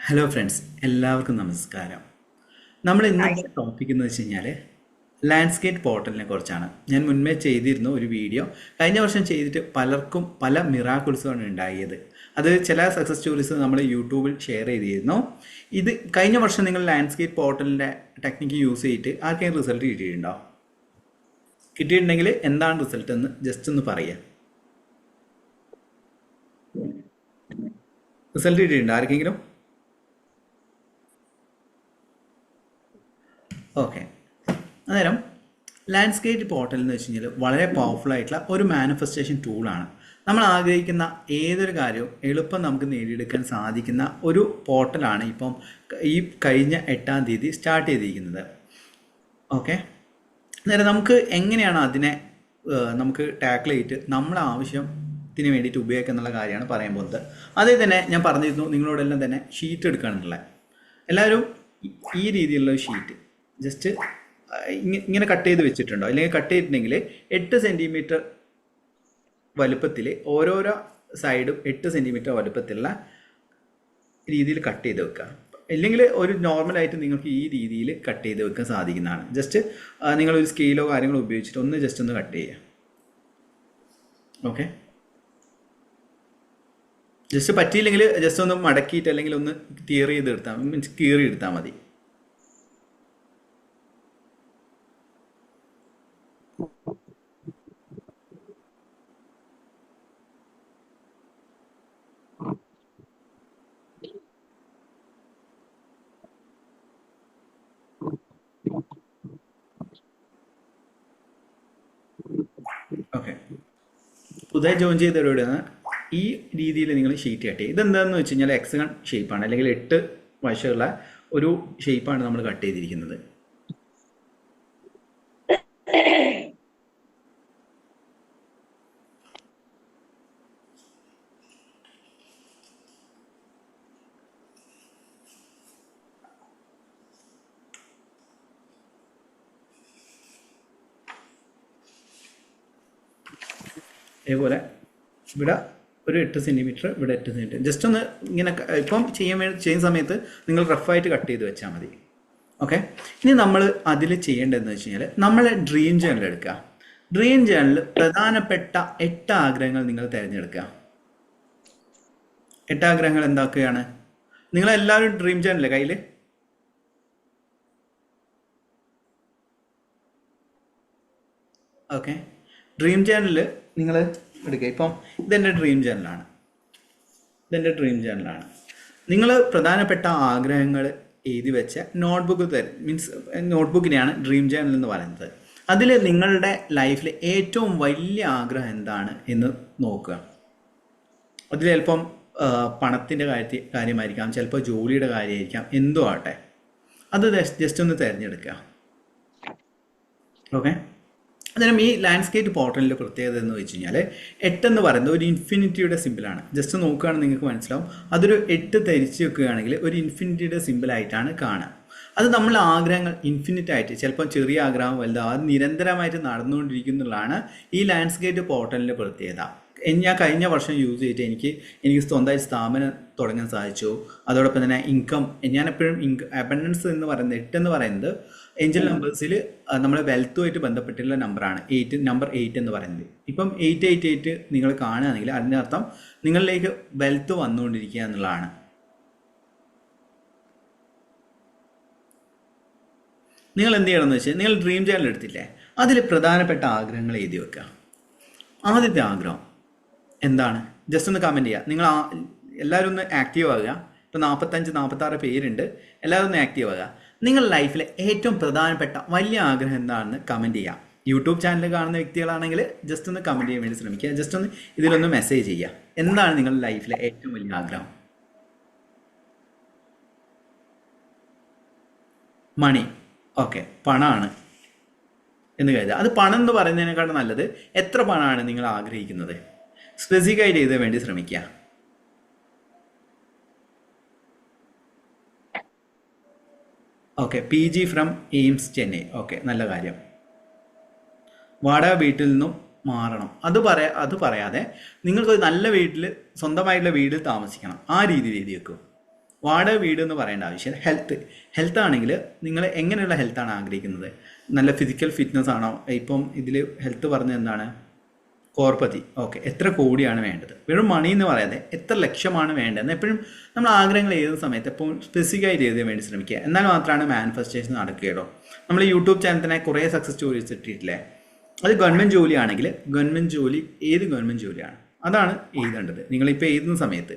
Hello friends, എല്ലാവർക്കും നമസ്കാരം. നമ്മൾ ഇന്നത്തെ ടോപ്പിക് എന്ന് വെച്ച് കഴിഞ്ഞാൽ ലാൻഡ്സ്കേപ്പ് പോർട്ടലിനെ കുറിച്ചാണ്. ഞാൻ മുൻപേ ചെയ്തിരുന്നു ഒരു വീഡിയോ. കഴിഞ്ഞ വർഷം ചെയ്തിട്ട് പലർക്കും പല മിറാക്കിൾസുമാണ് ഉണ്ടായത്. അത് ചില സക്സസ് സ്റ്റോറീസ് നമ്മൾ യൂട്യൂബിൽ ഷെയർ ചെയ്തിരുന്നു. ഇത് കഴിഞ്ഞ വർഷം നിങ്ങൾ ലാൻഡ്സ്കേപ്പ് പോർട്ടലിൻ്റെ ടെക്നിക്ക് യൂസ് ചെയ്തിട്ട് ആർക്കെങ്കിലും റിസൾട്ട് കിട്ടിയിട്ടുണ്ടോ? കിട്ടിയിട്ടുണ്ടെങ്കിൽ എന്താണ് റിസൾട്ട് എന്ന് ജസ്റ്റ് ഒന്ന് പറയാം. റിസൾട്ട് കിട്ടിയിട്ടുണ്ടോ ആർക്കെങ്കിലും? ഓക്കെ. അന്നേരം ലാൻഡ്സ്കേപ്പ് പോർട്ടൽ എന്ന് വെച്ച് കഴിഞ്ഞാൽ വളരെ പവർഫുൾ ആയിട്ടുള്ള ഒരു മാനിഫെസ്റ്റേഷൻ ടൂളാണ്. നമ്മൾ ആഗ്രഹിക്കുന്ന ഏതൊരു കാര്യവും എളുപ്പം നമുക്ക് നേടിയെടുക്കാൻ സാധിക്കുന്ന ഒരു പോർട്ടലാണ് ഇപ്പം ഈ കഴിഞ്ഞ 8-ാം തീയതി സ്റ്റാർട്ട് ചെയ്തിരിക്കുന്നത്. ഓക്കെ. അന്നേരം നമുക്ക് എങ്ങനെയാണ് അതിനെ നമുക്ക് ടാക്കിൾ ചെയ്തിട്ട് നമ്മുടെ ആവശ്യത്തിന് വേണ്ടിയിട്ട് ഉപയോഗിക്കുക എന്നുള്ള കാര്യമാണ് പറയാൻ പോകുന്നത്. അതേ തന്നെ ഞാൻ പറഞ്ഞിരുന്നു നിങ്ങളോടെല്ലാം തന്നെ ഷീറ്റ് എടുക്കാനുള്ളത്. എല്ലാവരും ഈ രീതിയിലുള്ള ഷീറ്റ് ജസ്റ്റ് ഇങ്ങനെ കട്ട് ചെയ്ത് വെച്ചിട്ടുണ്ടോ? അല്ലെങ്കിൽ കട്ട് ചെയ്തിട്ടുണ്ടെങ്കിൽ 8 സെൻറ്റിമീറ്റർ വലുപ്പത്തിൽ ഓരോരോ സൈഡും 8 സെൻറ്റിമീറ്റർ വലുപ്പത്തിലുള്ള രീതിയിൽ കട്ട് ചെയ്ത് വെക്കുക. അല്ലെങ്കിൽ ഒരു നോർമലായിട്ട് നിങ്ങൾക്ക് ഈ രീതിയിൽ കട്ട് ചെയ്ത് വെക്കാൻ സാധിക്കുന്നതാണ്. ജസ്റ്റ് നിങ്ങളൊരു സ്കെയിലോ കാര്യങ്ങളോ ഉപയോഗിച്ചിട്ട് ഒന്ന് ജസ്റ്റ് ഒന്ന് കട്ട് ചെയ്യുക. ഓക്കെ. ജസ്റ്റ് പറ്റിയില്ലെങ്കിൽ ജസ്റ്റ് ഒന്ന് മടക്കിയിട്ട് അല്ലെങ്കിൽ ഒന്ന് തിയർ ചെയ്ത് എടുത്താൽ മീൻസ് കീറി എടുത്താൽ മതി. ഓക്കെ. പുതുതായി ജോയിൻ ചെയ്തവരോടാണ് ഈ രീതിയിൽ നിങ്ങൾ ഷീറ്റ് കട്ട് ചെയ്യുക. ഇതെന്താണെന്ന് വെച്ച് കഴിഞ്ഞാൽ എക്സഗൺ ഷേപ്പാണ്, അല്ലെങ്കിൽ 8 വശമുള്ള ഒരു ഷേപ്പാണ് നമ്മൾ കട്ട് ചെയ്തിരിക്കുന്നത്. അതേപോലെ ഇവിടെ ഒരു 8 സെൻറ്റിമീറ്റർ, ഇവിടെ 8 സെൻറ്റിമീറ്റർ. ജസ്റ്റ് ഒന്ന് ഇങ്ങനെ ഇപ്പം ചെയ്യുന്ന സമയത്ത് നിങ്ങൾ റഫായിട്ട് കട്ട് ചെയ്ത് വെച്ചാൽ മതി. ഓക്കെ. ഇനി നമ്മൾ അതിൽ ചെയ്യേണ്ടതെന്ന് വെച്ച് കഴിഞ്ഞാൽ നമ്മളെ ഡ്രീം ജേണൽ എടുക്കുക. ഡ്രീം ജേണലിൽ പ്രധാനപ്പെട്ട 8 ആഗ്രഹങ്ങൾ നിങ്ങൾ തിരഞ്ഞെടുക്കുക. 8 ആഗ്രഹങ്ങൾ എന്താക്കുകയാണ്? നിങ്ങളെല്ലാവരും ഡ്രീം ജേണലല്ലേ കയ്യിൽ? ഓക്കെ. ഡ്രീം ജേണലിൽ നിങ്ങൾ എടുക്കുക. ഇപ്പം ഇതെൻ്റെ ഡ്രീം ജേണലാണ്. നിങ്ങൾ പ്രധാനപ്പെട്ട ആഗ്രഹങ്ങൾ എഴുതി വെച്ച നോട്ട്ബുക്ക് മീൻസ് നോട്ട്ബുക്കിനെയാണ് ഡ്രീം ജേണൽ എന്ന് പറയുന്നത്. അതിൽ നിങ്ങളുടെ ലൈഫിലെ ഏറ്റവും വലിയ ആഗ്രഹം എന്താണ് എന്ന് നോക്കുക. അതിൽ ചിലപ്പം പണത്തിൻ്റെ കാര്യമായിരിക്കാം, ചിലപ്പോൾ ജോലിയുടെ കാര്യമായിരിക്കാം, എന്തോ ആട്ടെ. അത് ജസ്റ്റ് ഒന്ന് തിരഞ്ഞെടുക്കുക. ഓക്കെ. അന്നേരം ഈ ലാൻഡ്സ്കേപ്പ് പോർട്ടലിൻ്റെ പ്രത്യേകത എന്ന് വെച്ച് കഴിഞ്ഞാൽ 8 എന്ന് പറയുന്നത് ഒരു ഇൻഫിനിറ്റിയുടെ സിമ്പിളാണ്. ജസ്റ്റ് നോക്കുകയാണെങ്കിൽ നിങ്ങൾക്ക് മനസ്സിലാവും. അതൊരു 8 ധരിച്ച് വെക്കുകയാണെങ്കിൽ ഒരു ഇൻഫിനിറ്റിയുടെ സിമ്പിളായിട്ടാണ് കാണുക. അത് നമ്മൾ ആഗ്രഹങ്ങൾ ഇൻഫിനിറ്റ് ആയിട്ട്, ചിലപ്പോൾ ചെറിയ ആഗ്രഹം വലുതാവും, അത് നിരന്തരമായിട്ട് നടന്നുകൊണ്ടിരിക്കുന്നതാണ് ഈ ലാൻഡ്സ്കേപ്പ് പോർട്ടലിൻ്റെ പ്രത്യേകത. ഞാൻ കഴിഞ്ഞ വർഷം യൂസ് ചെയ്തിട്ട് എനിക്ക് സ്വന്തമായി സ്ഥാപനം തുടങ്ങാൻ സാധിച്ചു. അതോടൊപ്പം തന്നെ ഇൻകം, ഞാൻ എപ്പോഴും അബണ്ടൻസ് എന്ന് പറയുന്നത് 8 എന്ന് പറയുന്നത് ഏഞ്ചൽ നമ്പേഴ്സിൽ നമ്മൾ വെൽത്തുമായിട്ട് ബന്ധപ്പെട്ടുള്ള നമ്പറാണ്. നമ്പർ 8 എന്ന് പറയുന്നത്. ഇപ്പം 888 നിങ്ങൾ കാണുകയാണെങ്കിൽ അതിൻ്റെ അർത്ഥം നിങ്ങളിലേക്ക് വെൽത്ത് വന്നുകൊണ്ടിരിക്കുക എന്നുള്ളതാണ്. നിങ്ങൾ എന്ത് ചെയ്യണമെന്ന് വെച്ചാൽ നിങ്ങൾ ഡ്രീം ജേണൽ എടുത്തില്ലേ, അതിൽ പ്രധാനപ്പെട്ട ആഗ്രഹങ്ങൾ എഴുതി വെക്കുക. ആദ്യത്തെ ആഗ്രഹം എന്താണ്? ജസ്റ്റ് ഒന്ന് കമൻറ്റ് ചെയ്യുക. നിങ്ങൾ എല്ലാവരും ഒന്ന് ആക്റ്റീവ് ആകുക. ഇപ്പോൾ 45-46 പേരുണ്ട്. എല്ലാവരും ഒന്ന് ആക്റ്റീവ് ആകുക. നിങ്ങളുടെ ലൈഫിലെ ഏറ്റവും പ്രധാനപ്പെട്ട വലിയ ആഗ്രഹം എന്താണെന്ന് കമൻറ്റ് ചെയ്യുക. യൂട്യൂബ് ചാനൽ കാണുന്ന വ്യക്തികളാണെങ്കിൽ ജസ്റ്റ് ഒന്ന് കമൻറ്റ് ചെയ്യാൻ വേണ്ടി ശ്രമിക്കുക. ജസ്റ്റ് ഒന്ന് ഇതിലൊന്ന് മെസ്സേജ് ചെയ്യുക. എന്താണ് നിങ്ങളുടെ ലൈഫിലെ ഏറ്റവും വലിയ ആഗ്രഹം? മണി. ഓക്കെ. പണമാണ് എന്ന് കരുതുക. അത് പണം എന്ന് പറയുന്നതിനേക്കാളും നല്ലത് എത്ര പണമാണ് നിങ്ങൾ ആഗ്രഹിക്കുന്നത്? സ്പെസിഫൈ ചെയ്ത് വേണ്ടി ശ്രമിക്കുക. Okay. PG from AIIMS Chennai. Okay, നല്ല കാര്യം. വാടക വീട്ടിൽ നിന്നും മാറണം. അത് പറയാതെ നിങ്ങൾക്കൊരു നല്ല വീട്ടിൽ, സ്വന്തമായിട്ടുള്ള വീട്ടിൽ താമസിക്കണം. ആ രീതിയിൽ എഴുതി വെക്കും. വാടക വീട് എന്ന് പറയേണ്ട ആവശ്യമില്ല. ഹെൽത്ത് ആണെങ്കിൽ നിങ്ങൾ എങ്ങനെയുള്ള ഹെൽത്താണ് ആഗ്രഹിക്കുന്നത്? നല്ല ഫിസിക്കൽ ഫിറ്റ്നസ് ആണോ? ഇപ്പം ഇതിൽ ഹെൽത്ത് പറഞ്ഞത് എന്താണ്? കോർപ്പതി. ഓക്കെ, എത്ര കോടിയാണ് വേണ്ടത്? വെറും മണി എന്ന് പറയാതെ എത്ര ലക്ഷമാണ് വേണ്ടതെന്ന് എപ്പോഴും നമ്മൾ ആഗ്രഹങ്ങൾ എഴുതുന്ന സമയത്ത് എപ്പോഴും സ്പെസിഫിക്കായിട്ട് എഴുതാൻ വേണ്ടി ശ്രമിക്കുക. എന്നാൽ മാത്രമാണ് മാനിഫെസ്റ്റേഷൻ നടക്കുകയുള്ളൂ. നമ്മൾ യൂട്യൂബ് ചാനൽ തന്നെ കുറേ സക്സസ് സ്റ്റോറീസ് ഇട്ടിട്ടില്ലേ? അത് ഗവൺമെൻറ് ജോലിയാണെങ്കിൽ ഗവൺമെൻറ് ജോലി ഏത് ഗവൺമെൻറ് ജോലിയാണ് അതാണ് എഴുതേണ്ടത് നിങ്ങളിപ്പോൾ എഴുതുന്ന സമയത്ത്.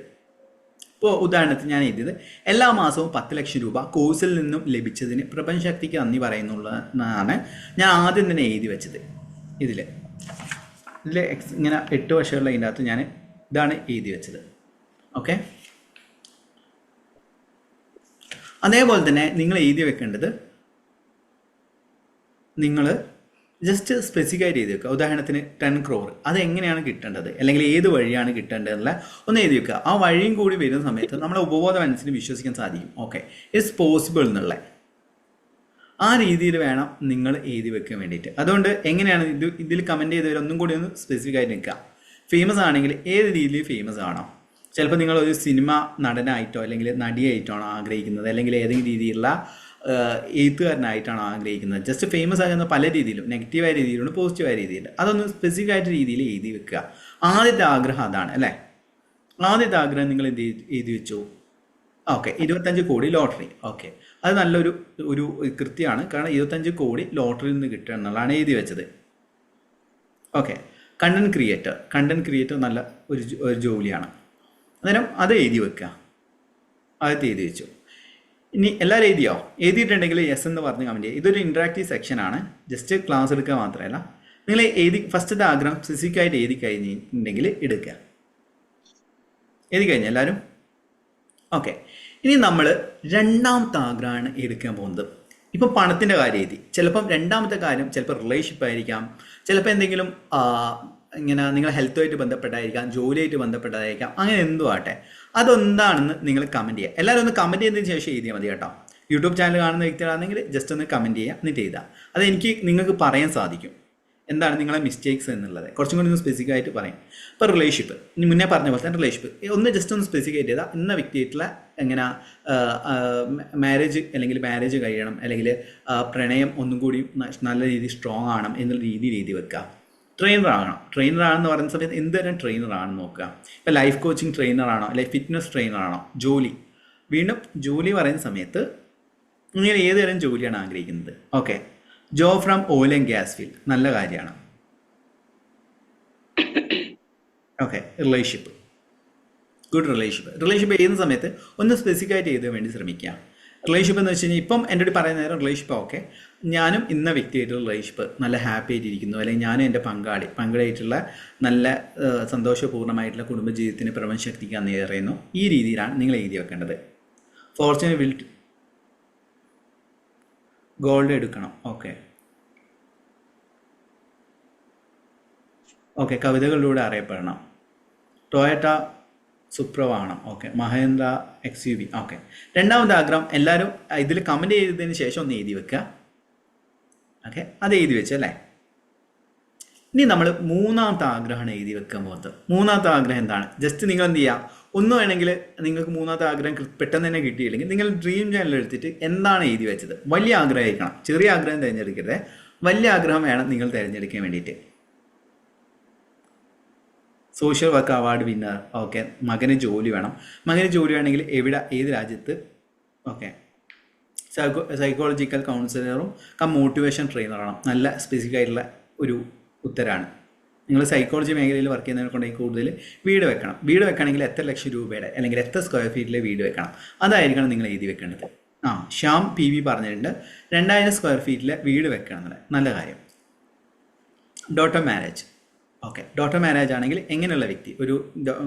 ഇപ്പോൾ ഉദാഹരണത്തിന് ഞാൻ എഴുതിയത് എല്ലാ മാസവും 10 ലക്ഷം രൂപ കോഴ്സിൽ നിന്നും ലഭിച്ചതിന് പ്രപഞ്ചശക്തിക്ക് നന്ദി പറയുന്നുള്ളതാണ് ഞാൻ ആദ്യം തന്നെ എഴുതി വെച്ചത്. ഇതിൽ ഇങ്ങനെ 8 വർഷമുള്ള ഇതിൻ്റെ അകത്ത് ഞാൻ ഇതാണ് എഴുതി വെച്ചത്. ഓക്കെ, അതേപോലെ തന്നെ നിങ്ങൾ എഴുതി വെക്കേണ്ടത് നിങ്ങൾ ജസ്റ്റ് സ്പെസിഫിക്കായിട്ട് എഴുതി വെക്കുക. ഉദാഹരണത്തിന് 10 crore അതെങ്ങനെയാണ് കിട്ടേണ്ടത് അല്ലെങ്കിൽ ഏത് വഴിയാണ് കിട്ടേണ്ടതെന്നുള്ള ഒന്ന് എഴുതി വെക്കുക. ആ വഴിയും കൂടി വരുന്ന സമയത്ത് നമ്മുടെ ഉപബോധ മനസ്സിന് വിശ്വസിക്കാൻ സാധിക്കും. ഓക്കെ, ഇറ്റ്സ് പോസിബിൾ എന്നുള്ള ആ രീതിയിൽ വേണം നിങ്ങൾ എഴുതി വെക്കാൻ വേണ്ടിയിട്ട്. അതുകൊണ്ട് എങ്ങനെയാണ് ഇതിൽ കമൻറ്റ് ചെയ്തവരൊന്നും കൂടി ഒന്ന് സ്പെസിഫിക് ആയിട്ട് നിൽക്കുക. ഫേമസ് ആണെങ്കിൽ ഏത് രീതിയിൽ ഫേമസ് ആണോ? ചിലപ്പോൾ നിങ്ങൾ ഒരു സിനിമ നടനായിട്ടോ അല്ലെങ്കിൽ നടിയായിട്ടാണോ ആഗ്രഹിക്കുന്നത്, അല്ലെങ്കിൽ ഏതെങ്കിലും രീതിയിലുള്ള എഴുത്തുകാരനായിട്ടാണോ ആഗ്രഹിക്കുന്നത്? ജസ്റ്റ് ഫേമസ് ആകുന്ന പല രീതിയിലും, നെഗറ്റീവായ രീതിയിലുണ്ട്, പോസിറ്റീവായ രീതിയിൽ. അതൊന്ന് സ്പെസിഫിക് ആയിട്ട് രീതിയിൽ എഴുതി വെക്കുക. ആദ്യത്തെ ആഗ്രഹം അതാണ് അല്ലേ? ആദ്യത്തെ ആഗ്രഹം നിങ്ങൾ എന്ത് എഴുതി വെച്ചു? ഓക്കെ, 25 കോടി ലോട്ടറി. ഓക്കെ, അത് നല്ലൊരു കൃത്യമാണ്. കാരണം 25 കോടി ലോട്ടറിയിൽ നിന്ന് കിട്ടുക എന്നുള്ളതാണ് എഴുതി വെച്ചത്. ഓക്കെ, കണ്ടന്റ് ക്രിയേറ്റർ നല്ല ഒരു ജോലിയാണ്. അന്നേരം അത് എഴുതി വെക്കുക. ആദ്യത്തെ എഴുതി വെച്ചു. ഇനി എല്ലാവരും എഴുതിയിട്ടുണ്ടെങ്കിൽ യെസ് എന്ന് പറഞ്ഞ് കമൻറ്റ് ചെയ്യുക. ഇതൊരു ഇൻട്രാക്റ്റീവ് സെക്ഷനാണ്, ജസ്റ്റ് ക്ലാസ് എടുക്കുക മാത്രമല്ല. നിങ്ങൾ ഫസ്റ്റത്തെ ആഗ്രഹം സ്പെസിഫിക്കായിട്ട് എഴുതി കഴിഞ്ഞിട്ടുണ്ടെങ്കിൽ എടുക്കുക. എഴുതി കഴിഞ്ഞാൽ എല്ലാവരും ഓക്കെ. ഇനി നമ്മൾ രണ്ടാമത്തെ ആഗ്രഹമാണ് എടുക്കാൻ പോകുന്നത്. ഇപ്പം പണത്തിൻ്റെ കാര്യം എഴുതി. ചിലപ്പം രണ്ടാമത്തെ കാര്യം ചിലപ്പോൾ റിലേഷൻഷിപ്പ് ആയിരിക്കാം, ചിലപ്പോൾ എന്തെങ്കിലും ഇങ്ങനെ നിങ്ങൾ ഹെൽത്തുമായിട്ട് ബന്ധപ്പെട്ടായിരിക്കാം, ജോലിയായിട്ട് ബന്ധപ്പെട്ടതായിരിക്കാം, അങ്ങനെ എന്തും ആട്ടെ. അതെന്താണെന്ന് നിങ്ങൾ കമൻറ്റ് ചെയ്യുക. എല്ലാവരും ഒന്ന് കമൻറ്റ് ചെയ്തതിന് ശേഷം എഴുതിയാൽ മതി കേട്ടോ. യൂട്യൂബ് ചാനൽ കാണുന്ന വ്യക്തികളാണെങ്കിൽ ജസ്റ്റ് ഒന്ന് കമൻറ്റ് ചെയ്യുക, എന്നിട്ട് എഴുതുക. അത് നിങ്ങൾക്ക് പറയാൻ സാധിക്കും എന്താണ് നിങ്ങളെ മിസ്റ്റേക്സ് എന്നുള്ളത്. കുറച്ചും കൂടി ഒന്ന് സ്പെസിഫിക് ആയിട്ട് പറയും. ഇപ്പോൾ റിലേഷൻഷിപ്പ്, ഇനി മുന്നേ പറഞ്ഞ പോലെ തന്നെ റിലേഷൻഷിപ്പ് ഒന്ന് ജസ്റ്റ് ഒന്ന് സ്പെസിഫിക് ചെയ്താൽ ഇന്ന വ്യക്തിയായിട്ടുള്ള എങ്ങനെ മാരേജ് കഴിയണം, അല്ലെങ്കിൽ പ്രണയം ഒന്നും കൂടി നല്ല രീതിയിൽ സ്ട്രോങ് ആവണം എന്നുള്ള രീതിയിൽ എഴുതി വെക്കുക. ട്രെയിനറാണെന്ന് പറയുന്ന സമയത്ത് എന്തുതരം ട്രെയിനറാണെന്ന് നോക്കുക. ഇപ്പോൾ ലൈഫ് കോച്ചിങ് ട്രെയിനറാണോ, അല്ലെങ്കിൽ ഫിറ്റ്നസ് ട്രെയിനറാണോ? വീണ്ടും ജോലി പറയുന്ന സമയത്ത് നിങ്ങൾ ഏതുതരം ജോലിയാണ് ആഗ്രഹിക്കുന്നത്? Okay, job from oil and gas field നല്ല കാര്യമാണ്. ഓക്കെ, ഗുഡ് റിലേഷൻഷിപ്പ് ചെയ്യുന്ന സമയത്ത് ഒന്ന് സ്പെസിഫിക് ആയിട്ട് എഴുതാൻ വേണ്ടി ശ്രമിക്കുക. റിലേഷൻഷിപ്പ് എന്ന് വെച്ച് കഴിഞ്ഞാൽ ഇപ്പം എൻ്റെ അടുത്ത് പറയുന്ന നേരം റിലേഷൻഷിപ്പ് ഓക്കെ, ഞാനും ഇന്ന വ്യക്തിയായിട്ടുള്ള റിലേഷൻഷിപ്പ് നല്ല ഹാപ്പി ആയിട്ടിരിക്കുന്നു, അല്ലെങ്കിൽ ഞാനും എൻ്റെ പങ്കാളിയായിട്ടുള്ള നല്ല സന്തോഷപൂർണ്ണമായിട്ടുള്ള കുടുംബജീവിതത്തിന് പ്രപഞ്ചശക്തിക്ക് നന്ദി പറയുന്നു. ഈ രീതിയിലാണ് നിങ്ങൾ എഴുതി വെക്കേണ്ടത്. ഫോർച്യൂൺ വിൽ ഗോൾഡ് എടുക്കണം. ഓക്കെ, കവിതകളിലൂടെ അറിയപ്പെടണം. ടൊയോട്ട സുപ്രവാണം. Okay, Mahindra XUV. ഓക്കെ, രണ്ടാമത്തെ ആഗ്രഹം എല്ലാവരും ഇതിൽ കമൻറ്റ് ചെയ്തതിന് ശേഷം ഒന്ന് എഴുതി വെക്കുക. ഓക്കെ, അത് എഴുതി വെച്ചല്ലേ. ഇനി നമ്മൾ മൂന്നാമത്തെ ആഗ്രഹമാണ് എഴുതി വെക്കാൻ പോകുന്നത്. മൂന്നാമത്തെ ആഗ്രഹം എന്താണ്? ജസ്റ്റ് നിങ്ങൾ എന്ത് ചെയ്യുക, ഒന്നും വേണമെങ്കിൽ നിങ്ങൾക്ക് മൂന്നാമത്തെ ആഗ്രഹം പെട്ടെന്ന് തന്നെ കിട്ടിയില്ലെങ്കിൽ നിങ്ങൾ ഡ്രീം ചാനൽ എടുത്തിട്ട് എന്താണ് എഴുതി വെച്ചത്, വലിയ ആഗ്രഹമായിരിക്കണം, ചെറിയ ആഗ്രഹം തിരഞ്ഞെടുക്കരുത്, വലിയ ആഗ്രഹം വേണം നിങ്ങൾ തിരഞ്ഞെടുക്കാൻ വേണ്ടിയിട്ട്. Social work award winner. Okay, മകന് ജോലി വേണം. മകന് ജോലി വേണമെങ്കിൽ ഏത് രാജ്യത്ത്? ഓക്കെ, സൈക്കോളജിക്കൽ കൗൺസിലറും മോട്ടിവേഷൻ ട്രെയിനറാണ്. നല്ല സ്പെസിഫിക് ആയിട്ടുള്ള ഒരു ഉത്തരമാണ്. നിങ്ങൾ സൈക്കോളജി മേഖലയിൽ വർക്ക് ചെയ്യുന്നതിനെ കൊണ്ടെങ്കിൽ കൂടുതൽ വീട് വെക്കണമെങ്കിൽ എത്ര ലക്ഷം രൂപയുടെ അല്ലെങ്കിൽ എത്ര സ്ക്വയർ ഫീറ്റിലെ വീട് വെക്കണം, അതായിരിക്കണം നിങ്ങൾ എഴുതി വെക്കേണ്ടത്. ശ്യാം PV പറഞ്ഞിട്ടുണ്ട് 2000 സ്ക്വയർ ഫീറ്റിലെ വീട് വെക്കണം എന്നുള്ളത് നല്ല കാര്യം. Daughter marriage. Okay, daughter marriage ആണെങ്കിൽ എങ്ങനെയുള്ള വ്യക്തി,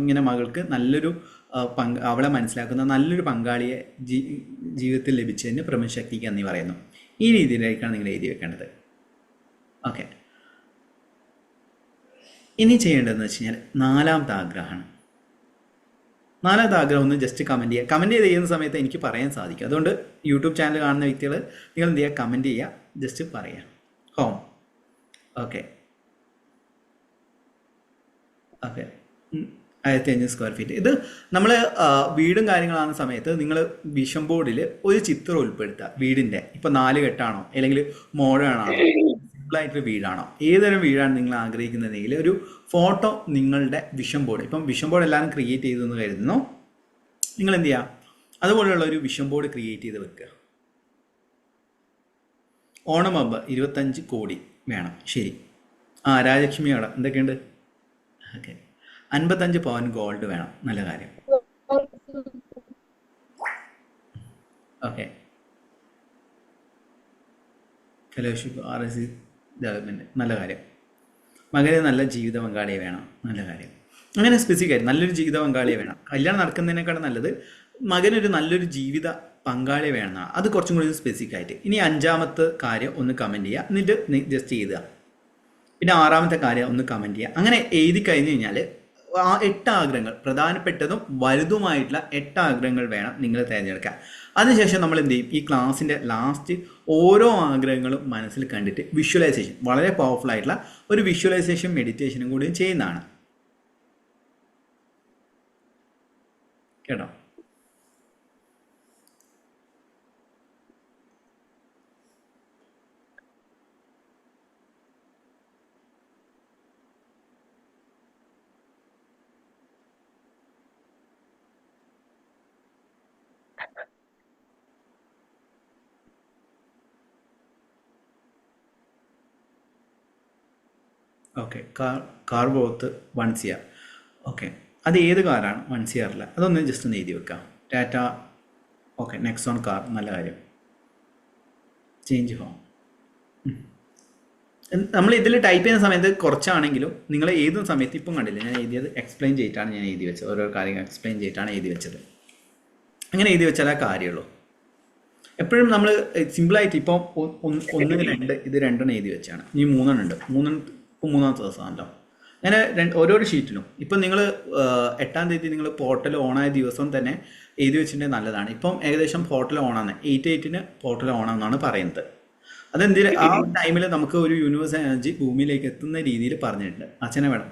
ഇങ്ങനെ മകൾക്ക് നല്ലൊരു അവളെ മനസ്സിലാക്കുന്ന നല്ലൊരു പങ്കാളിയെ ജീവിതത്തിൽ ലഭിച്ചതിന് പ്രപഞ്ചശക്തിക്ക് നന്ദി പറയുന്നു. ഈ രീതിയിലേക്കാണ് നിങ്ങൾ എഴുതി വെക്കേണ്ടത്. ഓക്കെ, ഇനി ചെയ്യേണ്ടതെന്ന് വെച്ച് കഴിഞ്ഞാൽ നാലാമത്തെ ആഗ്രഹമാണ്. നാലാമത്തെ ആഗ്രഹം ഒന്ന് ജസ്റ്റ് കമൻറ്റ് ചെയ്യുന്ന സമയത്ത് എനിക്ക് പറയാൻ സാധിക്കും. അതുകൊണ്ട് യൂട്യൂബ് ചാനൽ കാണുന്ന വ്യക്തികൾ നിങ്ങൾ എന്ത് ചെയ്യുക, കമൻറ്റ് ചെയ്യുക, ജസ്റ്റ് പറയുക. ഹോം. Okay, 1500 square feet. ഇത് നമ്മൾ വീടും കാര്യങ്ങളാകുന്ന സമയത്ത് നിങ്ങൾ വിഷൻ ബോർഡിൽ ഒരു ചിത്രം ഉൾപ്പെടുത്തുക വീടിൻ്റെ. ഇപ്പം 4 കെട്ടാണോ അല്ലെങ്കിൽ മോഡേൺ ആണോ സിമ്പിളായിട്ടൊരു വീടാണോ ഏതൊരു വീടാണ് നിങ്ങൾ ആഗ്രഹിക്കുന്നതെങ്കിൽ ഒരു ഫോട്ടോ നിങ്ങളുടെ വിഷൻ ബോർഡ്, ഇപ്പം വിഷൻ ബോർഡ് എല്ലാവരും ക്രിയേറ്റ് ചെയ്തെന്ന് കരുതുന്നു, നിങ്ങൾ എന്ത് ചെയ്യുക അതുപോലെയുള്ള ഒരു വിഷൻ ബോർഡ് ക്രിയേറ്റ് ചെയ്ത് വെക്കുക. ഓണം ഹബ്ബ് 25 കോടി വേണം. ശരി. രാജലക്ഷ്മി അവിടെ എന്തൊക്കെയുണ്ട്? ഓക്കെ. 55 പവൻ ഗോൾഡ് വേണം. നല്ല കാര്യം. ഓക്കെ. Fellowship RSC development. നല്ല കാര്യം. മകന് നല്ല ജീവിത പങ്കാളിയെ വേണം. നല്ല കാര്യം. അങ്ങനെ സ്പെസിഫിക് ആയിട്ട് നല്ലൊരു ജീവിത പങ്കാളിയെ വേണം. കല്യാണം നടക്കുന്നതിനേക്കാളും നല്ലത് മകനൊരു നല്ലൊരു ജീവിത പങ്കാളിയെ വേണമെന്നാണ്. അത് കുറച്ചും കൂടി സ്പെസിഫിക് ആയിട്ട്. ഇനി 5ാമത്തെ കാര്യം ഒന്ന് കമൻറ്റ് ചെയ്യുക, എന്നിട്ട് ജസ്റ്റ് എഴുതുക. പിന്നെ 6ാമത്തെ കാര്യം ഒന്ന് കമൻറ്റ് ചെയ്യുക. അങ്ങനെ എഴുതി കഴിഞ്ഞ് കഴിഞ്ഞാൽ ആ 8 ആഗ്രഹങ്ങൾ, പ്രധാനപ്പെട്ടതും വലുതുമായിട്ടുള്ള 8 ആഗ്രഹങ്ങൾ വേണം നിങ്ങൾ തിരഞ്ഞെടുക്കാൻ. അതിനുശേഷം നമ്മൾ എന്ത് ചെയ്യും, ഈ ക്ലാസ്സിൻ്റെ ലാസ്റ്റ് ഓരോ ആഗ്രഹങ്ങളും മനസ്സിൽ കണ്ടിട്ട് വിഷ്വലൈസേഷൻ, വളരെ പവർഫുൾ ആയിട്ടുള്ള ഒരു വിഷ്വലൈസേഷൻ മെഡിറ്റേഷനും കൂടി ചെയ്യുന്നതാണ്. കേട്ടോ? Okay. Car both 1 CR. Okay. അത് ഏത് കാറാണ് 1 CRല്ല? അതൊന്ന് ജസ്റ്റ് ഒന്ന് എഴുതി വെക്കാം. ടാറ്റ. ഓക്കെ. Nexon car. നല്ല കാര്യം. Change home. നമ്മൾ ഇതിൽ ടൈപ്പ് ചെയ്യുന്ന സമയത്ത് കുറച്ചാണെങ്കിലും നിങ്ങൾ എഴുതുന്ന സമയത്ത് ഇപ്പം കണ്ടില്ല, ഞാൻ എഴുതിയത് എക്സ്പ്ലെയിൻ ചെയ്തിട്ടാണ് ഞാൻ എഴുതി വെച്ചത്. ഓരോ കാര്യങ്ങൾ എക്സ്പ്ലെയിൻ ചെയ്തിട്ടാണ് എഴുതി വെച്ചത്. അങ്ങനെ എഴുതി വെച്ചാലേ കാര്യമുള്ളൂ. എപ്പോഴും നമ്മൾ സിമ്പിളായിട്ട് ഇപ്പം 1, 2 ഇത് 2 എഴുതി വെച്ചാണ്. ഇനി 3 ഉണ്ട്. 3ാമത്തെ ദിവസമാണല്ലോ. അങ്ങനെ ഓരോരോ ഷീറ്റിലും ഇപ്പം നിങ്ങൾ 8ാം തീയതി നിങ്ങൾ പോർട്ടൽ ഓണായ ദിവസം തന്നെ എഴുതി വെച്ചിട്ടുണ്ടെങ്കിൽ നല്ലതാണ്. ഇപ്പം ഏകദേശം പോർട്ടൽ ഓണാണ്. 8/8 പോർട്ടൽ ഓണാണെന്നാണ് പറയുന്നത്. അതെന്തിന് ആ ടൈമിൽ നമുക്ക് ഒരു യൂണിവേഴ്സ് എനർജി ഭൂമിയിലേക്ക് എത്തുന്ന രീതിയിൽ പറഞ്ഞിട്ടുണ്ട്. അച്ഛനെ വേണം.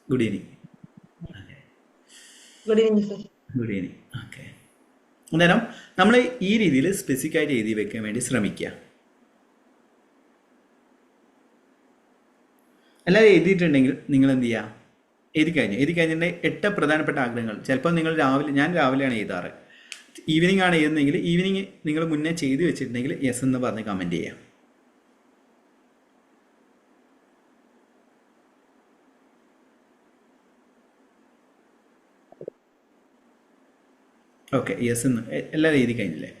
Good evening. Good evening. Good evening. Okay. അന്നേരം നമ്മൾ ഈ രീതിയിൽ സ്പെസിഫിക് ആയിട്ട് എഴുതി വെക്കാൻ വേണ്ടി ശ്രമിക്കുക. എല്ലാവരും എഴുതിയിട്ടുണ്ടെങ്കിൽ നിങ്ങൾ എന്ത് ചെയ്യുക, എഴുതി കഴിഞ്ഞിട്ടുണ്ടെങ്കിൽ 8 പ്രധാനപ്പെട്ട ആഗ്രഹങ്ങൾ. ചിലപ്പോൾ നിങ്ങൾ ഞാൻ രാവിലെയാണ് എഴുതാറ്. ഈവനിങ് ആണ് എഴുതുന്നതെങ്കിൽ ഈവനിങ് നിങ്ങൾ മുന്നേ ചെയ്ത് വെച്ചിട്ടുണ്ടെങ്കിൽ യെസ് എന്ന് പറഞ്ഞ് കമൻറ്റ് ചെയ്യാം. ഓക്കെ. യെസ് എന്ന് എല്ലാവരും എഴുതി കഴിഞ്ഞില്ലേ?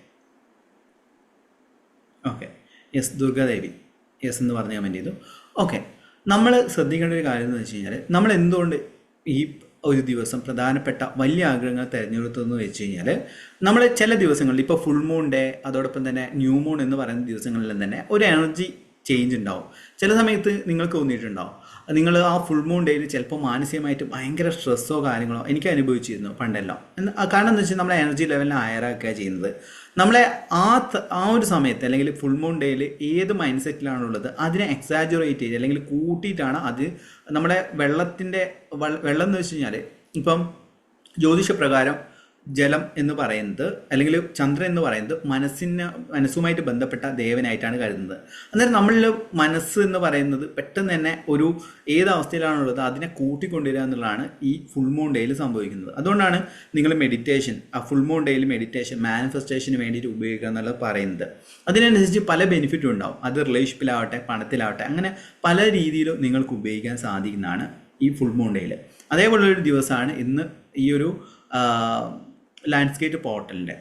ഓക്കെ. യെസ്. ദുർഗാദേവി യെസ് എന്ന് പറഞ്ഞ് കമൻറ്റ് ചെയ്തു. ഓക്കെ. നമ്മൾ ശ്രദ്ധിക്കേണ്ട ഒരു കാര്യം എന്ന് വെച്ച് കഴിഞ്ഞാൽ നമ്മൾ എന്തുകൊണ്ട് ഈ ഒരു ദിവസം പ്രധാനപ്പെട്ട വലിയ ആഗ്രഹങ്ങൾ തിരഞ്ഞെടുത്തതെന്ന് വെച്ച് കഴിഞ്ഞാൽ നമ്മൾ ചില ദിവസങ്ങളിൽ ഇപ്പോൾ ഫുൾ മൂൺ ഡേ, അതോടൊപ്പം തന്നെ ന്യൂ മൂൺ എന്ന് പറയുന്ന ദിവസങ്ങളിലും തന്നെ ഒരു എനർജി ചേഞ്ച് ഉണ്ടാവും. ചില സമയത്ത് നിങ്ങൾക്ക് തോന്നിയിട്ടുണ്ടാവും നിങ്ങൾ ആ ഫുൾ മൂൺ ഡേയിൽ ചിലപ്പോൾ മാനസികമായിട്ട് ഭയങ്കര സ്ട്രെസ്സോ കാര്യങ്ങളോ എനിക്ക് അനുഭവിച്ചിരുന്നു പണ്ടെല്ലാം. കാരണം എന്താ വെച്ചാൽ നമ്മളെ എനർജി ലെവലിനെ ഹയറാക്കുക ചെയ്യുന്നത്. നമ്മളെ ആ ഒരു സമയത്ത് അല്ലെങ്കിൽ ഫുൾ മൂൺ ഡേയിൽ ഏത് മൈൻഡ് സെറ്റിലാണുള്ളത് അതിനെ എക്സാജുറേറ്റ് ചെയ്ത് അല്ലെങ്കിൽ കൂട്ടിയിട്ടാണ് അത് നമ്മുടെ വെള്ളം എന്ന് വെച്ച് കഴിഞ്ഞാൽ ഇപ്പം ജ്യോതിഷപ്രകാരം ജലം എന്ന് പറയുന്നത് അല്ലെങ്കിൽ ചന്ദ്രൻ എന്ന് പറയുന്നത് മനസ്സുമായിട്ട് ബന്ധപ്പെട്ട ദേവനായിട്ടാണ് കരുതുന്നത്. അന്നേരം നമ്മളിൽ മനസ്സ് എന്ന് പറയുന്നത് പെട്ടെന്ന് തന്നെ ഒരു ഏത് അവസ്ഥയിലാണുള്ളത് അതിനെ കൂട്ടിക്കൊണ്ടുവരിക എന്നുള്ളതാണ് ഈ ഫുൾ മൂൺ ഡേയിൽ സംഭവിക്കുന്നത്. അതുകൊണ്ടാണ് നിങ്ങൾ മെഡിറ്റേഷൻ, ആ ഫുൾ മൂൺ ഡേയിൽ മെഡിറ്റേഷൻ മാനിഫെസ്റ്റേഷന് വേണ്ടിയിട്ട് ഉപയോഗിക്കുക എന്നുള്ളത് പറയുന്നത്. അതിനനുസരിച്ച് പല ബെനിഫിറ്റും ഉണ്ടാവും. അത് റിലേഷൻഷിപ്പിലാവട്ടെ, പണത്തിലാവട്ടെ, അങ്ങനെ പല രീതിയിലും നിങ്ങൾക്ക് ഉപയോഗിക്കാൻ സാധിക്കുന്നതാണ് ഈ ഫുൾ മൂൺ ഡേയിൽ. അതേപോലുള്ളൊരു ദിവസമാണ് ഇന്ന് ഈ ഒരു ലാൻഡ്സ്കേപ്പ് പോർട്ടലിൻ്റെ.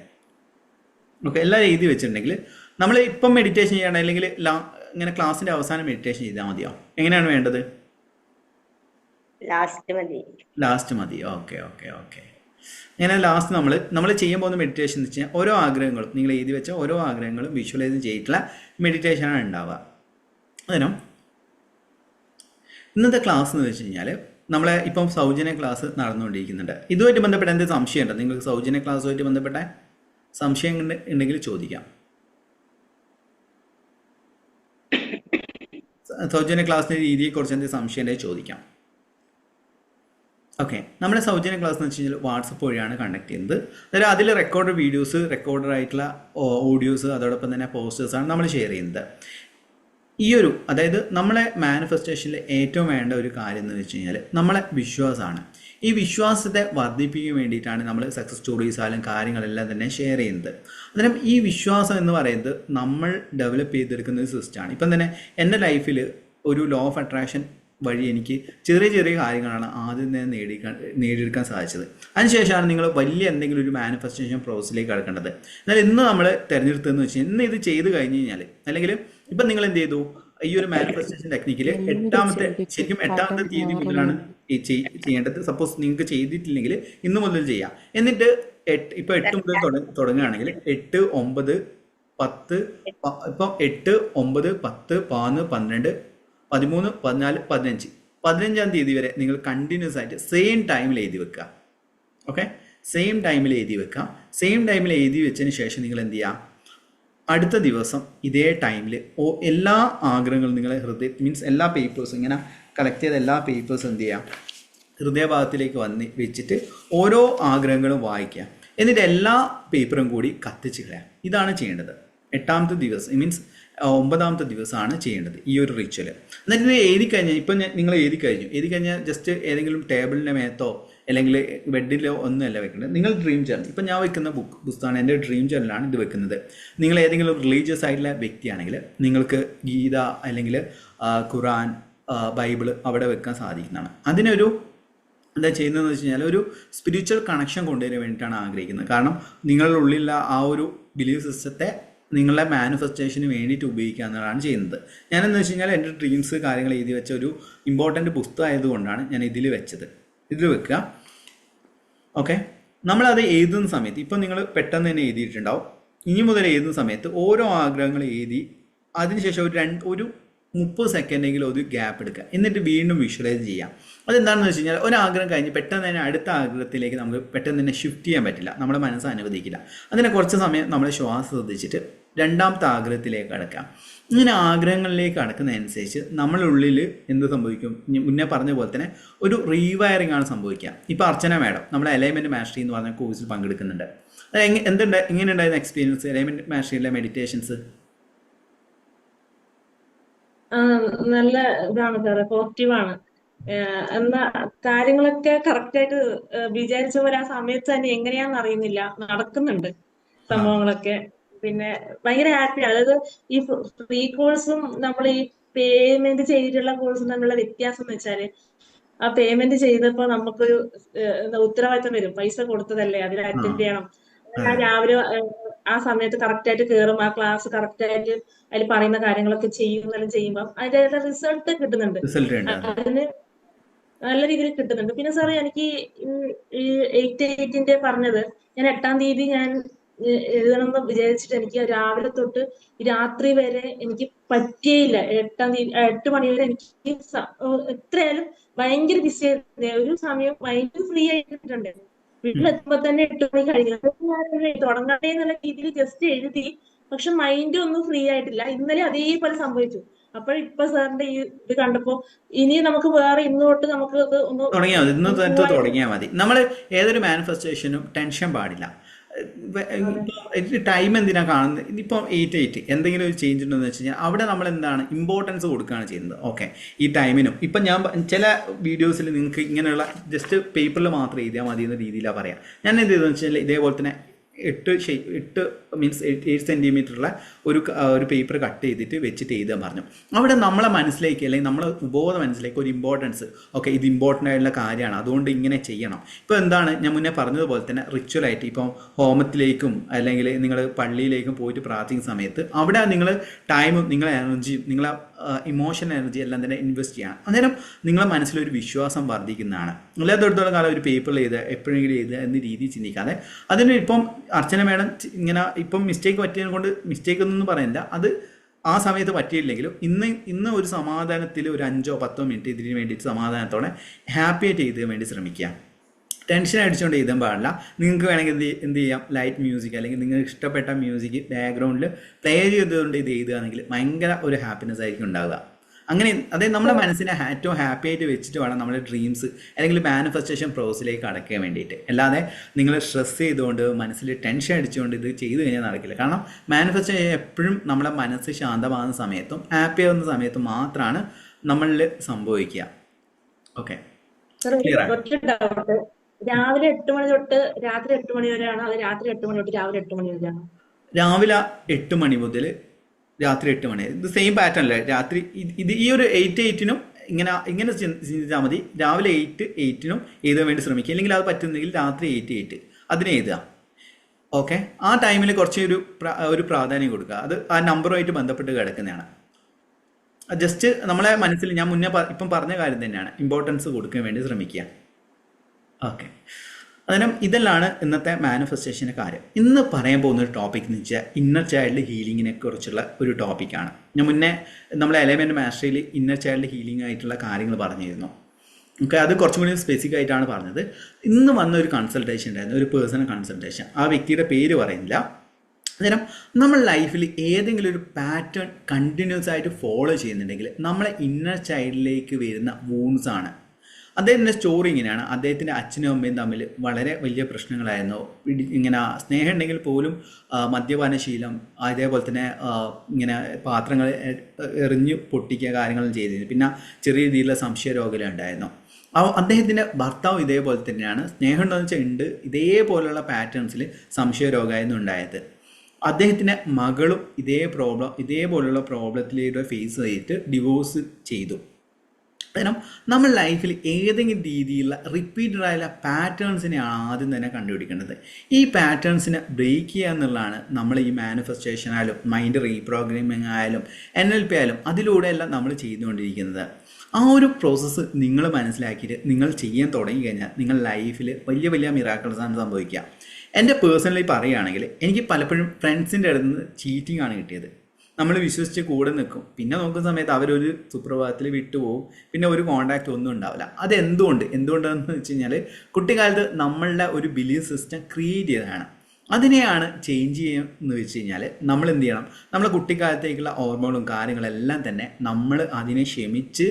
ഓക്കെ. എല്ലാവരും എഴുതി വെച്ചിട്ടുണ്ടെങ്കിൽ നമ്മൾ ഇപ്പം മെഡിറ്റേഷൻ ചെയ്യണം അല്ലെങ്കിൽ ഇങ്ങനെ ക്ലാസ്സിൻ്റെ അവസാനം മെഡിറ്റേഷൻ ചെയ്താൽ മതിയോ? എങ്ങനെയാണ് വേണ്ടത്? ലാസ്റ്റ് മതി. ഓക്കെ. ഇങ്ങനെ ലാസ്റ്റ് നമ്മൾ ചെയ്യാൻ പോകുന്ന മെഡിറ്റേഷൻ എന്ന് വെച്ച് കഴിഞ്ഞാൽ ഓരോ ആഗ്രഹങ്ങളും നിങ്ങൾ എഴുതി വെച്ച ഓരോ ആഗ്രഹങ്ങളും വിഷ്വലൈസ് ചെയ്തിട്ടുള്ള മെഡിറ്റേഷനാണ് ഉണ്ടാവുക. അതിനും ഇന്നത്തെ ക്ലാസ് എന്ന് വെച്ച് കഴിഞ്ഞാൽ നമ്മളെ ഇപ്പം സൗജന്യ ക്ലാസ് നടന്നുകൊണ്ടിരിക്കുന്നുണ്ട്. ഇതുമായിട്ട് ബന്ധപ്പെട്ട എന്തെങ്കിലും സംശയം ഉണ്ടോ? നിങ്ങൾക്ക് സൗജന്യ ക്ലാസ്സുമായിട്ട് ബന്ധപ്പെട്ട സംശയം ഉണ്ടെങ്കിൽ ചോദിക്കാം. സൗജന്യ ക്ലാസ്സിൻ്റെ രീതിയെക്കുറിച്ച് എന്തെങ്കിലും സംശയം ഉണ്ടെങ്കിൽ ചോദിക്കാം. ഓക്കെ, നമ്മുടെ സൗജന്യ ക്ലാസ് എന്ന് വെച്ച് കഴിഞ്ഞാൽ വാട്സപ്പ് വഴിയാണ് കണ്ടക്ട് ചെയ്യുന്നത്. അതായത് അതിൽ റെക്കോർഡ് വീഡിയോസ്, റെക്കോർഡഡ് ആയിട്ടുള്ള ഓഡിയോസ്, അതോടൊപ്പം തന്നെ പോസ്റ്റേഴ്സാണ് നമ്മൾ ഷെയർ ചെയ്യുന്നത്. അതായത് നമ്മളെ മാനിഫെസ്റ്റേഷനിൽ ഏറ്റവും വേണ്ട ഒരു കാര്യം എന്ന് വെച്ച് കഴിഞ്ഞാൽ നമ്മളെ വിശ്വാസമാണ്. ഈ വിശ്വാസത്തെ വർദ്ധിപ്പിക്കാൻ വേണ്ടിയിട്ടാണ് നമ്മൾ സക്സസ് സ്റ്റോറീസ് ആയാലും കാര്യങ്ങളെല്ലാം തന്നെ ഷെയർ ചെയ്യുന്നത്. അന്നേരം ഈ വിശ്വാസം എന്ന് പറയുന്നത് നമ്മൾ ഡെവലപ്പ് ചെയ്തെടുക്കുന്ന ഒരു സിസ്റ്റമാണ്. ഇപ്പം തന്നെ എൻ്റെ ലൈഫിൽ ഒരു ലോ ഓഫ് അട്രാക്ഷൻ വഴി എനിക്ക് ചെറിയ ചെറിയ കാര്യങ്ങളാണ് ആദ്യം തന്നെ നേടിയെടുക്കാൻ സാധിച്ചത്. അതിനുശേഷമാണ് നിങ്ങൾ വലിയ എന്തെങ്കിലും ഒരു മാനിഫെസ്റ്റേഷൻ പ്രോസസ്സിലേക്ക് കടക്കേണ്ടത്. എന്നാൽ ഇന്ന് നമ്മൾ തിരഞ്ഞെടുത്തതെന്ന് വെച്ച് കഴിഞ്ഞാൽ ഇന്ന് ഇത് ചെയ്ത് കഴിഞ്ഞ് കഴിഞ്ഞാൽ, അല്ലെങ്കിൽ ഇപ്പം നിങ്ങൾ എന്ത് ചെയ്തു, ഈ ഒരു മാനിഫെസ്റ്റേഷൻ ടെക്നിക്കിൽ ശരിക്കും എട്ടാമത്തെ തീയതി മുതലാണ് ചെയ്യേണ്ടത്. സപ്പോസ് നിങ്ങൾക്ക് ചെയ്തിട്ടില്ലെങ്കിൽ ഇന്ന് മുതൽ ചെയ്യാം. എന്നിട്ട് ഇപ്പം 8 മുതൽ തുടങ്ങുകയാണെങ്കിൽ 8, 9, 10, ഇപ്പം 8, 9, 10, 11, 12, 13, 14, 15, 15-ാം തീയതി വരെ നിങ്ങൾ കണ്ടിന്യൂസ് ആയിട്ട് സെയിം ടൈമിൽ എഴുതി വെക്കുക. ഓക്കെ, സെയിം ടൈമിൽ എഴുതി വെക്കുക. സെയിം ടൈമിൽ എഴുതി വെച്ചതിന് ശേഷം നിങ്ങൾ എന്ത് ചെയ്യുക, അടുത്ത ദിവസം ഇതേ ടൈമിൽ എല്ലാ ആഗ്രഹങ്ങളും നിങ്ങളെ മീൻസ് എല്ലാ പേപ്പേഴ്സും ഇങ്ങനെ കളക്ട് ചെയ്ത എല്ലാ പേപ്പേഴ്സും എന്ത് ചെയ്യുക, ഹൃദയഭാഗത്തിലേക്ക് വെച്ചിട്ട് ഓരോ ആഗ്രഹങ്ങളും വായിക്കുക. എന്നിട്ട് എല്ലാ പേപ്പറും കൂടി കത്തിച്ച് കളയാം. ഇതാണ് ചെയ്യേണ്ടത്. 8-ാമത്തെ ദിവസം മീൻസ് 9-ാമത്തെ ദിവസമാണ് ചെയ്യേണ്ടത് ഈ ഒരു റിച്വൽ. എന്നിട്ട് ഇത് എഴുതി കഴിഞ്ഞാൽ, ഇപ്പം നിങ്ങൾ എഴുതി കഴിഞ്ഞാൽ ജസ്റ്റ് ഏതെങ്കിലും ടേബിളിൻ്റെ മേത്തോ അല്ലെങ്കിൽ ബെഡിലോ ഒന്നുമല്ല വെക്കേണ്ടത്. നിങ്ങൾ ഡ്രീം ജേർണൽ, ഇപ്പം ഞാൻ വെക്കുന്ന പുസ്തകമാണ് എൻ്റെ ഡ്രീം ജേർണലാണ് ഇത് വെക്കുന്നത്. നിങ്ങൾ ഏതെങ്കിലും റിലീജിയസ് ആയിട്ടുള്ള വ്യക്തിയാണെങ്കിൽ നിങ്ങൾക്ക് ഗീത അല്ലെങ്കിൽ ഖുറാൻ, ബൈബിള് അവിടെ വെക്കാൻ സാധിക്കുന്നതാണ്. അതിനൊരു എന്താ ചെയ്യുന്നതെന്ന് വെച്ച് കഴിഞ്ഞാൽ ഒരു സ്പിരിച്വൽ കണക്ഷൻ കൊണ്ടുവരാൻ വേണ്ടിയിട്ടാണ് ആഗ്രഹിക്കുന്നത്. കാരണം നിങ്ങളുടെ ഉള്ളിലുള്ള ആ ഒരു ബിലീഫ് സിസ്റ്റത്തെ നിങ്ങളുടെ മാനിഫെസ്റ്റേഷന് വേണ്ടിയിട്ട് ഉപയോഗിക്കുക എന്നതാണ് ചെയ്യുന്നത്. ഞാനെന്ന് വെച്ച് കഴിഞ്ഞാൽ എൻ്റെ ഡ്രീംസ് കാര്യങ്ങൾ എഴുതി വെച്ച ഒരു ഇമ്പോർട്ടൻറ്റ് പുസ്തകം ആയതുകൊണ്ടാണ് ഞാൻ ഇതിൽ വെച്ചത്. ഇതിൽ വെക്കുക. ഓക്കെ, നമ്മളത് എഴുതുന്ന സമയത്ത് ഇപ്പം നിങ്ങൾ പെട്ടെന്ന് തന്നെ എഴുതിയിട്ടുണ്ടാവും. ഇനി മുതൽ എഴുതുന്ന സമയത്ത് ഓരോ ആഗ്രഹങ്ങൾ എഴുതി അതിനുശേഷം ഒരു 30 സെക്കൻഡെങ്കിലും ഒരു ഗ്യാപ്പ് എടുക്കുക. എന്നിട്ട് വീണ്ടും വിഷ്വലൈസ് ചെയ്യാം. അതെന്താണെന്ന് വെച്ച് കഴിഞ്ഞാൽ ഒരാഗ്രഹം കഴിഞ്ഞ് പെട്ടെന്ന് തന്നെ അടുത്ത ആഗ്രഹത്തിലേക്ക് നമുക്ക് പെട്ടെന്ന് തന്നെ ഷിഫ്റ്റ് ചെയ്യാൻ പറ്റില്ല, നമ്മുടെ മനസ്സ് അനുവദിക്കില്ല. അതിനെ കുറച്ച് സമയം നമ്മൾ ശ്വാസം ശ്രദ്ധിച്ചിട്ട് 2-ാമത്തെ ആഗ്രഹത്തിലേക്ക് കടക്കാം. ഇങ്ങനെ ആഗ്രഹങ്ങളിലേക്ക് കടക്കുന്നതനുസരിച്ച് നമ്മളുള്ളിൽ എന്ത് സംഭവിക്കും, മുന്നേ പറഞ്ഞ പോലെ തന്നെ ഒരു റീവയറിംഗ് ആണ് സംഭവിക്കുക. ഇപ്പോൾ അർച്ചന മാഡം നമ്മുടെ അലൈൻമെൻറ്റ് മാസ്റ്ററി എന്ന് പറഞ്ഞ കോഴ്സിൽ പങ്കെടുക്കുന്നുണ്ട്. അത് എങ്ങനെ ഉണ്ടായിരുന്ന എക്സ്പീരിയൻസ് അലൈൻമെൻറ്റ് മാസ്റ്ററിയിലെ മെഡിറ്റേഷൻസ്? നല്ല ഇതാണ് സാറേ, പോസിറ്റീവാണ്. എന്നാ കാര്യങ്ങളൊക്കെ കറക്റ്റ് ആയിട്ട് വിചാരിച്ച പോലെ ആ സമയത്ത് തന്നെ എങ്ങനെയാന്ന് അറിയുന്നില്ല, നടക്കുന്നുണ്ട് സംഭവങ്ങളൊക്കെ. പിന്നെ ഭയങ്കര ഹാപ്പിയാണ്. അതായത് ഈ ഫ്രീ കോഴ്സും നമ്മൾ ഈ പേയ്മെന്റ് ചെയ്തിട്ടുള്ള കോഴ്സും തമ്മിലുള്ള വ്യത്യാസം എന്ന് വെച്ചാല്, ആ പേയ്മെന്റ് ചെയ്തപ്പോ നമുക്കൊരു ഉത്തരവാദിത്തം വരും. പൈസ കൊടുത്തതല്ലേ, അതിൽ അറ്റൻഡ് ചെയ്യണം. ഞാൻ രാവിലെ ആ സമയത്ത് കറക്റ്റ് ആയിട്ട് കയറും, ആ ക്ലാസ് കറക്റ്റ് ആയിട്ട് അതിൽ പറയുന്ന കാര്യങ്ങളൊക്കെ ചെയ്യുമ്പോൾ അതിന്റെ റിസൾട്ട് കിട്ടുന്നുണ്ട്. അതിന് നല്ല രീതിയിൽ കിട്ടുന്നുണ്ട്. പിന്നെ സാറേ എനിക്ക് ഈ 8/8 പറഞ്ഞത്, ഞാൻ 8-ാം തീയതി ഞാൻ എഴുതണമെന്ന് വിചാരിച്ചിട്ട് എനിക്ക് രാവിലെ തൊട്ട് രാത്രി വരെ എനിക്ക് പറ്റിയില്ല. 8-ാം തീയതി 8 മണി വരെ എനിക്ക് എത്രയായാലും ഭയങ്കര ബിസി ആയിരുന്നു. ഒരു സമയം മൈൻഡ് ഫ്രീ ആയിട്ടുണ്ട്. വീട്ടിലെത്തുമ്പോ തന്നെ 8 മണി കഴിഞ്ഞു. തുടങ്ങട്ടെ എന്നുള്ള രീതിയിൽ ജസ്റ്റ് എഴുതി, പക്ഷെ മൈൻഡ് ഒന്നും ഫ്രീ ആയിട്ടില്ല. ഇന്നലെ അതേപോലെ സംഭവിച്ചു. അപ്പോഴിപ്പൊ സാറിന്റെ ഈ ഇത് കണ്ടപ്പോ ഇനി നമുക്ക് വേറെ ഇന്ന് തൊട്ട് നമുക്ക് ഒന്ന് തുടങ്ങിയാൽ മതി. നമ്മൾ ഏതൊരു മാനിഫെസ്റ്റേഷനും ടെൻഷൻ പാടില്ല. ടൈം എന്തിനാ കാണുന്നത്? ഇതിപ്പോൾ 8/8 എന്തെങ്കിലും ഒരു ചേഞ്ച് ഉണ്ടെന്ന് വെച്ച് കഴിഞ്ഞാൽ അവിടെ നമ്മൾ എന്താണ് ഇമ്പോർട്ടൻസ് കൊടുക്കുകയാണ് ചെയ്യുന്നത്. ഓക്കെ, ഈ ടൈമിനും ഇപ്പം ഞാൻ ചില വീഡിയോസിൽ നിങ്ങൾക്ക് ഇങ്ങനെയുള്ള ജസ്റ്റ് പേപ്പറിൽ മാത്രം എഴുതിയാൽ മതി എന്ന രീതിയിലാണ് പറയാം. ഞാൻ എന്ത് ചെയ്തെന്ന് വെച്ചാൽ ഇതേപോലെ തന്നെ 8 മീൻസ് 8 സെൻറ്റിമീറ്ററുള്ള ഒരു പേപ്പർ കട്ട് ചെയ്തിട്ട് വെച്ചിട്ട് എഴുതാൻ പറഞ്ഞു. അവിടെ നമ്മളെ മനസ്സിലേക്ക് അല്ലെങ്കിൽ നമ്മളെ ഉപബോധ മനസ്സിലേക്ക് ഒരു ഇമ്പോർട്ടൻസ്, ഓക്കെ ഇത് ഇമ്പോർട്ടൻ്റ് ആയിട്ടുള്ള കാര്യമാണ്, അതുകൊണ്ട് ഇങ്ങനെ ചെയ്യണം. ഇപ്പോൾ എന്താണ് ഞാൻ മുന്നേ പറഞ്ഞതുപോലെ തന്നെ റിച്വലായിട്ട് ഇപ്പം ഹോമത്തിലേക്കും അല്ലെങ്കിൽ നിങ്ങൾ പള്ളിയിലേക്കും പോയിട്ട് പ്രാർത്ഥിക്കുന്ന സമയത്ത് അവിടെ നിങ്ങൾ ടൈമും നിങ്ങളെ എനർജിയും നിങ്ങളെ ഇമോഷൻ എനർജി എല്ലാം തന്നെ ഇൻവെസ്റ്റ് ചെയ്യണം. അന്നേരം നിങ്ങളെ മനസ്സിലൊരു വിശ്വാസം വർദ്ധിക്കുന്നതാണ്. അല്ലാത്തടത്തോളം കാലം ഒരു പേപ്പറിൽ എഴുതുക, എപ്പോഴെങ്കിലും എഴുതുക എന്ന രീതിയിൽ ചിന്തിക്കാതെ അതിന് ഇപ്പം അർച്ചന മേഡം ഇങ്ങനെ ഇപ്പം മിസ്റ്റേക്ക് പറ്റിയത് കൊണ്ട് മിസ്റ്റേക്ക് ഒന്നും പറയില്ല, അത് ആ സമയത്ത് പറ്റിയില്ലെങ്കിലും ഇന്ന് ഒരു സമാധാനത്തിൽ ഒരു 5-10 മിനിറ്റ് ഇതിന് വേണ്ടിയിട്ട് സമാധാനത്തോടെ ഹാപ്പി ആയിട്ട് എഴുതാൻ വേണ്ടി ശ്രമിക്കുക. ടെൻഷൻ അടിച്ചുകൊണ്ട് എഴുതാൻ പാടില്ല. നിങ്ങൾക്ക് വേണമെങ്കിൽ എന്ത് ചെയ്യാം, ലൈറ്റ് മ്യൂസിക് അല്ലെങ്കിൽ നിങ്ങൾക്ക് ഇഷ്ടപ്പെട്ട മ്യൂസിക് ബാക്ക്ഗ്രൗണ്ടിൽ പ്ലേ ചെയ്തുകൊണ്ട് ഇത് എഴുതുകയാണെങ്കിൽ ഭയങ്കര ഒരു ഹാപ്പിനെസ് ആയിരിക്കും ഉണ്ടാവുക. അങ്ങനെ അതായത് നമ്മുടെ മനസ്സിനെ ഏറ്റവും ഹാപ്പി ആയിട്ട് വെച്ചിട്ട് വേണം നമ്മുടെ ഡ്രീംസ് അല്ലെങ്കിൽ മാനിഫെസ്റ്റേഷൻ പ്രോസസ്സിലേക്ക് അടയ്ക്കാൻ വേണ്ടിയിട്ട്. അല്ലാതെ നിങ്ങൾ സ്ട്രെസ് ചെയ്തുകൊണ്ട് മനസ്സിൽ ടെൻഷൻ അടിച്ചുകൊണ്ട് ഇത് ചെയ്തു കഴിഞ്ഞാൽ നടക്കില്ല. കാരണം മാനിഫെസ്റ്റേഷൻ എപ്പോഴും നമ്മുടെ മനസ്സ് ശാന്തമാകുന്ന സമയത്തും ഹാപ്പി ആകുന്ന സമയത്തും മാത്രമാണ് നമ്മളിൽ സംഭവിക്കുക. ഓക്കെ, സാർ ക്ലിയർ ആയോ? ഒറ്റ ഡൗട്ട്, രാവിലെ 8 മണി തൊട്ട് രാത്രി 8 മണി വരെയാണോ, അത് രാത്രി 8 മണി തൊട്ട് രാവിലെ 8 മണി വരെയാണോ? രാവിലെ 8 മണി മുതൽ രാത്രി 8 മണി, ഇത് സെയിം പാറ്റേൺ അല്ലേ? രാത്രി ഇത് ഈ ഒരു 8-8നും ഇങ്ങനെ ഇങ്ങനെ ചിന്തിച്ചാൽ മതി. രാവിലെ 8-8നും എഴുതാൻ വേണ്ടി ശ്രമിക്കുക, അല്ലെങ്കിൽ അത് പറ്റുന്നെങ്കിൽ രാത്രി 8-8 അതിനെ എഴുതുക. ഓക്കെ, ആ ടൈമിൽ കുറച്ച് ഒരു പ്രാധാന്യം കൊടുക്കുക. അത് ആ നമ്പറുമായിട്ട് ബന്ധപ്പെട്ട് കിടക്കുന്നതാണ്. ജസ്റ്റ് നമ്മളെ മനസ്സിൽ ഞാൻ മുന്നേ ഇപ്പം പറഞ്ഞ കാര്യം തന്നെയാണ്, ഇമ്പോർട്ടൻസ് കൊടുക്കാൻ വേണ്ടി ശ്രമിക്കുക. ഓക്കെ, അതിനാൽ ഇതെല്ലാം ഇന്നത്തെ മാനിഫെസ്റ്റേഷൻ്റെ കാര്യം. ഇന്ന് പറയാൻ പോകുന്ന ഒരു ടോപ്പിക് എന്ന് വെച്ചാൽ ഇന്നർ ചൈൽഡ് ഹീലിങ്ങിനെ കുറിച്ചുള്ള ഒരു ടോപ്പിക്കാണ്. ഞാൻ മുന്നേ നമ്മളെ എലമെൻ്റ് മാസ്റ്ററിയിൽ ഇന്നർ ചൈൽഡ് ഹീലിംഗ് ആയിട്ടുള്ള കാര്യങ്ങൾ പറഞ്ഞിരുന്നു. ഓക്കെ, അത് കുറച്ചും കൂടി സ്പെസിഫിക് ആയിട്ടാണ് പറഞ്ഞത്. ഇന്ന് വന്ന ഒരു കൺസൾട്ടേഷൻ ഉണ്ടായിരുന്നു, ഒരു പേഴ്സണൽ കൺസൾട്ടേഷൻ. ആ വ്യക്തിയുടെ പേര് പറയുന്നില്ല. അന്നേരം നമ്മൾ ലൈഫിൽ ഏതെങ്കിലും ഒരു പാറ്റേൺ കണ്ടിന്യൂസ് ആയിട്ട് ഫോളോ ചെയ്യുന്നുണ്ടെങ്കിൽ നമ്മളെ ഇന്നർ ചൈൽഡിലേക്ക് വരുന്ന വൂൺസ് ആണ്. അദ്ദേഹത്തിൻ്റെ സ്റ്റോറി ഇങ്ങനെയാണ്. അദ്ദേഹത്തിൻ്റെ അച്ഛനും അമ്മയും തമ്മിൽ വളരെ വലിയ പ്രശ്നങ്ങളായിരുന്നു. ഇങ്ങനെ സ്നേഹം ഉണ്ടെങ്കിൽ പോലും മദ്യപാനശീലം, അതേപോലെ തന്നെ ഇങ്ങനെ പാത്രങ്ങൾ എറിഞ്ഞു പൊട്ടിക്കുക കാര്യങ്ങളും ചെയ്തിരുന്നു. പിന്നെ ചെറിയ രീതിയിലുള്ള സംശയരോഗം ഉണ്ടായിരുന്നു. അദ്ദേഹത്തിൻ്റെ ഭർത്താവ് ഇതേപോലെ തന്നെയാണ്. സ്നേഹം ഉണ്ടോയെന്ന് വെച്ചാൽ ഉണ്ട്, ഇതേപോലെയുള്ള പാറ്റേൺസിൽ സംശയരോഗമായിരുന്നു ഉണ്ടായത്. അദ്ദേഹത്തിൻ്റെ മകളും ഇതേപോലുള്ള പ്രോബ്ലത്തിലൂടെ ഫേസ് ചെയ്തിട്ട് ഡിവോഴ്സ് ചെയ്തു. കാരണം നമ്മൾ ലൈഫിൽ ഏതെങ്കിലും രീതിയിലുള്ള റിപ്പീറ്റഡ് ആയുള്ള പാറ്റേൺസിനെയാണ് ആദ്യം തന്നെ കണ്ടുപിടിക്കേണ്ടത്. ഈ പാറ്റേൺസിനെ ബ്രേക്ക് ചെയ്യുക എന്നുള്ളതാണ് നമ്മൾ ഈ മാനിഫെസ്റ്റേഷൻ ആയാലും മൈൻഡ് റീപ്രോഗ്രാമിംഗ് ആയാലും NLP ആയാലും അതിലൂടെയെല്ലാം നമ്മൾ ചെയ്തുകൊണ്ടിരിക്കുന്നത്. ആ ഒരു പ്രോസസ്സ് നിങ്ങൾ മനസ്സിലാക്കിയിട്ട് നിങ്ങൾ ചെയ്യാൻ തുടങ്ങി കഴിഞ്ഞാൽ നിങ്ങൾ ലൈഫിൽ വലിയ വലിയ മിറാക്കിൾസാണ് സംഭവിക്കുക. എൻ്റെ പേഴ്സണലി പറയുകയാണെങ്കിൽ എനിക്ക് പലപ്പോഴും ഫ്രണ്ട്സിൻ്റെ അടുത്ത് നിന്ന് ചീറ്റിംഗ് ആണ് കിട്ടിയത്. നമ്മൾ വിശ്വസിച്ച് കൂടെ നിൽക്കും, പിന്നെ നോക്കുന്ന സമയത്ത് അവരൊരു സുപ്രഭാതത്തിൽ വിട്ടുപോകും, പിന്നെ ഒരു കോണ്ടാക്റ്റ് ഒന്നും ഉണ്ടാവില്ല. എന്തുകൊണ്ടാണെന്ന് വെച്ച് കഴിഞ്ഞാൽ കുട്ടിക്കാലത്ത് നമ്മളുടെ ഒരു ബിലീഫ് സിസ്റ്റം ക്രിയേറ്റ് ചെയ്തതാണ്. അതിനെയാണ് ചേഞ്ച് ചെയ്യുകയെന്ന് വെച്ച് കഴിഞ്ഞാൽ നമ്മൾ എന്ത് ചെയ്യണം, നമ്മളെ കുട്ടിക്കാലത്തേക്കുള്ള ഹോർമോണും കാര്യങ്ങളെല്ലാം തന്നെ നമ്മൾ അതിനെ ക്ഷമിച്ച്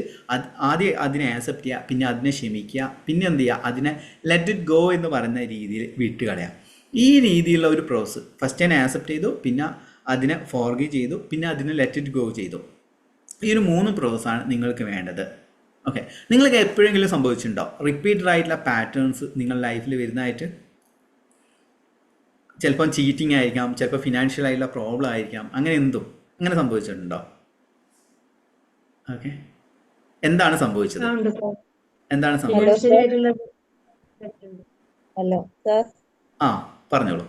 ആദ്യം അതിനെ ആക്സെപ്റ്റ് ചെയ്യുക, പിന്നെ അതിനെ ക്ഷമിക്കുക, പിന്നെ എന്ത് ചെയ്യുക, അതിനെ ലെറ്റ് ഇറ്റ് ഗോ എന്ന് പറയുന്ന രീതിയിൽ വിട്ടുകളയുക. ഈ രീതിയിലുള്ള ഒരു പ്രോസസ്സ് ഫസ്റ്റ് ഞാൻ ആക്സെപ്റ്റ് ചെയ്തു, പിന്നെ അതിനെ ഫോർഗീവ് ചെയ്തു, പിന്നെ അതിനെ ലെറ്റ് ഇറ്റ് ഗോ ചെയ്തു. ഈ ഒരു 3 പ്രോസസ്സാണ് നിങ്ങൾക്ക് വേണ്ടത്. ഓക്കെ, നിങ്ങൾക്ക് എപ്പോഴെങ്കിലും സംഭവിച്ചിട്ടുണ്ടോ റിപ്പീറ്റഡ് ആയിട്ടുള്ള പാറ്റേൺസ് നിങ്ങൾ ലൈഫിൽ വരുന്നതായിട്ട്? ചിലപ്പം ചീറ്റിംഗ് ആയിരിക്കാം, ചിലപ്പോൾ ഫിനാൻഷ്യൽ ആയിട്ടുള്ള പ്രോബ്ലം ആയിരിക്കാം, അങ്ങനെ സംഭവിച്ചിട്ടുണ്ടോ? ഓക്കെ, എന്താണ് സംഭവിച്ചത്? എന്താണ് സംഭവിച്ചത്? ശരിയായിട്ടുള്ള ഹലോ സാർ. പറഞ്ഞോളൂ.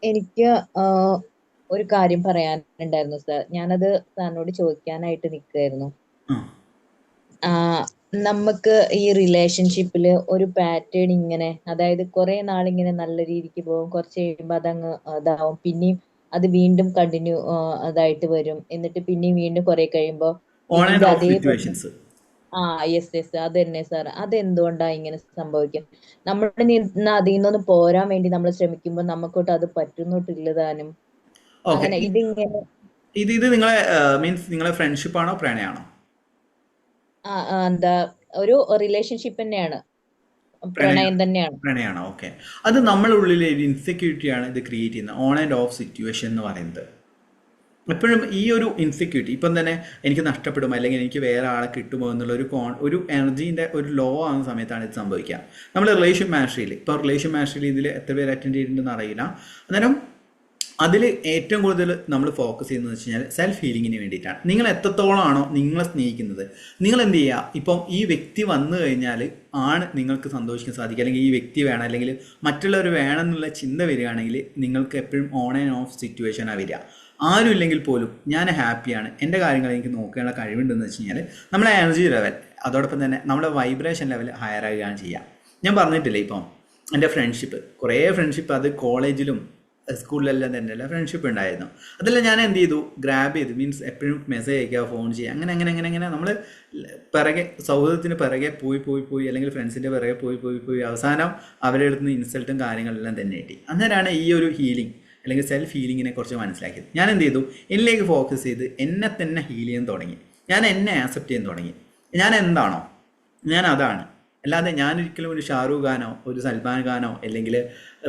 എനിക്ക് ഒരു കാര്യം പറയാനുണ്ടായിരുന്നു സാർ. ഞാനത് സാറിനോട് ചോദിക്കാനായിട്ട് നിൽക്കുകയായിരുന്നു. നമുക്ക് ഈ റിലേഷൻഷിപ്പില് ഒരു പാറ്റേൺ ഇങ്ങനെ, അതായത് കുറെ നാളിങ്ങനെ നല്ല രീതിക്ക് പോകും, കുറച്ച് കഴിയുമ്പോൾ അതങ്ങ് ഇതാവും, പിന്നെയും അത് വീണ്ടും കണ്ടിന്യൂ അതായിട്ട് വരും, എന്നിട്ട് പിന്നെയും വീണ്ടും കുറെ കഴിയുമ്പോൾ അതേ യെസ് അത് തന്നെ സാർ. അതെന്തുകൊണ്ടാ ഇങ്ങനെ സംഭവിക്കും? നമ്മുടെ അതിൽ നിന്നൊന്ന് പോരാൻ വേണ്ടി നമ്മൾ ശ്രമിക്കുമ്പോൾ നമുക്കോട്ട് അത് പറ്റുന്നോട്ടില്ലതാനും. അങ്ങനെ ഇതിങ്ങനെ ഇത് നിങ്ങളെ മീൻസ് നിങ്ങളെ ഫ്രണ്ട്ഷിപ്പ് ആണോ പ്രണയാണോ? എന്താ ഒരു റിലേഷൻഷിപ്പ് തന്നെയാണ്, പ്രണയം തന്നെയാണ്. പ്രണയമാണോ? ഓക്കെ, അത് നമ്മുടെ ഉള്ളിലെ ഒരു ഇൻസെക്യൂരിറ്റിയാണ് ഇത് ക്രിയേറ്റ് ചെയ്യുന്നത്. ഓൺ ആൻഡ് ഓഫ് സിറ്റുവേഷൻ എന്ന് പറയുന്നത് എപ്പോഴും ഈ ഒരു ഇൻസെക്യൂരിറ്റി, ഇപ്പം തന്നെ എനിക്ക് നഷ്ടപ്പെടുമോ അല്ലെങ്കിൽ എനിക്ക് വേറെ ആളെ കിട്ടുമോ എന്നുള്ള ഒരു എനർജീൻ്റെ ഒരു ലോ ആകുന്ന സമയത്താണ് ഇത് സംഭവിക്കുക. നമ്മൾ റിലേഷൻ മാസ്റ്ററിയിൽ ഇതിൽ എത്ര പേര് അറ്റൻഡ് ചെയ്തിട്ടുണ്ടെന്ന് അറിയില്ല. അന്നേരം അതിൽ ഏറ്റവും കൂടുതൽ നമ്മൾ ഫോക്കസ് ചെയ്യുന്നത് വെച്ച് കഴിഞ്ഞാൽ സെൽഫ് ഹീലിങ്ങിന് വേണ്ടിയിട്ടാണ്. നിങ്ങൾ എത്രത്തോളമാണോ നിങ്ങളെ സ്നേഹിക്കുന്നത്, നിങ്ങൾ എന്ത് ചെയ്യുക, ഇപ്പം ഈ വ്യക്തി വന്നു കഴിഞ്ഞാൽ ആണ് നിങ്ങൾക്ക് സന്തോഷിക്കാൻ സാധിക്കുക, അല്ലെങ്കിൽ ഈ വ്യക്തി വേണം, അല്ലെങ്കിൽ മറ്റുള്ളവർ വേണം എന്നുള്ള ചിന്ത വരികയാണെങ്കിൽ നിങ്ങൾക്ക് എപ്പോഴും ഓൺ ആൻഡ് ഓഫ് സിറ്റുവേഷനാണ് വരിക. ആരും ഇല്ലെങ്കിൽ പോലും ഞാൻ ഹാപ്പിയാണ്, എൻ്റെ കാര്യങ്ങൾ എനിക്ക് നോക്കാനുള്ള കഴിവുണ്ടെന്ന് വെച്ച് കഴിഞ്ഞാൽ നമ്മുടെ എനർജി ലെവൽ, അതോടൊപ്പം തന്നെ നമ്മുടെ വൈബ്രേഷൻ ലെവൽ ഹയർ ആകുകയാണ് ചെയ്യുക. ഞാൻ പറഞ്ഞിട്ടില്ലേ ഇപ്പം എൻ്റെ കുറേ ഫ്രണ്ട്ഷിപ്പ് അത് കോളേജിലും സ്കൂളിലെല്ലാം തന്നെയല്ല ഫ്രണ്ട്ഷിപ്പ് ഉണ്ടായിരുന്നു. അതെല്ലാം ഞാൻ എന്ത് ചെയ്തു, ഗ്രാബ് ചെയ്തു. മീൻസ് എപ്പോഴും മെസ്സേജ് അയക്കുക, ഫോൺ ചെയ്യുക, അങ്ങനെ നമ്മൾ സൗഹൃദത്തിന് പിറകെ പോയി അല്ലെങ്കിൽ ഫ്രണ്ട്സിൻ്റെ പിറകെ പോയി അവസാനം അവരുടെ അടുത്ത് നിന്ന് ഇൻസൾട്ടും കാര്യങ്ങളെല്ലാം തന്നെ കിട്ടി. അന്നേരമാണ് ഈ ഒരു ഹീലിംഗ് അല്ലെങ്കിൽ സെൽഫ് ഹീലിങ്ങിനെ കുറിച്ച് മനസ്സിലാക്കിയത്. ഞാൻ എന്ത് ചെയ്തു, എന്നിലേക്ക് ഫോക്കസ് ചെയ്ത് എന്നെ തന്നെ ഹീൽ ചെയ്യാൻ തുടങ്ങി. ഞാൻ എന്നെ ആക്സെപ്റ്റ് ചെയ്യാൻ തുടങ്ങി. ഞാൻ എന്താണോ ഞാൻ അതാണ്. അല്ലാതെ ഞാനൊരിക്കലും ഒരു ഷാറൂഖ് ഖാനോ ഒരു സൽമാൻ ഖാനോ അല്ലെങ്കിൽ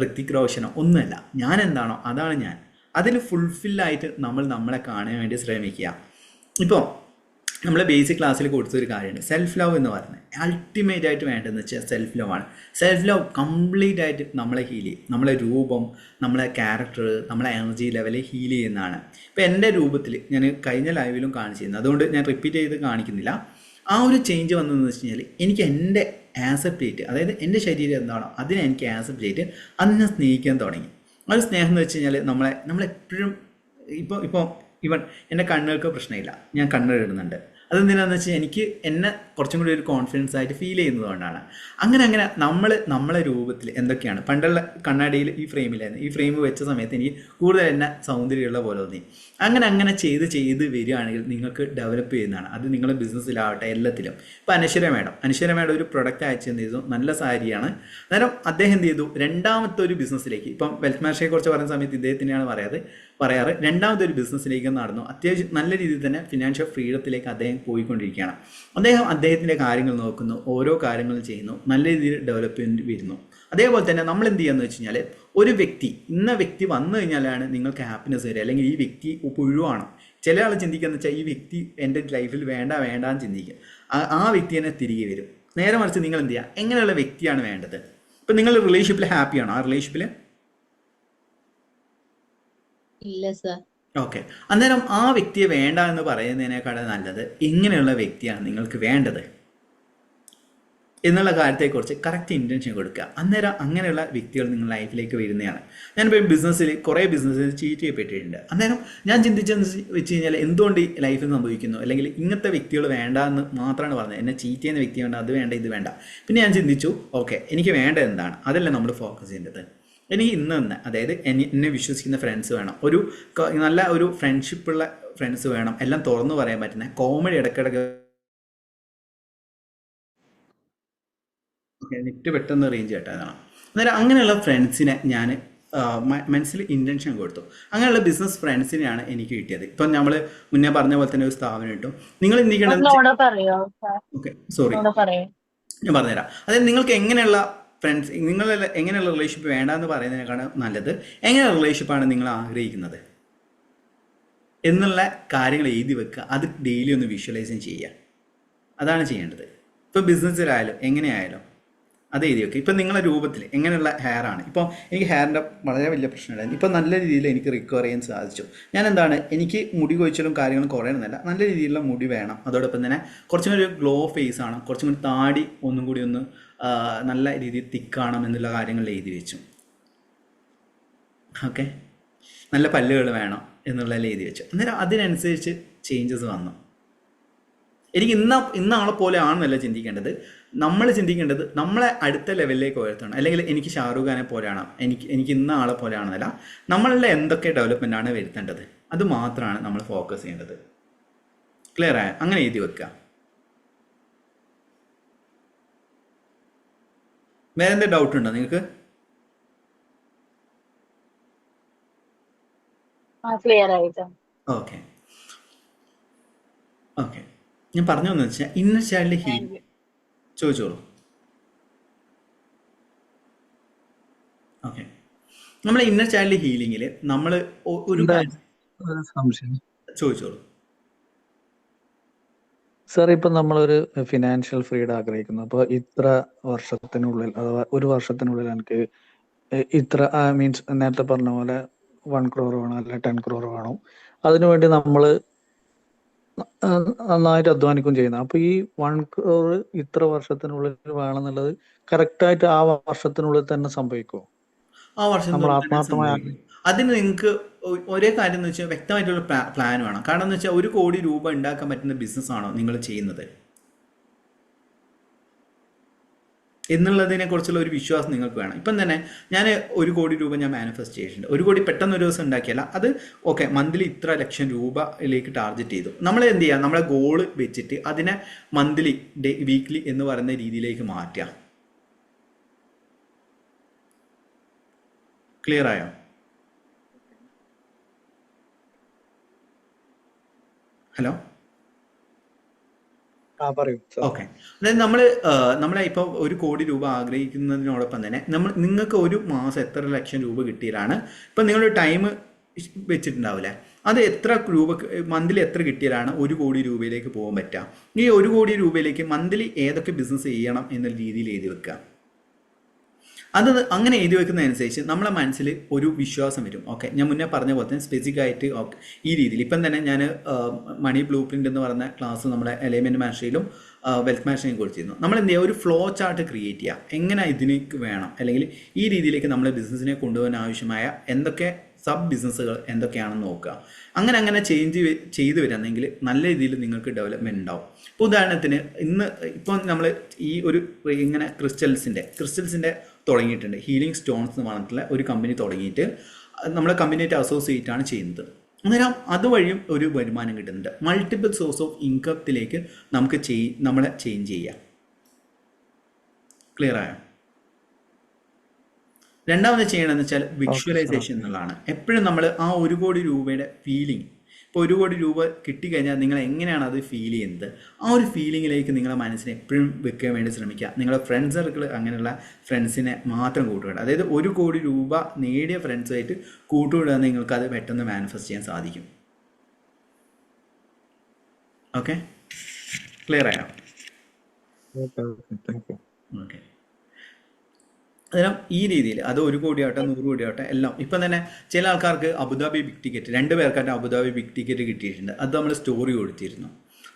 ഋത്തിക് റോഷനോ ഒന്നുമല്ല. ഞാൻ എന്താണോ അതാണ് ഞാൻ. അതിൽ ഫുൾഫില്ലായിട്ട് നമ്മൾ നമ്മളെ കാണാൻ വേണ്ടി ശ്രമിക്കുക. ഇപ്പോൾ നമ്മൾ ബേസിക് ക്ലാസ്സിൽ കൊടുത്തൊരു കാര്യമുണ്ട്, സെൽഫ് ലവ് എന്ന് പറയുന്നത്. അൾട്ടിമേറ്റ് ആയിട്ട് വേണ്ടതെന്ന് വെച്ചാൽ സെൽഫ് ലവ് ആണ്. സെൽഫ് ലവ് കംപ്ലീറ്റ് ആയിട്ട് നമ്മളെ ഹീൽ ചെയ്യും. നമ്മളെ രൂപം, നമ്മളെ ക്യാരക്ടർ, നമ്മളെ എനർജി ലെവൽ ഹീൽ ചെയ്യുന്നതാണ്. ഇപ്പോൾ എൻ്റെ രൂപത്തിൽ ഞാൻ കഴിഞ്ഞ ലൈവിലും കാണിച്ചിരുന്നു, അതുകൊണ്ട് ഞാൻ റിപ്പീറ്റ് ചെയ്ത് കാണിക്കുന്നില്ല. ആ ഒരു ചേഞ്ച് വന്നതെന്ന് വെച്ച് കഴിഞ്ഞാൽ എനിക്ക് എൻ്റെ ആക്സെപ്റ്റ് ചെയ്തിട്ട്, അതായത് എൻ്റെ ശരീരം എന്താണോ അതിനെ എനിക്ക് ആക്സെപ്റ്റ് ചെയ്തിട്ട് അതിനെ സ്നേഹിക്കാൻ തുടങ്ങി. ആ ഒരു സ്നേഹം എന്ന് വെച്ച് കഴിഞ്ഞാൽ നമ്മളെപ്പോഴും ഇപ്പോൾ ഇവൻ എൻ്റെ കണ്ണുകൾക്ക് പ്രശ്നമില്ല, ഞാൻ കണ്ണിടുന്നുണ്ട്. അതെന്തിനാണെന്ന് വെച്ചാൽ എനിക്ക് എന്നെ കുറച്ചും കൂടി ഒരു കോൺഫിഡൻസ് ആയിട്ട് ഫീൽ ചെയ്യുന്നതുകൊണ്ടാണ്. അങ്ങനെ നമ്മളെ രൂപത്തിൽ എന്തൊക്കെയാണ് പണ്ടുള്ള കണ്ണാടിയിൽ ഈ ഫ്രെയിമിലായിരുന്നു, ഈ ഫ്രെയിം വെച്ച സമയത്ത് എനിക്ക് കൂടുതൽ എന്നെ സൗന്ദര്യമുള്ള പോലെ തോന്നി. അങ്ങനെ ചെയ്ത് വരികയാണെങ്കിൽ നിങ്ങൾക്ക് ഡെവലപ്പ് ചെയ്യുന്നതാണ്. അത് നിങ്ങളുടെ ബിസിനസ്സിലാവട്ടെ, എല്ലാത്തിലും. ഇപ്പോൾ അനശ്വര മേഡം ഒരു പ്രൊഡക്റ്റ് അയച്ചു ചെയ്തു, നല്ല സാരിയാണ്. അന്നേരം അദ്ദേഹം എന്ത് ചെയ്തു, രണ്ടാമത്തെ ഒരു ബിസിനസ്സിലേക്ക്, ഇപ്പം വെൽത്ത് മാർഷയെ കുറിച്ച് പറയുന്ന സമയത്ത് ഇദ്ദേഹത്തിനെയാണ് പറയാറ് രണ്ടാമത്തെ ഒരു ബിസിനസ്സിലേക്ക് നടന്നു. അത്യാവശ്യം നല്ല രീതിയിൽ തന്നെ ഫിനാൻഷ്യൽ ഫ്രീഡത്തിലേക്ക് അദ്ദേഹം പോയിക്കൊണ്ടിരിക്കുകയാണ്. അദ്ദേഹത്തിൻ്റെ കാര്യങ്ങൾ നോക്കുന്നു, ഓരോ കാര്യങ്ങളും ചെയ്യുന്നു, നല്ല രീതിയിൽ ഡെവലപ്മെൻറ്റ് വരുന്നു. അതേപോലെ തന്നെ നമ്മൾ എന്ത് ചെയ്യാന്ന് വെച്ച് കഴിഞ്ഞാൽ, ഒരു വ്യക്തി വന്നു കഴിഞ്ഞാലാണ് നിങ്ങൾക്ക് ഹാപ്പിനെസ് വരിക, അല്ലെങ്കിൽ ഈ വ്യക്തി പുഴുവാണ്. ചില ആൾ ചിന്തിക്കുക വെച്ചാൽ ഈ വ്യക്തി എൻ്റെ ലൈഫിൽ വേണ്ടാന്ന് ചിന്തിക്കുക, ആ വ്യക്തി തന്നെ തിരികെ വരും. നേരെ മറിച്ച് നിങ്ങൾ എന്ത് ചെയ്യുക, എങ്ങനെയുള്ള വ്യക്തിയാണ് വേണ്ടത്. ഇപ്പം നിങ്ങൾ റിലേഷൻഷിപ്പിൽ ഹാപ്പിയാണോ? ആ റിലേഷൻഷിപ്പിൽ ഇല്ല സർ. ഓക്കെ, അന്നേരം ആ വ്യക്തിയെ വേണ്ട എന്ന് പറയുന്നതിനേക്കാളും നല്ലത് എങ്ങനെയുള്ള വ്യക്തിയാണ് നിങ്ങൾക്ക് വേണ്ടത് എന്നുള്ള കാര്യത്തെക്കുറിച്ച് കറക്റ്റ് ഇൻറ്റൻഷൻ കൊടുക്കുക. അന്നേരം അങ്ങനെയുള്ള വ്യക്തികൾ നിങ്ങളുടെ ലൈഫിലേക്ക് വരുന്നതാണ്. ഞാനിപ്പോൾ കുറേ ബിസിനസ്സിൽ ചീറ്റ് ചെയ്യപ്പെട്ടിട്ടുണ്ട്. അന്നേരം ഞാൻ ചിന്തിച്ചെന്ന് വെച്ച് കഴിഞ്ഞാൽ എന്തുകൊണ്ട് ഈ ലൈഫിൽ സംഭവിക്കുന്നു, അല്ലെങ്കിൽ ഇങ്ങനത്തെ വ്യക്തികൾ വേണ്ട എന്ന് മാത്രമാണ് പറഞ്ഞത്. എന്നെ ചീറ്റ് ചെയ്യുന്ന വ്യക്തി വേണ്ട, അത് വേണ്ട, ഇത് വേണ്ട. പിന്നെ ഞാൻ ചിന്തിച്ചു, ഓക്കെ, എനിക്ക് വേണ്ടത് എന്താണ്, അതല്ല നമ്മൾ ഫോക്കസ് ചെയ്യേണ്ടത്. എനിക്ക് ഇന്ന് അതായത് എന്നെ വിശ്വസിക്കുന്ന ഫ്രണ്ട്സ് വേണം, നല്ല ഒരു ഫ്രണ്ട്ഷിപ്പുള്ള ഫ്രണ്ട്സ് വേണം, എല്ലാം തുറന്നു പറയാൻ പറ്റുന്ന, കോമഡി ഇടയ്ക്കിടയ്ക്ക് നെറ്റ് പെട്ടെന്ന് റേഞ്ച് കേട്ടതാണ്. അന്നേരം അങ്ങനെയുള്ള ഫ്രണ്ട്സിനെ ഞാൻ മനസ്സിൽ ഇൻറ്റൻഷൻ കൊടുത്തു. അങ്ങനെയുള്ള ബിസിനസ് ഫ്രണ്ട്സിനെയാണ് എനിക്ക് കിട്ടിയത്. ഇപ്പം നമ്മൾ മുന്നേ പറഞ്ഞ പോലെ തന്നെ ഒരു സ്ഥാപനം കിട്ടും. നിങ്ങൾ ഓക്കെ, സോറി, ഞാൻ പറഞ്ഞുതരാം. അതായത് നിങ്ങൾക്ക് എങ്ങനെയുള്ള ഫ്രണ്ട്സ്, എങ്ങനെയുള്ള റിലേഷൻഷിപ്പ് വേണ്ടെന്ന് പറയുന്നതിനേക്കാണ് നല്ലത് എങ്ങനെയുള്ള റിലേഷൻഷിപ്പാണ് നിങ്ങൾ ആഗ്രഹിക്കുന്നത് എന്നുള്ള കാര്യങ്ങൾ എഴുതി വെക്കുക. അത് ഡെയിലി ഒന്ന് വിഷ്വലൈസും ചെയ്യുക. അതാണ് ചെയ്യേണ്ടത്. ഇപ്പോൾ ബിസിനസ്സിലായാലും എങ്ങനെയായാലും അത് എഴുതി വെക്കുക. ഇപ്പം നിങ്ങളുടെ രൂപത്തിൽ എങ്ങനെയുള്ള ഹെയർ ആണ്. ഇപ്പോൾ എനിക്ക് ഹെയറിൻ്റെ വളരെ വലിയ പ്രശ്നമുണ്ടായിരുന്നു. ഇപ്പം നല്ല രീതിയിൽ എനിക്ക് റിക്കവർ ചെയ്യാൻ സാധിച്ചു. എനിക്ക് മുടി കൊഴിച്ചിലും കാര്യങ്ങളും കുറയണമെന്നല്ല, നല്ല രീതിയിലുള്ള മുടി വേണം. അതോടൊപ്പം തന്നെ കുറച്ചും കൂടി ഒരു ഗ്ലോ ഫേസ് ആണ്, കുറച്ചും കൂടി താടി ഒന്നും കൂടി ഒന്ന് നല്ല രീതിയിൽ തിക്കാണം എന്നുള്ള കാര്യങ്ങൾ എഴുതി വെച്ചു. ഓക്കെ, നല്ല പല്ലുകൾ വേണം എന്നുള്ളതിൽ എഴുതി വെച്ചു. അന്നേരം അതിനനുസരിച്ച് ചേഞ്ചസ് വന്നു. എനിക്ക് ഇന്നാളെ പോലെ ആണെന്നല്ല ചിന്തിക്കേണ്ടത്. നമ്മൾ ചിന്തിക്കേണ്ടത് നമ്മളെ അടുത്ത ലെവലിലേക്ക് ഉയർത്തണം. അല്ലെങ്കിൽ എനിക്ക് ഷാറൂഖ് ഖാനെ പോലെയാണ്, എനിക്ക് ഇന്ന ആളെ പോലെയാണെന്നല്ല, നമ്മളുടെ എന്തൊക്കെ ഡെവലപ്മെൻ്റ് ആണ് വരുത്തേണ്ടത് അത് മാത്രമാണ് നമ്മൾ ഫോക്കസ് ചെയ്യേണ്ടത്. ക്ലിയർ ആയ? അങ്ങനെ എഴുതി വെക്കുക. വേറെ എന്തെങ്കിലും ഡൗട്ട് ഉണ്ടോ നിങ്ങൾക്ക്? ഓക്കെ, ഞാൻ പറഞ്ഞു എന്ന് വെച്ചാൽ ഇന്നർ ചൈൽഡ് ഹീലിംഗ് ചോദിച്ചോളൂ. ഓക്കെ, നമ്മളെ ഇന്നർ ചൈൽഡ് ഹീലിംഗിൽ നമ്മൾ ഒരു സംശയം ചോദിച്ചോളൂ സാർ. ഇപ്പൊ നമ്മളൊരു ഫിനാൻഷ്യൽ ഫ്രീഡം ആഗ്രഹിക്കുന്നു. അപ്പൊ ഇത്ര വർഷത്തിനുള്ളിൽ, അഥവാ ഒരു വർഷത്തിനുള്ളിൽ എനിക്ക് ഇത്ര മീൻസ് നേരത്തെ പറഞ്ഞ പോലെ 1 crore വേണം, അല്ലെ 10 crore വേണം. അതിനുവേണ്ടി നമ്മൾ നന്നായിട്ട് അധ്വാനിക്കും ചെയ്യുന്നത്. അപ്പൊ ഈ 1 crore ഇത്ര വർഷത്തിനുള്ളിൽ വേണമെന്നുള്ളത് കറക്റ്റായിട്ട് ആ വർഷത്തിനുള്ളിൽ തന്നെ സംഭവിക്കുമോ? ആ വർഷം നമ്മൾ ആത്മാർത്ഥമായി അതിന് നിങ്ങൾക്ക് ഒരേ കാര്യം എന്ന് വെച്ചാൽ വ്യക്തമായിട്ടുള്ള പ്ലാൻ വേണം. കാരണം എന്ന് വെച്ചാൽ 1 കോടി രൂപ ഉണ്ടാക്കാൻ പറ്റുന്ന ബിസിനസ് ആണോ നിങ്ങൾ ചെയ്യുന്നത് എന്നുള്ളതിനെ കുറിച്ചുള്ള ഒരു വിശ്വാസം നിങ്ങൾക്ക് വേണം. ഇപ്പം തന്നെ ഞാൻ 1 കോടി രൂപ ഞാൻ മാനിഫെസ്റ്റ് ചെയ്തിട്ടുണ്ട്. 1 കോടി പെട്ടെന്ന് ഒരു ദിവസം ഉണ്ടാക്കിയല്ല, അത് ഓക്കെ മന്ത്ലി ഇത്ര ലക്ഷം രൂപയിലേക്ക് ടാർഗറ്റ് ചെയ്തു. നമ്മൾ എന്ത് ചെയ്യുക, നമ്മളെ ഗോള് വെച്ചിട്ട് അതിനെ മന്ത്ലി, വീക്ക്ലി എന്ന് പറയുന്ന രീതിയിലേക്ക് മാറ്റുക. ക്ലിയർ ആയോ? ഹലോ. പറയൂ സാർ. ഓക്കെ. അതായത് നമ്മളെ ഇപ്പോൾ 1 കോടി രൂപ ആഗ്രഹിക്കുന്നതിനോടൊപ്പം തന്നെ നിങ്ങൾക്ക് ഒരു മാസം എത്ര ലക്ഷം രൂപ കിട്ടിയാലാണ് ഇപ്പം നിങ്ങളൊരു ടൈം വെച്ചിട്ടുണ്ടാവില്ലേ, അത് എത്ര രൂപ മന്ത്ലി എത്ര കിട്ടിയാലാണ് 1 കോടി രൂപയിലേക്ക് പോകാൻ പറ്റുക. ഈ 1 കോടി രൂപയിലേക്ക് മന്ത്ലി ഏതൊക്കെ ബിസിനസ് ചെയ്യണം എന്ന രീതിയിൽ എഴുതി വെക്കുക. അത് അങ്ങനെ എഴുതി വെക്കുന്നതനുസരിച്ച് നമ്മളെ മനസ്സിൽ ഒരു വിശ്വാസം വരും. ഓക്കെ, ഞാൻ മുന്നേ പറഞ്ഞ പോലെ തന്നെ സ്പെസിഫിക് ആയിട്ട് ഓക്കെ ഈ രീതിയിൽ ഇപ്പം തന്നെ ഞാൻ മണി ബ്ലൂ പ്രിൻ്റ് എന്ന് പറയുന്ന ക്ലാസ് നമ്മുടെ എലൈൻമെൻറ്റ് മാസ്റ്ററിയിലും വെൽത്ത് മാസ്റ്ററിയും കൊടുത്തിരുന്നു. നമ്മൾ എന്ത് ചെയ്യുക, ഒരു ഫ്ലോ ചാർട്ട് ക്രിയേറ്റ് ചെയ്യുക. എങ്ങനെ ഇതിലേക്ക് വേണം അല്ലെങ്കിൽ ഈ രീതിയിലേക്ക് നമ്മളെ ബിസിനസ്സിനെ കൊണ്ടുപോകാൻ ആവശ്യമായ എന്തൊക്കെ സബ് ബിസിനസ്സുകൾ എന്തൊക്കെയാണെന്ന് നോക്കുക. അങ്ങനെ ചെയ്തു വരാമെങ്കിൽ നല്ല രീതിയിൽ നിങ്ങൾക്ക് ഡെവലപ്മെൻറ്റ് ഉണ്ടാവും. ഇപ്പോൾ ഉദാഹരണത്തിന് ഇപ്പം നമ്മൾ ഈ ഒരു ഇങ്ങനെ ക്രിസ്റ്റൽസിൻ്റെ തുടങ്ങിയിട്ടുണ്ട്. ഹീലിംഗ് സ്റ്റോൺസ് എന്ന് പറഞ്ഞിട്ടുള്ള ഒരു കമ്പനി തുടങ്ങിയിട്ട് നമ്മളെ കമ്പനിയായിട്ട് അസോസിയേറ്റ് ആണ് ചെയ്യുന്നത്. അന്നേരം അതുവഴിയും ഒരു വരുമാനം കിട്ടുന്നുണ്ട്. മൾട്ടിപ്പിൾ സോഴ്സ് ഓഫ് ഇൻകത്തിലേക്ക് നമുക്ക് നമ്മളെ ചേഞ്ച് ചെയ്യാം. ക്ലിയർ ആയോ? രണ്ടാമത് ചെയ്യണമെന്ന് വെച്ചാൽ വിഷ്വലൈസേഷൻ എന്നുള്ളതാണ്. എപ്പോഴും നമ്മൾ ആ 1 കോടി രൂപയുടെ ഫീലിംഗ്, ഇപ്പോൾ 1 കോടി രൂപ കിട്ടിക്കഴിഞ്ഞാൽ നിങ്ങൾ എങ്ങനെയാണ് അത് ഫീൽ ചെയ്യുന്നത്, ആ ഒരു ഫീലിങ്ങിലേക്ക് നിങ്ങളെ മനസ്സിനെ എപ്പോഴും വെക്കാൻ വേണ്ടി ശ്രമിക്കുക. നിങ്ങളുടെ ഫ്രണ്ട് സർക്കിൾ അങ്ങനെയുള്ള ഫ്രണ്ട്സിനെ മാത്രം കൂട്ടുക. അതായത് 1 കോടി രൂപ നേടിയ ഫ്രണ്ട്സുമായിട്ട് കൂട്ടുവിടുക, നിങ്ങൾക്ക് അത് പെട്ടെന്ന് മാനിഫെസ്റ്റ് ചെയ്യാൻ സാധിക്കും. ഓക്കെ, ക്ലിയർ ആയോ? ഓക്കെ. അന്നേരം ഈ രീതിയിൽ അത് 1 കോടി ആവട്ടെ 100 കോടി ആവട്ടെ എല്ലാം. ഇപ്പം തന്നെ ചില ആൾക്കാർക്ക് അബുദാബി ബിഗ് ടിക്കറ്റ് 2 പേർക്കായിട്ട് അബുദാബി ബിഗ് ടിക്കറ്റ് കിട്ടിയിട്ടുണ്ട്. അത് നമ്മൾ സ്റ്റോറി കൊടുത്തിരുന്നു.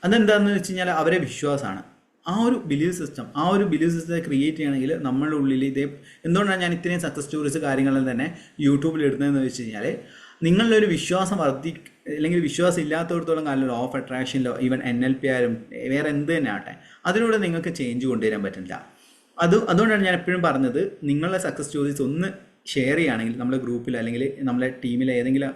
അതെന്താണെന്ന് വെച്ച് കഴിഞ്ഞാൽ അവരെ വിശ്വാസമാണ്. ആ ഒരു ബിലീവ് സിസ്റ്റത്തെ ക്രിയേറ്റ് ചെയ്യണമെങ്കിൽ നമ്മളുടെ ഉള്ളിൽ എന്തുകൊണ്ടാണ് ഞാൻ ഇത്രയും സക്സസ് സ്റ്റോറീസ് കാര്യങ്ങളും തന്നെ യൂട്യൂബിൽ ഇടുന്നതെന്ന് വെച്ച് കഴിഞ്ഞാൽ നിങ്ങളുടെ ഒരു വിശ്വാസം അല്ലെങ്കിൽ വിശ്വാസം ഇല്ലാത്തടത്തോളം കാലം ലോ ഓഫ് അട്രാക്ഷനിലോ ഈവൻ NLP ആയാലും വേറെ എന്ത് തന്നെ ആവട്ടെ അതിലൂടെ നിങ്ങൾക്ക് ചേഞ്ച് കൊണ്ടുവരാൻ പറ്റില്ല. അതുകൊണ്ടാണ് ഞാൻ എപ്പോഴും പറഞ്ഞത്, നിങ്ങളുടെ സക്സസ് സ്റ്റോറീസ് ഒന്ന് ഷെയർ ചെയ്യുകയാണെങ്കിൽ നമ്മുടെ ഗ്രൂപ്പിൽ അല്ലെങ്കിൽ നമ്മുടെ ടീമിലെ ഏതെങ്കിലും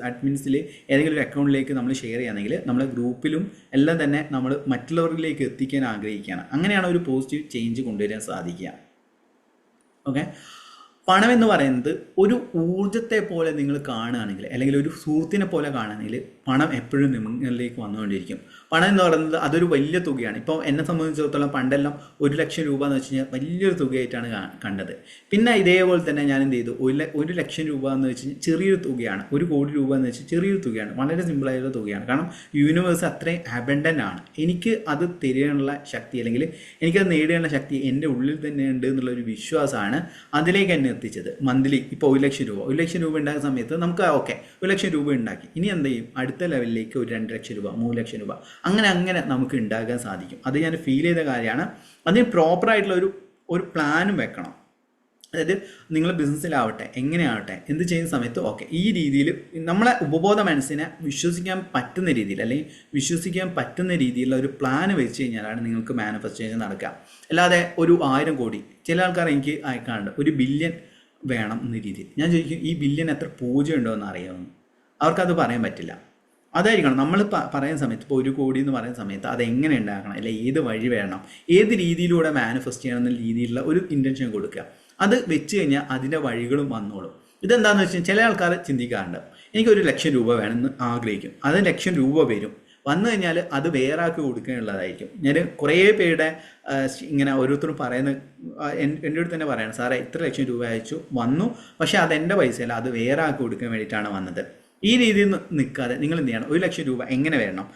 അഡ്മിൻസിൽ ഏതെങ്കിലും ഒരു അക്കൗണ്ടിലേക്ക് നമ്മൾ ഷെയർ ചെയ്യുകയാണെങ്കിൽ നമ്മുടെ ഗ്രൂപ്പിലും എല്ലാം തന്നെ നമ്മൾ മറ്റുള്ളവരിലേക്ക് എത്തിക്കാൻ ആഗ്രഹിക്കുകയാണ്. അങ്ങനെയാണ് ഒരു പോസിറ്റീവ് ചേഞ്ച് കൊണ്ടുവരാൻ സാധിക്കുക. ഓക്കെ. പണം എന്ന് പറയുന്നത് ഒരു ഊർജത്തെ പോലെ നിങ്ങൾ കാണുകയാണെങ്കിൽ അല്ലെങ്കിൽ ഒരു സുഹൃത്തിനെ പോലെ കാണുകയാണെങ്കിൽ പണം എപ്പോഴും നിങ്ങളിലേക്ക് വന്നുകൊണ്ടിരിക്കും. പണം എന്ന് പറയുന്നത് അതൊരു വലിയ തുകയാണ്. ഇപ്പോൾ എന്നെ സംബന്ധിച്ചിടത്തോളം പണ്ടെല്ലാം 1 ലക്ഷം രൂപ എന്ന് വെച്ച് കഴിഞ്ഞാൽ വലിയൊരു തുകയായിട്ടാണ് കണ്ടത്. പിന്നെ ഇതേപോലെ തന്നെ ഞാൻ എന്ത് ചെയ്തു, 1 ലക്ഷം രൂപ എന്ന് വെച്ച് കഴിഞ്ഞാൽ ചെറിയൊരു തുകയാണ്. 1 കോടി രൂപ എന്ന് വെച്ചാൽ ചെറിയൊരു തുകയാണ്, വളരെ സിമ്പിളായിട്ടുള്ള തുകയാണ്. കാരണം യൂണിവേഴ്സ് അത്രയും അബൻഡൻ്റ് ആണ്. എനിക്ക് അത് തരാനുള്ള ശക്തി അല്ലെങ്കിൽ എനിക്കത് നേടാനുള്ള ശക്തി എൻ്റെ ഉള്ളിൽ തന്നെ ഉണ്ട് എന്നുള്ളൊരു വിശ്വാസമാണ് അതിലേക്ക് എന്നെ എത്തിച്ചത്. മന്ത്ലി ഇപ്പോൾ 1 ലക്ഷം രൂപ ഉണ്ടാക്കുന്ന സമയത്ത് നമുക്ക് ഓക്കെ 1 ലക്ഷം രൂപ ഉണ്ടാക്കി, ഇനി എന്ത് ചെയ്യും, അടുത്ത ലെവലിലേക്ക് ഒരു 2 ലക്ഷം രൂപ 3 ലക്ഷം രൂപ അങ്ങനെ നമുക്ക് ഉണ്ടാക്കാൻ സാധിക്കും. അത് ഞാൻ ഫീൽ ചെയ്ത കാര്യമാണ്. അതിന് പ്രോപ്പറായിട്ടുള്ള ഒരു പ്ലാനും വെക്കണം. അതായത് നിങ്ങൾ ബിസിനസ്സിലാവട്ടെ എങ്ങനെയാവട്ടെ എന്ത് ചെയ്യുന്ന സമയത്ത് ഓക്കെ ഈ രീതിയിൽ നമ്മളെ ഉപബോധ മനസ്സിനെ വിശ്വസിക്കാൻ പറ്റുന്ന രീതിയിൽ അല്ലെങ്കിൽ വിശ്വസിക്കാൻ പറ്റുന്ന രീതിയിലുള്ള ഒരു പ്ലാൻ വെച്ച് കഴിഞ്ഞാലാണ് നിങ്ങൾക്ക് മാനിഫെസ്റ്റേഷൻ നടക്കുക. അല്ലാതെ ഒരു 1000 കോടി, ചില ആൾക്കാർ എനിക്ക് അയക്കാറുണ്ട് 1 ബില്യൺ വേണം എന്ന രീതിയിൽ. ഞാൻ ചോദിക്കും ഈ ബില്യൺ എത്ര പൂജ്യം ഉണ്ടോ എന്ന് അറിയാമെന്ന്. അവർക്കത് പറയാൻ പറ്റില്ല. അതായിരിക്കണം നമ്മൾ പറയുന്ന സമയത്ത് ഇപ്പോൾ 1 കോടി എന്ന് പറയുന്ന സമയത്ത് അതെങ്ങനെ ഉണ്ടാക്കണം, അല്ലെ ഏത് വഴി വേണം, ഏത് രീതിയിലൂടെ മാനിഫെസ്റ്റ് ചെയ്യണം എന്ന രീതിയിലുള്ള ഒരു ഇൻറ്റൻഷൻ കൊടുക്കുക. അത് വെച്ച് കഴിഞ്ഞാൽ അതിൻ്റെ വഴികളും വന്നോളും. ഇതെന്താണെന്ന് വെച്ച് കഴിഞ്ഞാൽ ചില ആൾക്കാർ ചിന്തിക്കാറുണ്ട് എനിക്ക് 1 ലക്ഷം രൂപ വേണമെന്ന് ആഗ്രഹിക്കും, അത് 1 ലക്ഷം രൂപ വന്നു കഴിഞ്ഞാൽ അത് വേറെ ആൾക്ക് കൊടുക്കാനുള്ളതായിരിക്കും. ഞാൻ കുറേ പേരുടെ ഇങ്ങനെ ഓരോരുത്തരും പറയുന്ന എൻ്റെ അടുത്ത് തന്നെ പറയണം, സാറേ ഇത്ര ലക്ഷം രൂപ അയച്ചു വന്നു, പക്ഷേ അതെൻ്റെ പൈസയല്ല, അത് വേറെ ആൾക്ക് കൊടുക്കാൻ വേണ്ടിയിട്ടാണ് വന്നത്. ഈ രീതിയിൽ നിൽക്കാതെ നിങ്ങൾ എന്ത് ചെയ്യണം, 1 ലക്ഷം രൂപ എങ്ങനെ വേണം,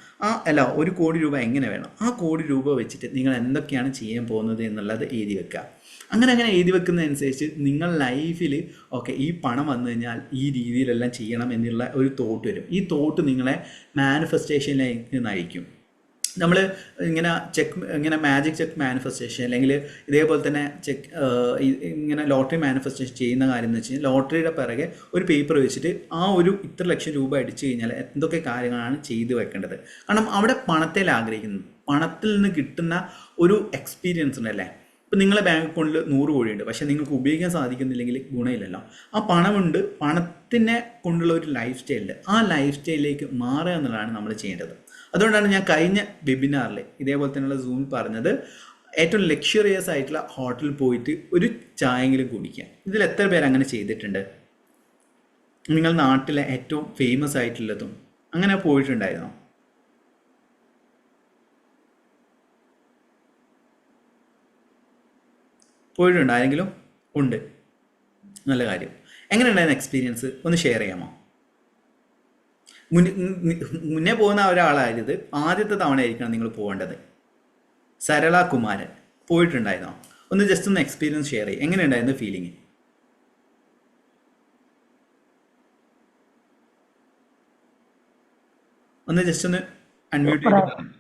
1 കോടി രൂപ എങ്ങനെ വേണം, ആ കോടി രൂപ വെച്ചിട്ട് നിങ്ങൾ എന്തൊക്കെയാണ് ചെയ്യാൻ പോകുന്നത് എന്നുള്ളത് എഴുതി വെക്കുക. അങ്ങനെ എഴുതി വെക്കുന്നതനുസരിച്ച് നിങ്ങൾ ലൈഫിൽ ഓക്കെ ഈ പണം വന്നു കഴിഞ്ഞാൽ ഈ രീതിയിലെല്ലാം ചെയ്യണം എന്നുള്ള ഒരു തോട്ട് വരും. ഈ തോട്ട് നിങ്ങളെ മാനിഫെസ്റ്റേഷനിലേക്ക് നയിക്കും. നമ്മൾ ഇങ്ങനെ മാജിക് ചെക്ക് മാനിഫെസ്റ്റേഷൻ അല്ലെങ്കിൽ ഇതേപോലെ തന്നെ ഇങ്ങനെ ലോട്ടറി മാനിഫെസ്റ്റേഷൻ ചെയ്യുന്ന കാര്യം എന്ന് വെച്ച് കഴിഞ്ഞാൽ ലോട്ടറിയുടെ പിറകെ ഒരു പേപ്പർ വെച്ചിട്ട് ഇത്ര ലക്ഷം രൂപ അടിച്ചു കഴിഞ്ഞാൽ എന്തൊക്കെ കാര്യങ്ങളാണ് ചെയ്തു വെക്കേണ്ടത്. കാരണം അവിടെ പണത്തിൽ ആഗ്രഹിക്കുന്നത്, പണത്തിൽ നിന്ന് കിട്ടുന്ന ഒരു എക്സ്പീരിയൻസ് ഉണ്ടല്ലേ. ഇപ്പം നിങ്ങളെ ബാങ്ക് അക്കൗണ്ടിൽ 100 കോടിയുണ്ട്, പക്ഷേ നിങ്ങൾക്ക് ഉപയോഗിക്കാൻ സാധിക്കുന്നില്ലെങ്കിൽ ഗുണമില്ലല്ലോ. ആ പണമുണ്ട്, പണത്തിനെ കൊണ്ടുള്ള ഒരു ലൈഫ് സ്റ്റൈലുണ്ട്, ആ ലൈഫ് സ്റ്റൈലിലേക്ക് മാറുക എന്നുള്ളതാണ് നമ്മൾ ചെയ്യേണ്ടത്. അതുകൊണ്ടാണ് ഞാൻ കഴിഞ്ഞ വെബിനാറിൽ ഇതേപോലെ തന്നെയുള്ള സൂമിൽ പറഞ്ഞത് ഏറ്റവും ലക്ഷറിയസ് ആയിട്ടുള്ള ഹോട്ടലിൽ പോയിട്ട് ഒരു ചായയെങ്കിലും കുടിക്കുക. ഇതിൽ എത്ര പേര് അങ്ങനെ ചെയ്തിട്ടുണ്ട്? നിങ്ങൾ നാട്ടിലെ ഏറ്റവും ഫേമസ് ആയിട്ടുള്ളതും അങ്ങനെ പോയിട്ടുണ്ടായിരുന്നോ? പോയിട്ടുണ്ടോ ആരെങ്കിലും? ഉണ്ട്. നല്ല കാര്യം. എങ്ങനെയുണ്ടായിരുന്ന എക്സ്പീരിയൻസ് ഒന്ന് ഷെയർ ചെയ്യാമോ? മുന്നേ പോകുന്ന ഒരാളായത് ആദ്യത്തെ തവണ ആയിരിക്കണം നിങ്ങൾ പോകേണ്ടത്. സരള കുമാരൻ പോയിട്ടുണ്ടായിരുന്നോ? ഒന്ന് ജസ്റ്റ് ഒന്ന് എക്സ്പീരിയൻസ് ഷെയർ ചെയ്യും. എങ്ങനെയുണ്ടായിരുന്നു ഫീലിംഗ്? ഒന്ന് ജസ്റ്റ് ഒന്ന് അൺമ്യൂട്ട് ചെയ്ത് പറഞ്ഞു.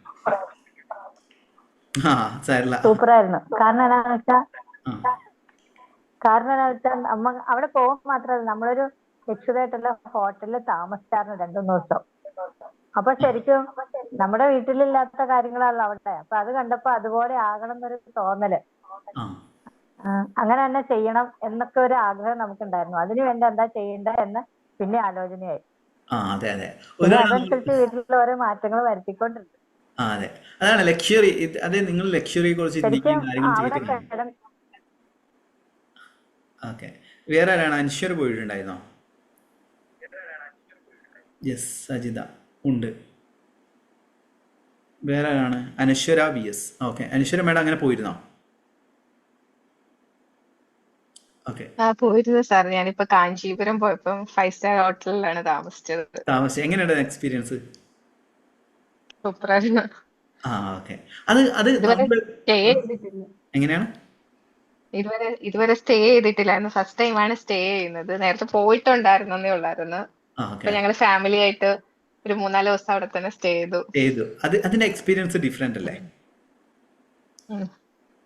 ആ സരള. സൂപ്പറായിരുന്നു. കാരണം എന്താണെന്ന് വെച്ചാൽ ആ നമ്മ അവിടെ പോകുമ്പോൾ മാത്രമല്ല, നമ്മളൊരു രക്ഷിതായിട്ടുള്ള ഹോട്ടലിൽ താമസിച്ചായിരുന്നു 2-3 ദിവസം. അപ്പൊ ശരിക്കും നമ്മുടെ വീട്ടിലില്ലാത്ത കാര്യങ്ങളാണല്ലോ അവിടെ. അപ്പൊ അത് കണ്ടപ്പോ അതുപോലെ ആകണം എന്നൊരു തോന്നല്, ആ അങ്ങനെ തന്നെ ചെയ്യണം എന്നൊക്കെ ഒരു ആഗ്രഹം നമുക്കുണ്ടായിരുന്നു. അതിനു വേണ്ടി എന്താ ചെയ്യേണ്ടത് എന്ന് പിന്നെ ആലോചനയായി. ആ അതെ അതെ. ഒരു പിന്നെ തവണ അതനുസരിച്ച് വീട്ടിൽ ഓരോ മാറ്റങ്ങൾ വരുത്തിക്കൊണ്ടിരുന്നു. ആ അതെ, അതാണ് ലക്ഷറി. അതെ, നിങ്ങൾ ലക്ഷറിയെ കുറിച്ച് ശരിക്കും ചിന്തിക്കുകയും കാര്യങ്ങളും അവിടെ ചെയ്തിട്ടുണ്ടായിരുന്നു. ഓക്കെ. വേറെ ആരാണ്? അൻഷർ പോയിട്ടുണ്ടായിരുന്നോ? യെസ്, സജിത ഉണ്ട്. വേറെ ആരാണ്? അനശ്വര VS. ഓക്കെ, അനശ്വര മേഡം അങ്ങനെ പോയിരുന്നോ? ഓക്കെ. പോയിരുന്നു സാർ. ഞാനിപ്പോ കാഞ്ചീപുരം പോയപ്പം 5 സ്റ്റാർ ഹോട്ടലിലാണ് താമസിച്ചത്. താമസിച്ചു. എങ്ങനെയുണ്ട് എക്സ്പീരിയൻസ്? സൂപ്പറായിരുന്നു. ആ ഓക്കെ. അത് അത് ഇതുവരെ നമ്മൾ സ്റ്റേ ചെയ്തിട്ടില്ല. എങ്ങനെയാണ്? ഇതുവരെ സ്റ്റേ ചെയ്തിട്ടില്ലായിരുന്നു. ഫസ്റ്റ് ടൈമാണ് സ്റ്റേ ചെയ്യുന്നത്. നേരത്തെ പോയിട്ടുണ്ടായിരുന്നേ ഉള്ളായിരുന്നു. ആ അപ്പൊ ഓക്കെ. ഞങ്ങൾ ഫാമിലി ആയിട്ട് ഒരു 3-4 ദിവസം അവിടെ തന്നെ സ്റ്റേ ചെയ്തു. ചെയ്തു. അതിന്റെ എക്സ്പീരിയൻസ് ഡിഫറെന്റ് അല്ലേ? ഉം.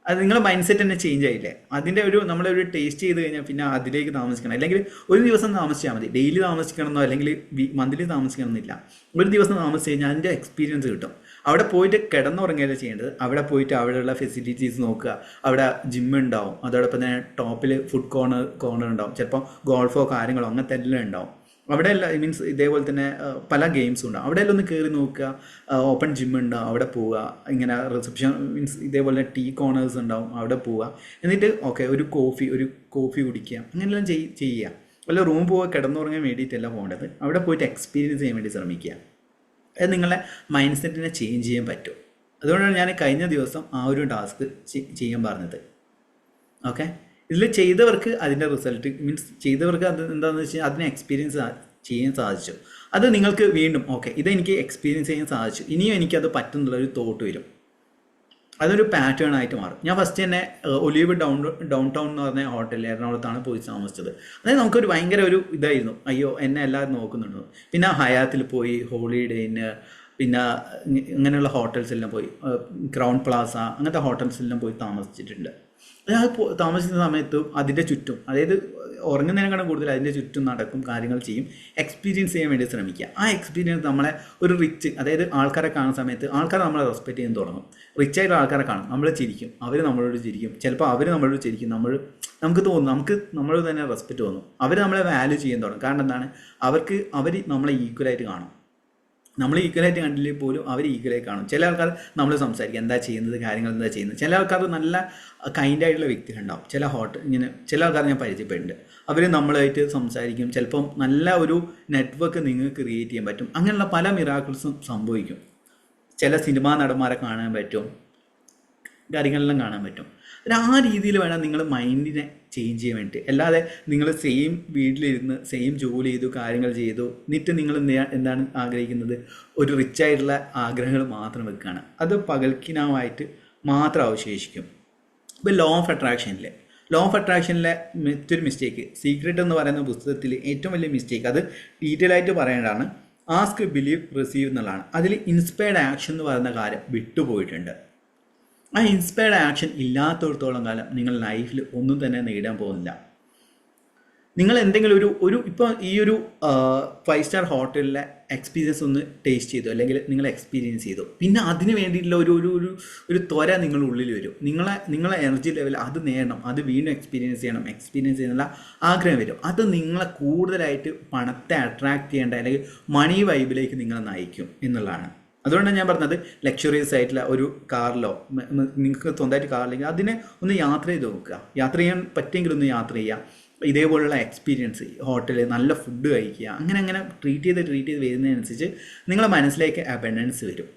അത് നിങ്ങളുടെ മൈൻഡ് സെറ്റ് തന്നെ ചേഞ്ച് ആയില്ലേ? അതിന്റെ ഒരു നമ്മളൊരു ടേസ്റ്റ് ചെയ്ത് കഴിഞ്ഞാൽ പിന്നെ അതിലേക്ക് താമസിക്കണം. അല്ലെങ്കിൽ ഒരു ദിവസം താമസിച്ചാൽ മതി. ഡെയിലി താമസിക്കണമെന്നോ അല്ലെങ്കിൽ മന്ത്ലി താമസിക്കണമെന്നില്ല. ഒരു ദിവസം താമസിച്ച് കഴിഞ്ഞാൽ അതിന്റെ എക്സ്പീരിയൻസ് കിട്ടും. അവിടെ പോയിട്ട് കിടന്നുറങ്ങുകയല്ല ചെയ്യേണ്ടത്. അവിടെ പോയിട്ട് അവിടെയുള്ള ഫെസിലിറ്റീസ് നോക്കുക. അവിടെ ജിം ഉണ്ടാവും, അതോടൊപ്പം തന്നെ ടോപ്പിൽ ഫുഡ് കോർണർ ഉണ്ടാവും, ചിലപ്പോൾ ഗോൾഫോ കാര്യങ്ങളോ അങ്ങനത്തെ എല്ലാം ഉണ്ടാവും. അവിടെ എല്ലാം മീൻസ് ഇതേപോലെ തന്നെ പല ഗെയിംസും ഉണ്ടാവും. അവിടെ എല്ലാം ഒന്ന് കയറി നോക്കുക. ഓപ്പൺ ജിം ഉണ്ടാവും, അവിടെ പോവുക. ഇങ്ങനെ റിസപ്ഷൻ മീൻസ് ഇതേപോലെ ടീ കോർണേഴ്സ് ഉണ്ടാവും, അവിടെ പോവുക. എന്നിട്ട് ഓക്കെ ഒരു കോഫി കുടിക്കുക. അങ്ങനെയെല്ലാം ചെയ്യുക. വല്ല റൂം പോവുക, കിടന്നുറങ്ങാൻ വേണ്ടിയിട്ടല്ല പോകേണ്ടത്. അവിടെ പോയിട്ട് എക്സ്പീരിയൻസ് ചെയ്യാൻ വേണ്ടി ശ്രമിക്കുക. അത് നിങ്ങളുടെ മൈൻഡ് സെറ്റിനെ ചേഞ്ച് ചെയ്യാൻ പറ്റും. അതുകൊണ്ടാണ് ഞാൻ കഴിഞ്ഞ ദിവസം ആ ഒരു ടാസ്ക് ചെയ്യാൻ പറഞ്ഞത്. ഓക്കെ. ഇതിൽ ചെയ്തവർക്ക് അതിൻ്റെ റിസൾട്ട് മീൻസ് ചെയ്തവർക്ക് അത് എന്താണെന്ന് വെച്ചാൽ അതിനെ എക്സ്പീരിയൻസ് ചെയ്യാൻ സാധിച്ചു. അത് നിങ്ങൾക്ക് വീണ്ടും ഓക്കെ ഇതെനിക്ക് എക്സ്പീരിയൻസ് ചെയ്യാൻ സാധിച്ചു, ഇനിയും എനിക്കത് പറ്റുന്നുള്ളൊരു തോട്ട് വരും. അതൊരു പാറ്റേൺ ആയിട്ട് മാറും. ഞാൻ ഫസ്റ്റ് തന്നെ ഒലീവ് ഡൗൺ ടൗൺ എന്ന് പറഞ്ഞ ഹോട്ടലിൽ എറണാകുളത്താണ് പോയി താമസിച്ചത്. അതായത് നമുക്കൊരു ഭയങ്കര ഒരു ഇതായിരുന്നു, അയ്യോ എന്നെ എല്ലാവരും നോക്കുന്നുണ്ടോ. പിന്നെ ഹയാത്തിൽ പോയി, ഹോളിഡേന്, പിന്നെ ഇങ്ങനെയുള്ള ഹോട്ടൽസെല്ലാം പോയി, ക്രൗൺ പ്ലാസ അങ്ങനത്തെ ഹോട്ടൽസെല്ലാം പോയി താമസിച്ചിട്ടുണ്ട്. ഞാൻ താമസിക്കുന്ന സമയത്തും അതിൻ്റെ ചുറ്റും, അതായത് ഉറങ്ങുന്നതിനേക്കാളും കൂടുതൽ അതിൻ്റെ ചുറ്റും നടക്കും, കാര്യങ്ങൾ ചെയ്യും, എക്സ്പീരിയൻസ് ചെയ്യാൻ വേണ്ടി ശ്രമിക്കുക. ആ എക്സ്പീരിയൻസ് നമ്മളെ ഒരു റിച്ച്, അതായത് ആൾക്കാരെ കാണുന്ന സമയത്ത് ആൾക്കാർ നമ്മളെ റെസ്പെക്റ്റ് ചെയ്യാൻ തുടങ്ങും. റിച്ച് ആയിട്ടുള്ള ആൾക്കാരെ കാണും, നമ്മൾ ചിരിക്കും, അവർ നമ്മളോട് ചിരിക്കും, ചിലപ്പോൾ അവർ നമ്മളോട് ചിരിക്കും, നമുക്ക് തോന്നും, നമ്മളോട് തന്നെ റെസ്പെക്റ്റ് തോന്നും, അവർ നമ്മളെ വാല്യൂ ചെയ്യാൻ തുടങ്ങും. കാരണം എന്താണ്, അവർ നമ്മളെ ഈക്വലായിട്ട് കാണും. നമ്മൾ ഈക്വലായിട്ട് കണ്ടില്ലേ പോലും അവർ ഈക്വലായി കാണും. ചില ആൾക്കാർ നമ്മൾ സംസാരിക്കും, എന്താ ചെയ്യുന്നത്, കാര്യങ്ങൾ എന്താ ചെയ്യുന്നത്. ചില ആൾക്കാർ നല്ല കൈൻഡായിട്ടുള്ള വ്യക്തികളുണ്ടാവും. ചില ആൾക്കാർ ഞാൻ പരിചയപ്പെട്ടിട്ടുണ്ട്. അവർ നമ്മളായിട്ട് സംസാരിക്കും. ചിലപ്പം നല്ല ഒരു നെറ്റ്വർക്ക് നിങ്ങൾക്ക് ക്രിയേറ്റ് ചെയ്യാൻ പറ്റും. അങ്ങനെയുള്ള പല മിറാക്കിൾസും സംഭവിക്കും. ചില സിനിമാ നടന്മാരെ കാണാൻ പറ്റും, കാര്യങ്ങളെല്ലാം കാണാൻ പറ്റും. ആ രീതിയിൽ വേണം നിങ്ങൾ മൈൻഡിനെ ചേഞ്ച് ചെയ്യാൻ വേണ്ടി. അല്ലാതെ നിങ്ങൾ സെയിം വീട്ടിലിരുന്ന് സെയിം ജോലി ചെയ്തു, കാര്യങ്ങൾ ചെയ്തു, എന്നിട്ട് നിങ്ങൾ എന്താണ് ആഗ്രഹിക്കുന്നത്, ഒരു റിച്ച് ആയിട്ടുള്ള ആഗ്രഹങ്ങൾ മാത്രം വെക്കുകയാണ്. അത് പകൽക്കിനാവായിട്ട് മാത്രം അവശേഷിക്കും. ഇപ്പോൾ ലോ ഓഫ് അട്രാക്ഷനിലെ മറ്റൊരു മിസ്റ്റേക്ക്, സീക്രട്ട് എന്ന് പറയുന്ന പുസ്തകത്തിൽ ഏറ്റവും വലിയ മിസ്റ്റേക്ക്, അത് ഡീറ്റെയിൽ ആയിട്ട് പറയേണ്ടതാണ്, ആസ്ക്, ബിലീവ്, റിസീവ് എന്നുള്ളതാണ്. അതിൽ ഇൻസ്പയർഡ് ആക്ഷൻ എന്ന് പറയുന്ന കാര്യം വിട്ടുപോയിട്ടുണ്ട്. ആ ഇൻസ്പയർഡ് ആക്ഷൻ ഇല്ലാത്തടത്തോളം കാലം നിങ്ങൾ ലൈഫിൽ ഒന്നും തന്നെ നേടാൻ പോകുന്നില്ല. നിങ്ങൾ എന്തെങ്കിലും ഇപ്പോൾ ഈ ഒരു 5 സ്റ്റാർ ഹോട്ടലിലെ എക്സ്പീരിയൻസ് ഒന്ന് ടേസ്റ്റ് ചെയ്തു, അല്ലെങ്കിൽ നിങ്ങൾ എക്സ്പീരിയൻസ് ചെയ്തു, പിന്നെ അതിന് വേണ്ടിയിട്ടുള്ള ഒരു ത്വര നിങ്ങളുടെ ഉള്ളിൽ വരും. നിങ്ങളെ എനർജി ലെവൽ അത് നേടണം, അത് വീണ്ടും എക്സ്പീരിയൻസ് ചെയ്യാനുള്ള ആഗ്രഹം വരും. അത് നിങ്ങളെ കൂടുതലായിട്ട് പണത്തെ അട്രാക്ട് ചെയ്യേണ്ട അല്ലെങ്കിൽ മണി വൈബിലേക്ക് നിങ്ങളെ നയിക്കും എന്നുള്ളതാണ്. അതുകൊണ്ടാണ് ഞാൻ പറഞ്ഞത്, ലക്ഷറിയസ് ആയിട്ടുള്ള ഒരു കാറിലോ, നിങ്ങൾക്ക് സ്വന്തമായിട്ട് കാറില്ലെങ്കിൽ അതിനെ ഒന്ന് യാത്ര ചെയ്ത് നോക്കുക. യാത്ര ചെയ്യാൻ പറ്റിയെങ്കിൽ ഒന്ന് യാത്ര ചെയ്യുക. ഇതേപോലുള്ള എക്സ്പീരിയൻസ്, ഹോട്ടലിൽ നല്ല ഫുഡ് കഴിക്കുക, അങ്ങനെ ട്രീറ്റ് ചെയ്ത് വരുന്നതിനനുസരിച്ച് നിങ്ങളുടെ മനസ്സിലേക്ക് അബൻഡൻസ് വരും.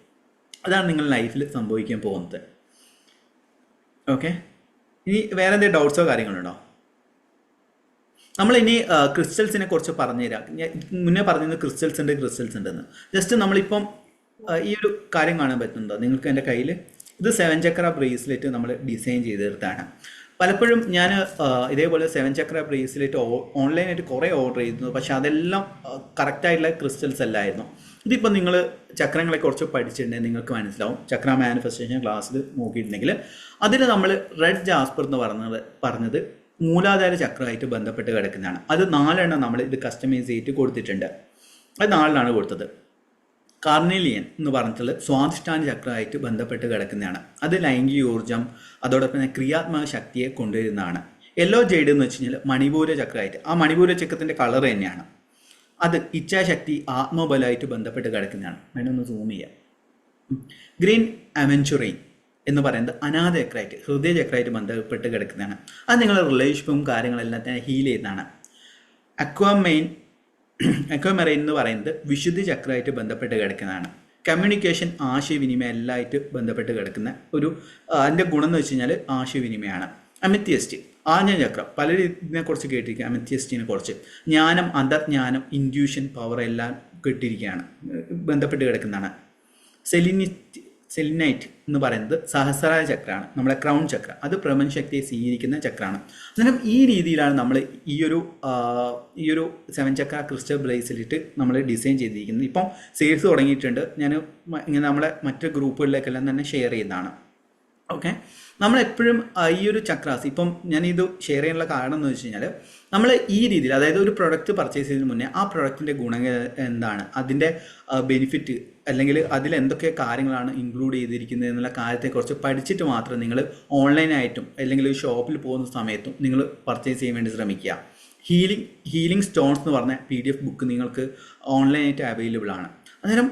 അതാണ് നിങ്ങളുടെ ലൈഫിൽ സംഭവിക്കാൻ പോകുന്നത്. ഓക്കെ. ഇനി വേറെ എന്തെങ്കിലും ഡൗട്ട്സോ കാര്യങ്ങളുണ്ടോ? നമ്മളിനി ക്രിസ്റ്റൽസിനെ കുറിച്ച് പറഞ്ഞുതരാം. ഞാൻ മുന്നേ പറഞ്ഞത് ക്രിസ്റ്റൽസ് ഉണ്ടെന്ന്. ജസ്റ്റ് നമ്മളിപ്പം ഈ ഒരു കാര്യം കാണാൻ പറ്റുന്നുണ്ടോ നിങ്ങൾക്ക് എൻ്റെ കയ്യിൽ? ഇത് 7 ചക്ര ബ്രേസ്ലെറ്റ് നമ്മൾ ഡിസൈൻ ചെയ്തെടുത്താണ്. പലപ്പോഴും ഞാൻ ഇതേപോലെ 7 ചക്ര ബ്രേസ്ലെറ്റ് ഓൺലൈനായിട്ട് കുറേ ഓർഡർ ചെയ്തിരുന്നു, പക്ഷെ അതെല്ലാം കറക്റ്റായിട്ടുള്ള ക്രിസ്റ്റൽസ് അല്ലായിരുന്നു. ഇതിപ്പോൾ നിങ്ങൾ ചക്രങ്ങളെ കുറിച്ച് പഠിച്ചിട്ടുണ്ടെങ്കിൽ നിങ്ങൾക്ക് മനസ്സിലാവും. ചക്ര മാനിഫെസ്റ്റേഷൻ ക്ലാസ്സിൽ നോക്കിയിട്ടുണ്ടെങ്കിൽ അതിൽ നമ്മൾ റെഡ് ജാസ്പർ എന്ന് പറഞ്ഞത് മൂലാധാര ചക്രമായിട്ട് ബന്ധപ്പെട്ട് കിടക്കുന്നതാണ്. അത് 4 നമ്മൾ ഇത് കസ്റ്റമൈസ് ചെയ്തിട്ട് കൊടുത്തിട്ടുണ്ട്. അത് 4 കൊടുത്തത്. കാർണേലിയൻ എന്ന് പറഞ്ഞിട്ടുള്ളത് സ്വാധിഷ്ഠാന ചക്രമായിട്ട് ബന്ധപ്പെട്ട് കിടക്കുന്നതാണ്. അത് ലൈംഗിക ഊർജം, അതോടൊപ്പം തന്നെ ക്രിയാത്മക ശക്തിയെ കൊണ്ടുവരുന്നതാണ്. യെല്ലോ ജെയ്ഡ് എന്ന് വെച്ച് കഴിഞ്ഞാൽ മണിപൂര ചക്രമായിട്ട്, ആ മണിപൂര ചക്രത്തിൻ്റെ കളർ തന്നെയാണ്. അത് ഇച്ഛാശക്തി, ആത്മബലമായിട്ട് ബന്ധപ്പെട്ട് കിടക്കുന്നതാണ്. വേണമെന്ന് സൂം ചെയ്യാം. ഗ്രീൻ അവെഞ്ചുറൈൻ എന്ന് പറയുന്നത് അനാഥ ചക്രമായിട്ട്, ഹൃദയ ചക്രമായിട്ട് ബന്ധപ്പെട്ട് കിടക്കുന്നതാണ്. അത് നിങ്ങളുടെ റിലേഷൻഷിപ്പും കാര്യങ്ങളെല്ലാം തന്നെ ഹീൽ ചെയ്യുന്നതാണ്. അക്വമറൈൻ എന്ന് പറയുന്നത് വിശുദ്ധി ചക്രമായിട്ട് ബന്ധപ്പെട്ട് കിടക്കുന്നതാണ്. കമ്മ്യൂണിക്കേഷൻ, ആശയവിനിമയം എല്ലാമായിട്ട് ബന്ധപ്പെട്ട് കിടക്കുന്ന ഒരു അതിൻ്റെ ഗുണം എന്ന് വെച്ച് കഴിഞ്ഞാൽ ആശയവിനിമയമാണ്. അമിത്യസ്റ്റ്, ആജ്ഞചക്രം, പലരും ഇതിനെക്കുറിച്ച് കേട്ടിരിക്കുക. അമിത്യസ്റ്റിനെ കുറിച്ച് ജ്ഞാനം, അന്തർജ്ഞാനം, ഇൻഡ്യൂഷൻ, പവർ എല്ലാം കിട്ടിയിരിക്കുകയാണ്, ബന്ധപ്പെട്ട് കിടക്കുന്നതാണ്. സെലിനൈറ്റ് എന്ന് പറയുന്നത് സഹസ്രാര ചക്രമാണ്, നമ്മുടെ ക്രൗൺ ചക്ര. അത് പ്രപഞ്ചശക്തിയെ സ്വീകരിക്കുന്ന ചക്രമാണ്. അന്നേരം ഈ രീതിയിലാണ് നമ്മൾ ഈ ഒരു 7 ചക്ര ക്രിസ്റ്റൽ ബ്രേസ്ലെറ്റ് നമ്മൾ ഡിസൈൻ ചെയ്തിരിക്കുന്നത്. ഇപ്പം സെയിൽസ് തുടങ്ങിയിട്ടുണ്ട്. ഞാൻ ഇങ്ങനെ നമ്മുടെ മറ്റ് ഗ്രൂപ്പുകളിലേക്കെല്ലാം തന്നെ ഷെയർ ചെയ്യുന്നതാണ്. ഓക്കെ, നമ്മളെപ്പോഴും ഈ ഒരു ചക്രാസ് ഇപ്പം ഞാനിത് ഷെയർ ചെയ്യാനുള്ള കാരണം എന്ന് വെച്ച് കഴിഞ്ഞാൽ നമ്മൾ ഈ രീതിയിൽ, അതായത് ഒരു പ്രൊഡക്റ്റ് പർച്ചേസ് ചെയ്യുന്നതിന് മുന്നേ ആ പ്രൊഡക്റ്റിൻ്റെ ഗുണങ്ങൾ എന്താണ്, അതിൻ്റെ ബെനിഫിറ്റ്, അല്ലെങ്കിൽ അതിൽ എന്തൊക്കെ കാര്യങ്ങളാണ് ഇൻക്ലൂഡ് ചെയ്തിരിക്കുന്നത് എന്നുള്ള കാര്യത്തെക്കുറിച്ച് പഠിച്ചിട്ട് മാത്രം നിങ്ങൾ ഓൺലൈനായിട്ടും അല്ലെങ്കിൽ ഷോപ്പിൽ പോകുന്ന സമയത്തും നിങ്ങൾ പർച്ചേസ് ചെയ്യാൻ വേണ്ടി ശ്രമിക്കുക. ഹീലിംഗ് സ്റ്റോൺസ് എന്ന് പറഞ്ഞ PDF ബുക്ക് നിങ്ങൾക്ക് ഓൺലൈനായിട്ട് അവൈലബിൾ ആണ്. അന്നേരം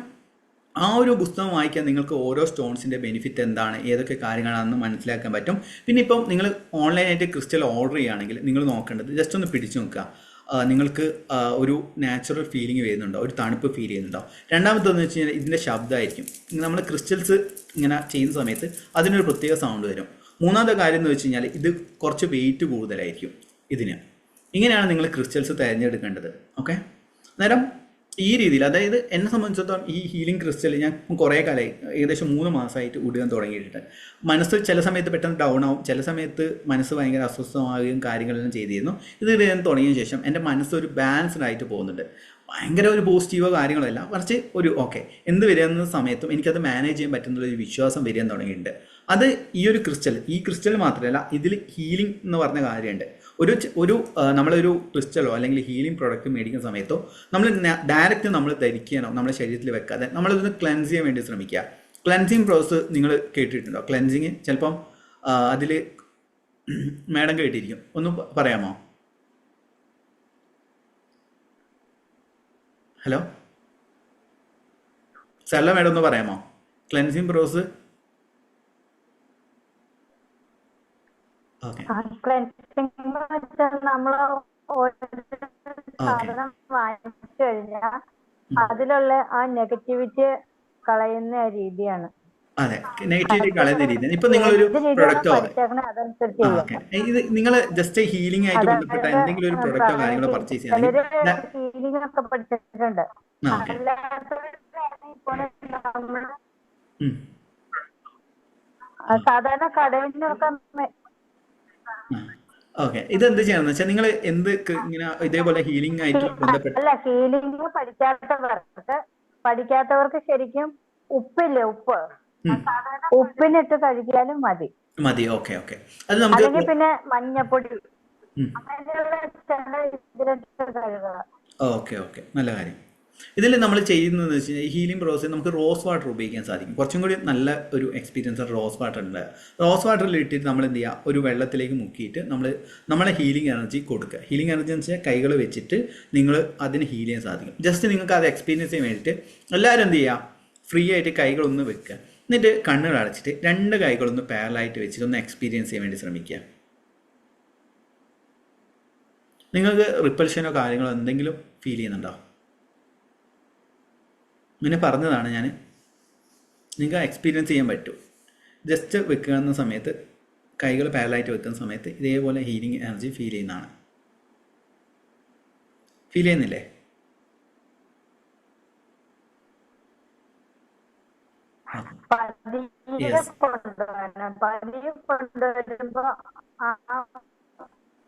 ആ ഒരു പുസ്തകം വായിക്കാൻ നിങ്ങൾക്ക് ഓരോ സ്റ്റോൺസിൻ്റെ ബെനിഫിറ്റ് എന്താണ്, ഏതൊക്കെ കാര്യങ്ങളാണെന്ന് മനസ്സിലാക്കാൻ പറ്റും. പിന്നെ ഇപ്പം നിങ്ങൾ ഓൺലൈനായിട്ട് ക്രിസ്റ്റൽ ഓർഡർ ചെയ്യുകയാണെങ്കിൽ നിങ്ങൾ നോക്കേണ്ടത് ജസ്റ്റ് ഒന്ന് പിടിച്ചു നോക്കുക. നിങ്ങൾക്ക് ഒരു നാച്ചുറൽ ഫീലിംഗ് വരുന്നുണ്ടോ, ഒരു തണുപ്പ് ഫീൽ ചെയ്യുന്നുണ്ടോ. രണ്ടാമത്തെന്ന് വെച്ച് കഴിഞ്ഞാൽ ഇതിൻ്റെ ശബ്ദമായിരിക്കും. നമ്മൾ ക്രിസ്റ്റൽസ് ഇങ്ങനെ ചെയ്യുന്ന സമയത്ത് അതിനൊരു പ്രത്യേക സൗണ്ട് വരും. മൂന്നാമത്തെ കാര്യം എന്ന് വെച്ച് കഴിഞ്ഞാൽ ഇത് കുറച്ച് വെയിറ്റ് കൂടുതലായിരിക്കും ഇതിന്. ഇങ്ങനെയാണ് നിങ്ങൾ ക്രിസ്റ്റൽസ് തിരഞ്ഞെടുക്കേണ്ടത്. ഓക്കെ, അന്നേരം ഈ രീതിയിൽ, അതായത് എന്നെ സംബന്ധിച്ചിടത്തോളം ഈ ഹീലിംഗ് ക്രിസ്റ്റൽ ഞാൻ കുറേ കാലമായി, ഏകദേശം 3 മാസമായിട്ട് ഇടുക തുടങ്ങിയിട്ടുണ്ട്. മനസ്സ് ചില സമയത്ത് പെട്ടെന്ന് ഡൗൺ ആവും, ചില സമയത്ത് മനസ്സ് ഭയങ്കര അസ്വസ്ഥമാവുകയും കാര്യങ്ങളെല്ലാം ചെയ്തിരുന്നു. ഇത് ഇടാൻ തുടങ്ങിയ ശേഷം എൻ്റെ മനസ്സ് ഒരു ബാലൻസ്ഡ് ആയിട്ട് പോകുന്നുണ്ട്. ഭയങ്കര ഒരു പോസിറ്റീവോ കാര്യങ്ങളല്ല, കുറച്ച് ഒരു ഓക്കെ എന്ത് വരുന്ന സമയത്തും എനിക്കത് മാനേജ് ചെയ്യാൻ പറ്റുന്നുള്ളൊരു വിശ്വാസം വരാൻ തുടങ്ങിയിട്ടുണ്ട്. അത് ഈ ഒരു ക്രിസ്റ്റൽ മാത്രമല്ല, ഇതിൽ ഹീലിംഗ് എന്ന് പറഞ്ഞ കാര്യമുണ്ട്. നമ്മളൊരു ക്രിസ്റ്റലോ അല്ലെങ്കിൽ ഹീലിംഗ് പ്രോഡക്റ്റ് മേടിക്കുന്ന സമയത്തോ നമ്മൾ ഡയറക്റ്റ് നമ്മൾ ധരിക്കാനോ നമ്മുടെ ശരീരത്തിൽ വെക്കാതെ നമ്മളിതൊന്ന് ക്ലെൻസ് ചെയ്യാൻ വേണ്ടി ശ്രമിക്കുക. ക്ലെൻസിങ് പ്രോസസ്സ് നിങ്ങൾ കേട്ടിട്ടുണ്ടോ? ക്ലെൻസിങ് ചിലപ്പം അതിൽ മാഡം കേട്ടിരിക്കും, ഒന്ന് പറയാമോ? ഹലോ സരള മാഡം ഒന്ന് പറയാമോ ക്ലെൻസിങ് പ്രോസസ്സ്? ഓക്കെ, നമ്മള് സാധനം വാങ്ങിച്ചു കഴിഞ്ഞാൽ അതിലുള്ള ആ നെഗറ്റിവിറ്റി കളയുന്ന രീതിയാണ്. അതെ, നെഗറ്റിവിറ്റി കളയുന്ന രീതിയാണ്. ഇപ്പൊ നിങ്ങളൊരു പ്രൊഡക്റ്റോ ഇത് നിങ്ങൾ ജസ്റ്റ് ഹീലിംഗ് ആയിട്ട് ബന്ധപ്പെട്ട എന്തെങ്കിലും ഒരു പ്രൊഡക്റ്റോ കാര്യങ്ങളോ പർച്ചേസ് ഹീലിംഗ് ഒക്കെ പഠിച്ചിട്ടുണ്ട്. സാധാരണ കടവിനൊക്കെ ഓക്കെ, ഇത് എന്ത് ചെയ്യണമെന്ന് വെച്ചാൽ നിങ്ങൾ എന്ത് ഇങ്ങനെ ഇതേപോലെ ഹീലിംഗ് ആയിട്ട് ബന്ധപ്പെട്ട ഹീലിംഗ് പഠിക്കാത്തവർക്ക് ശരിക്കും ഉപ്പില്ലേ, ഉപ്പിനിട്ട് കഴിക്കാനും മതി. ഓക്കെ, അത് നമുക്ക് അല്ലെങ്കിൽ പിന്നെ മഞ്ഞപ്പൊടി അങ്ങനെയുള്ള ചില ഇതിലിട്ട് കഴുകുക. ഓക്കെ, നല്ല കാര്യം. ഇതിൽ നമ്മൾ ചെയ്യുന്നതെന്ന് വെച്ച് കഴിഞ്ഞാൽ ഹീലിംഗ് പ്രോസസ്സ് നമുക്ക് റോസ് വാട്ടർ ഉപയോഗിക്കാൻ സാധിക്കും. കുറച്ചും കൂടി നല്ല ഒരു എക്സ്പീരിയൻസ് റോസ് വാട്ടർ ഉണ്ട്. റോസ് വാട്ടറിൽ ഇട്ടിട്ട് നമ്മൾ എന്ത് ചെയ്യുക, ഒരു വെള്ളത്തിലേക്ക് മുക്കിയിട്ട് നമ്മളെ ഹീലിംഗ് എനർജി കൊടുക്കുക. ഹീലിംഗ് എനർജി എന്ന് വെച്ചാൽ കൈകൾ വെച്ചിട്ട് നിങ്ങൾ അതിന് ഹീൽ ചെയ്യാൻ സാധിക്കും. ജസ്റ്റ് നിങ്ങൾക്ക് അത് എക്സ്പീരിയൻസ് ചെയ്യാൻ വേണ്ടിയിട്ട് എല്ലാവരും എന്ത് ചെയ്യുക, ഫ്രീ ആയിട്ട് കൈകളൊന്ന് വെക്കുക. എന്നിട്ട് കണ്ണുകൾ അടച്ചിട്ട് 2 കൈകളൊന്ന് പാരലായിട്ട് വെച്ചിട്ട് ഒന്ന് എക്സ്പീരിയൻസ് ചെയ്യാൻ വേണ്ടി ശ്രമിക്കുക. നിങ്ങൾക്ക് റിപ്പൽഷനോ കാര്യങ്ങളോ എന്തെങ്കിലും ഫീൽ ചെയ്യുന്നുണ്ടോ? ഇങ്ങനെ പറഞ്ഞതാണ് ഞാൻ, നിങ്ങൾക്ക് എക്സ്പീരിയൻസ് ചെയ്യാൻ പറ്റും. ജസ്റ്റ് വെക്കുന്ന സമയത്ത് കൈകൾ പാരലായിട്ട് വെക്കുന്ന സമയത്ത് ഇതേപോലെ ഹീലിംഗ് എനർജി ഫീൽ ചെയ്യുന്നതാണ്. ഫീൽ ചെയ്യുന്നില്ലേ? പതിയെ യെസ്. കൊണ്ടുവരണം. പതിയെ കൊണ്ടുവരുമ്പോ ആ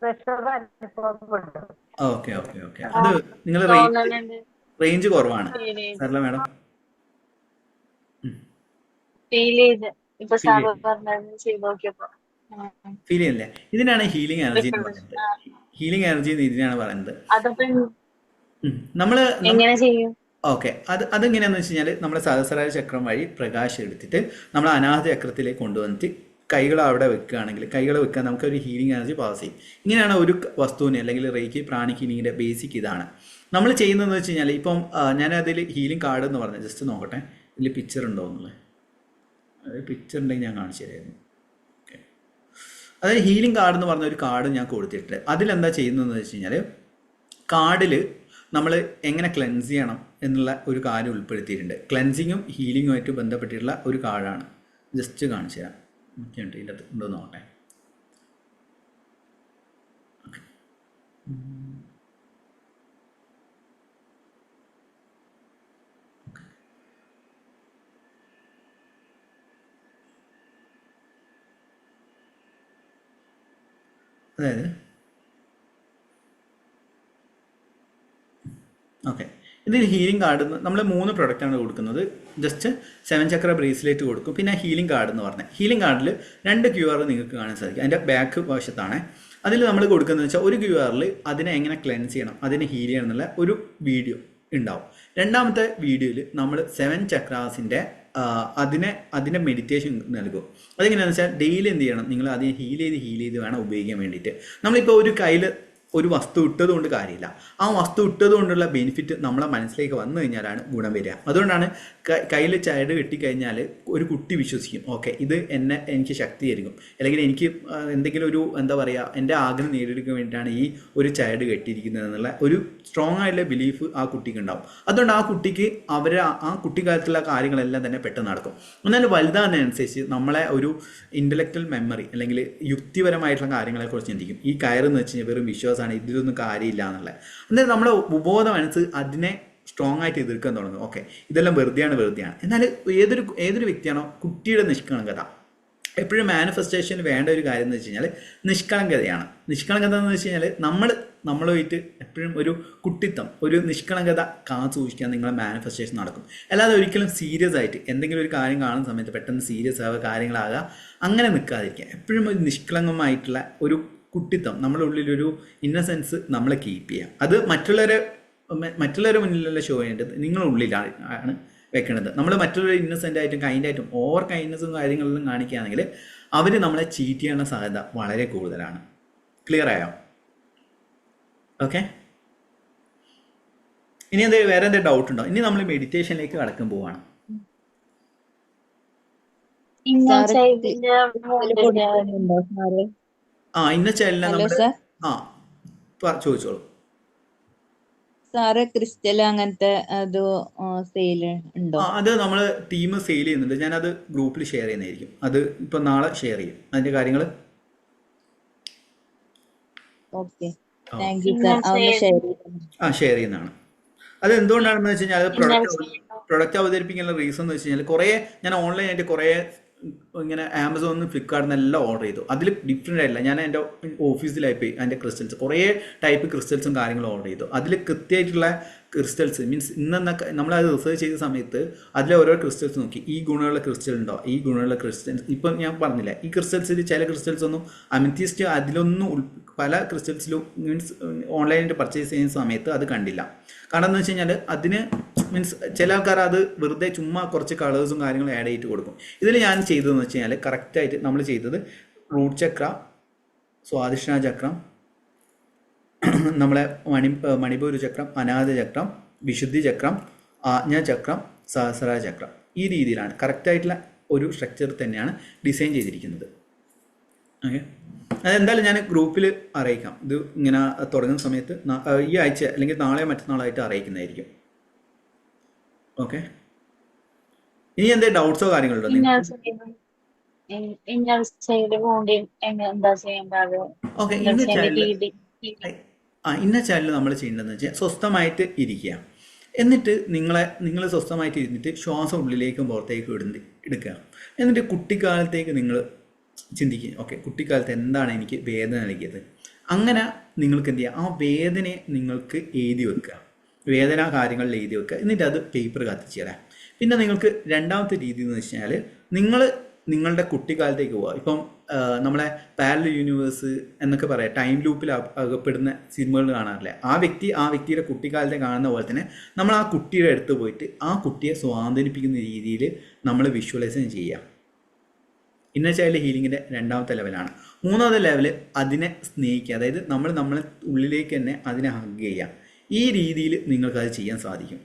പ്രഷർ അനുഭവപ്പെടും. Okay okay okay. അത് നിങ്ങൾ തോന്നുന്നുണ്ട് റേഞ്ച് കുറവാണ് ഫീൽ ചെയ്ത് സരള മാഡം. ഫീൽ ചെയ്ത് ഇപ്പൊ ഫീൽ സാറ് ചെയ്യും. പറഞ്ഞത് ചെയ്ത് നോക്കിയപ്പോ ഫീൽ ചെയ്യുന്നില്ലേ? ഇതിനാണ് ഹീലിംഗ് എനർജി എന്ന് റിഫ്രഷ് പറയുന്നത്. ഹീലിംഗ് എനർജി എന്ന് ഇതിനാണ് പറയുന്നത്. അതപ്പോ നമ്മൾ എങ്ങനെ ചെയ്യും? ഓക്കെ, അതെങ്ങനെയാണെന്ന് വെച്ച് കഴിഞ്ഞാൽ നമ്മുടെ സഹസ്രാര ചക്രം വഴി പ്രകാശം എടുത്തിട്ട് നമ്മൾ അനാഹത ചക്രത്തിലേക്ക് കൊണ്ടുവന്നിട്ട് കൈകൾ അവിടെ വെക്കുകയാണെങ്കിൽ കൈകൾ വെക്കാൻ നമുക്കൊരു ഹീലിംഗ് എനർജി പാസ് ചെയ്യും. ഇങ്ങനെയാണ് ഒരു വസ്തുവിനെ അല്ലെങ്കിൽ റേക്കി പ്രാണിക് ഹീലിങ്ങിൻ്റെ ബേസിക് ഇതാണ്. നമ്മൾ ചെയ്യുന്നതെന്ന് വെച്ച് കഴിഞ്ഞാൽ ഇപ്പം ഞാനതിൽ ഹീലിംഗ് കാർഡ് എന്ന് പറഞ്ഞത് ജസ്റ്റ് നോക്കട്ടെ, ഇതിൽ പിക്ചർ ഉണ്ടോ എന്നുള്ളത്. പിക്ചർ ഉണ്ടെങ്കിൽ ഞാൻ കാണിച്ചു തരായിരുന്നു. ഓക്കെ, അതായത് ഹീലിംഗ് കാർഡ് എന്ന് പറഞ്ഞ ഒരു കാർഡ് ഞാൻ കൊടുത്തിട്ട് അതിലെന്താ ചെയ്യുന്നതെന്ന് വെച്ച് കഴിഞ്ഞാൽ കാർഡിൽ നമ്മൾ എങ്ങനെ ക്ലെൻസ് ചെയ്യണം എന്നുള്ള ഒരു കാര്യം ഉൾപ്പെടുത്തിയിട്ടുണ്ട്. ക്ലെൻസിങ്ങും ഹീലിങ്ങുമായിട്ട് ബന്ധപ്പെട്ടിട്ടുള്ള ഒരു കാർഡാണ്. ജസ്റ്റ് കാണിച്ചു തരാം. ഉണ്ട് ഇതിൻ്റെ അകത്ത് ഉണ്ടോ നോക്കട്ടെ. അതായത് ഓക്കെ, ഇതിൽ ഹീലിംഗ് കാർഡ് നമ്മൾ 3 പ്രൊഡക്റ്റാണ് കൊടുക്കുന്നത്. ജസ്റ്റ് 7 ചക്ര ബ്രേസ്ലെറ്റ് കൊടുക്കും, പിന്നെ ഹീലിംഗ് കാർഡ് എന്ന് പറഞ്ഞത്. ഹീലിംഗ് കാർഡിൽ 2 QR നിങ്ങൾക്ക് കാണാൻ സാധിക്കും. അതിൻ്റെ ബാക്ക് വശത്താണ്. അതിൽ നമ്മൾ കൊടുക്കുന്നത് വെച്ചാൽ ഒരു QR അതിനെ എങ്ങനെ ക്ലെൻസ് ചെയ്യണം, അതിനെ ഹീൽ ചെയ്യണം എന്നുള്ള ഒരു വീഡിയോ ഉണ്ടാവും. രണ്ടാമത്തെ വീഡിയോയിൽ നമ്മൾ 7 ചക്രാസിൻ്റെ അതിനെ മെഡിറ്റേഷൻ നൽകും. അതെങ്ങനെയാണെന്ന് വെച്ചാൽ ഡെയിലി എന്ത് ചെയ്യണം, നിങ്ങൾ അതിനെ ഹീൽ ചെയ്ത് വേണം ഉപയോഗിക്കാൻ വേണ്ടിയിട്ട്. നമ്മളിപ്പോൾ ഒരു കയ്യിൽ ഒരു വസ്തു ഇട്ടത് കൊണ്ട് കാര്യമില്ല, ആ വസ്തു ഇട്ടത് കൊണ്ടുള്ള ബെനിഫിറ്റ് നമ്മളെ മനസ്സിലേക്ക് വന്നു കഴിഞ്ഞാലാണ് ഗുണം വരിക. അതുകൊണ്ടാണ് കയ്യിൽ ചരട് കെട്ടിക്കഴിഞ്ഞാൽ ഒരു കുട്ടി വിശ്വസിക്കും, ഓക്കെ ഇത് എനിക്ക് ശക്തിയായിരിക്കും, അല്ലെങ്കിൽ എനിക്ക് എന്തെങ്കിലും ഒരു എന്താ പറയുക എൻ്റെ ആഗ്രഹം നേടിയെടുക്കാൻ വേണ്ടിയിട്ടാണ് ഈ ഒരു ചരട് കെട്ടിയിരിക്കുന്നത് എന്നുള്ള ഒരു സ്ട്രോങ് ആയിട്ടുള്ള ബിലീഫ് ആ കുട്ടിക്ക് ഉണ്ടാവും. അതുകൊണ്ട് ആ കുട്ടിക്ക് ആ കുട്ടിക്കാലത്തുള്ള കാര്യങ്ങളെല്ലാം തന്നെ പെട്ടെന്ന് നടക്കും. എന്നാൽ വലുതാകുന്നതനുസരിച്ച് നമ്മളെ ഒരു ഇൻ്റലക്ച്വൽ മെമ്മറി അല്ലെങ്കിൽ യുക്തിപരമായിട്ടുള്ള കാര്യങ്ങളെക്കുറിച്ച് ചിന്തിക്കും. ഈ കയറെന്ന് വെച്ച് കഴിഞ്ഞാൽ വെറും വിശ്വാസമാണ്, ഇതിലൊന്നും കാര്യമില്ല എന്നുള്ളത്. എന്നാൽ നമ്മുടെ ഉപബോധ മനസ്സ് അതിനെ സ്ട്രോങ് ആയിട്ട് എതിർക്കാൻ തുടങ്ങും. ഓക്കെ ഇതെല്ലാം വെറുതെയാണ്. എന്നാൽ ഏതൊരു വ്യക്തിയാണോ കുട്ടിയുടെ നിഷ്കളങ്കത, എപ്പോഴും മാനിഫെസ്റ്റേഷന് വേണ്ട ഒരു കാര്യം എന്ന് വെച്ച് കഴിഞ്ഞാൽ നിഷ്കളങ്കതയാണ്. നിഷ്കളങ്കത എന്ന് വെച്ച് കഴിഞ്ഞാൽ നമ്മളുമായിട്ട് എപ്പോഴും ഒരു കുട്ടിത്തം, ഒരു നിഷ്കളങ്കത കാത്തു സൂക്ഷിക്കാൻ നിങ്ങളെ മാനിഫെസ്റ്റേഷൻ നടക്കും. അല്ലാതെ ഒരിക്കലും സീരിയസ് ആയിട്ട് എന്തെങ്കിലും ഒരു കാര്യം കാണുന്ന സമയത്ത് പെട്ടെന്ന് സീരിയസ് ആവുക, കാര്യങ്ങളാകുക, അങ്ങനെ നിൽക്കാതിരിക്കുക. എപ്പോഴും ഒരു നിഷ്കളങ്കമായിട്ടുള്ള ഒരു കുട്ടിത്തം, നമ്മുടെ ഉള്ളിലൊരു ഇന്നസെൻസ് നമ്മളെ കീപ്പ് ചെയ്യുക. അത് മറ്റുള്ളവരുടെ മുന്നിലുള്ള ഷോ ചെയ്യേണ്ടത് നിങ്ങളുടെ ഉള്ളിലാണ് വെക്കണത്. നമ്മൾ മറ്റുള്ളവർ ഇന്നസെൻ്റ് ആയിട്ടും കൈൻഡായിട്ടും ഓവർ കൈൻഡ്നെസ്സും കാര്യങ്ങളെല്ലാം കാണിക്കുകയാണെങ്കിൽ അവർ നമ്മളെ ചീറ്റ് ചെയ്യാനുള്ള സാധ്യത വളരെ കൂടുതലാണ്. ക്ലിയർ ആയോ? ഓക്കെ, ഇനി വേറെ എന്തെങ്കിലും ഡൗട്ട് ഉണ്ടോ? ഇനി നമ്മൾ മെഡിറ്റേഷനിലേക്ക് കടക്കാൻ പോവാണ്. ഇന്ന ചൈൽഡിനെ നമ്മൾ ചോദിച്ചോളൂ. സാറ് ക്രിസ്റ്റൽ അങ്ങനത്തെ സെയിൽ ഉണ്ടോ? അത് നമ്മൾ ടീം സെയിൽ ചെയ്യുന്നുണ്ട്. ഞാനത് ഗ്രൂപ്പിൽ ഷെയർ ചെയ്യുന്നതായിരിക്കും. അത് ഇപ്പൊ നാളെ ഷെയർ ചെയ്യും അതിന്റെ കാര്യങ്ങൾ. ഷെയർ ചെയ്യുന്നതാണ്. അത് എന്തുകൊണ്ടാണെന്ന് വെച്ച് കഴിഞ്ഞാൽ പ്രൊഡക്റ്റ് അവതരിപ്പിക്കാനുള്ള റീസൺ എന്ന് വെച്ച് കഴിഞ്ഞാൽ കുറേ ഞാൻ ഓൺലൈനായിട്ട് കുറേ ഇങ്ങനെ ആമസോണിൽ ഫ്ലിപ്കാർട്ടിൽ നിന്നെല്ലാം ഓർഡർ ചെയ്തു. അതിൽ ഡിഫറെൻ്റ് ആയിട്ടില്ല. ഞാൻ എൻ്റെ ഓഫീസിലായി പോയി അതിൻ്റെ ക്രിസ്റ്റൽസ് കുറേ ടൈപ്പ് ക്രിസ്റ്റൽസും കാര്യങ്ങളും ഓർഡർ ചെയ്തു. അതിൽ കൃത്യമായിട്ടുള്ള ക്രിസ്റ്റൽസ് മീൻസ് ഇന്നൊക്കെ നമ്മളത് റിസർച്ച് ചെയ്ത സമയത്ത് അതിലെ ഓരോ ക്രിസ്റ്റൽസ് നോക്കി ഈ ഗുണമുള്ള ക്രിസ്റ്റൽ ഉണ്ടോ, ഈ ഗുണമുള്ള ക്രിസ്റ്റൽസ്. ഇപ്പം ഞാൻ പറഞ്ഞില്ല ഈ ക്രിസ്റ്റൽസിൽ ചില ക്രിസ്റ്റൽസ് ഒന്നും അമിത്യസ്റ്റ് അതിലൊന്നും പല ക്രിസ്റ്റൽസിലും മീൻസ് ഓൺലൈനായിട്ട് പർച്ചേസ് ചെയ്യുന്ന സമയത്ത് അത് കണ്ടില്ല. കാരണം എന്ന് വെച്ച് കഴിഞ്ഞാൽ അതിന് മീൻസ് ചില ആൾക്കാർ അത് വെറുതെ ചുമ്മാ കുറച്ച് കളേഴ്സും കാര്യങ്ങളും ആഡ് ചെയ്തിട്ട് കൊടുക്കും. ഇതിൽ ഞാൻ ചെയ്തതെന്ന് വെച്ച് കഴിഞ്ഞാൽ കറക്റ്റായിട്ട് നമ്മൾ ചെയ്തത് റൂട്ട് ചക്ര, സ്വാധിഷ്ഠാന ചക്രം, നമ്മളെ മണിപൂര ചക്രം, അനാഹത ചക്രം, വിശുദ്ധി ചക്രം, ആജ്ഞാചക്രം, സഹസ്രാര ചക്രം, ഈ രീതിയിലാണ് കറക്റ്റായിട്ടുള്ള ഒരു സ്ട്രക്ചർ തന്നെയാണ് ഡിസൈൻ ചെയ്തിരിക്കുന്നത്. ഓക്കെ, അതെന്തായാലും ഞാൻ ഗ്രൂപ്പിൽ അറിയിക്കാം. ഇത് ഇങ്ങനെ തുടങ്ങുന്ന സമയത്ത് ഈ ആഴ്ച അല്ലെങ്കിൽ നാളെയോ മറ്റന്നാളായിട്ട് അറിയിക്കുന്നതായിരിക്കും. ഓക്കെ, ഇനി എന്തെങ്കിലും ഡൗട്ട്സോ കാര്യങ്ങളുണ്ടോ? ഇന്നർ സൈഡ് വേണ്ടി എന്താ ചെയ്യാൻ പാടുള്ളൂ? ഓക്കെ, ഇന്നർ ഇന്ന സൈഡ് ചാനൽ രീതി. ഇന്ന ചാനൽ നമ്മൾ ചെയ്യേണ്ടതെന്ന് വെച്ചാൽ സ്വസ്ഥമായിട്ട് ഇരിക്കുക. എന്നിട്ട് നിങ്ങൾ സ്വസ്ഥമായിട്ട് ഇരുന്നിട്ട് ശ്വാസം ഉള്ളിലേക്കും പുറത്തേക്കും എടുക്കുക. എന്നിട്ട് കുട്ടിക്കാലത്തേക്ക് നിങ്ങൾ ചിന്തിക്കുക, ഓക്കെ കുട്ടിക്കാലത്ത് എന്താണ് എനിക്ക് വേദന നൽകിയത്. അങ്ങനെ നിങ്ങൾക്ക് എന്ത് ചെയ്യുക, ആ വേദനയെ നിങ്ങൾക്ക് എഴുതി വെക്കുക, വേദനാ കാര്യങ്ങളിൽ എഴുതി വെക്കുക. എന്നിട്ട് അത് പേപ്പർ കത്തിച്ച് തരാം. പിന്നെ നിങ്ങൾക്ക് രണ്ടാമത്തെ രീതി എന്ന് വെച്ച് കഴിഞ്ഞാൽ നിങ്ങളുടെ കുട്ടിക്കാലത്തേക്ക് പോവുക. ഇപ്പം നമ്മളെ പാരലൽ യൂണിവേഴ്സ് എന്നൊക്കെ പറയാം, ടൈം ലൂപ്പിൽ അകപ്പെടുന്ന സിനിമകൾ കാണാറില്ല. ആ വ്യക്തിയുടെ കുട്ടിക്കാലത്തെ കാണുന്ന പോലെ തന്നെ നമ്മൾ ആ കുട്ടിയുടെ അടുത്ത് പോയിട്ട് ആ കുട്ടിയെ സ്വാന്തനിപ്പിക്കുന്ന രീതിയിൽ നമ്മൾ വിഷ്വലൈസേഷൻ ചെയ്യുക. ഇന്നർ ചൈൽഡ് ഹീലിങ്ങിൻ്റെ രണ്ടാമത്തെ ലെവലാണ്. മൂന്നാമത്തെ ലെവൽ അതിനെ സ്നേഹിക്കുക, അതായത് നമ്മളെ ഉള്ളിലേക്ക് തന്നെ അതിനെ ഹഗ് ചെയ്യുക. ഈ രീതിയിൽ നിങ്ങൾക്കത് ചെയ്യാൻ സാധിക്കും.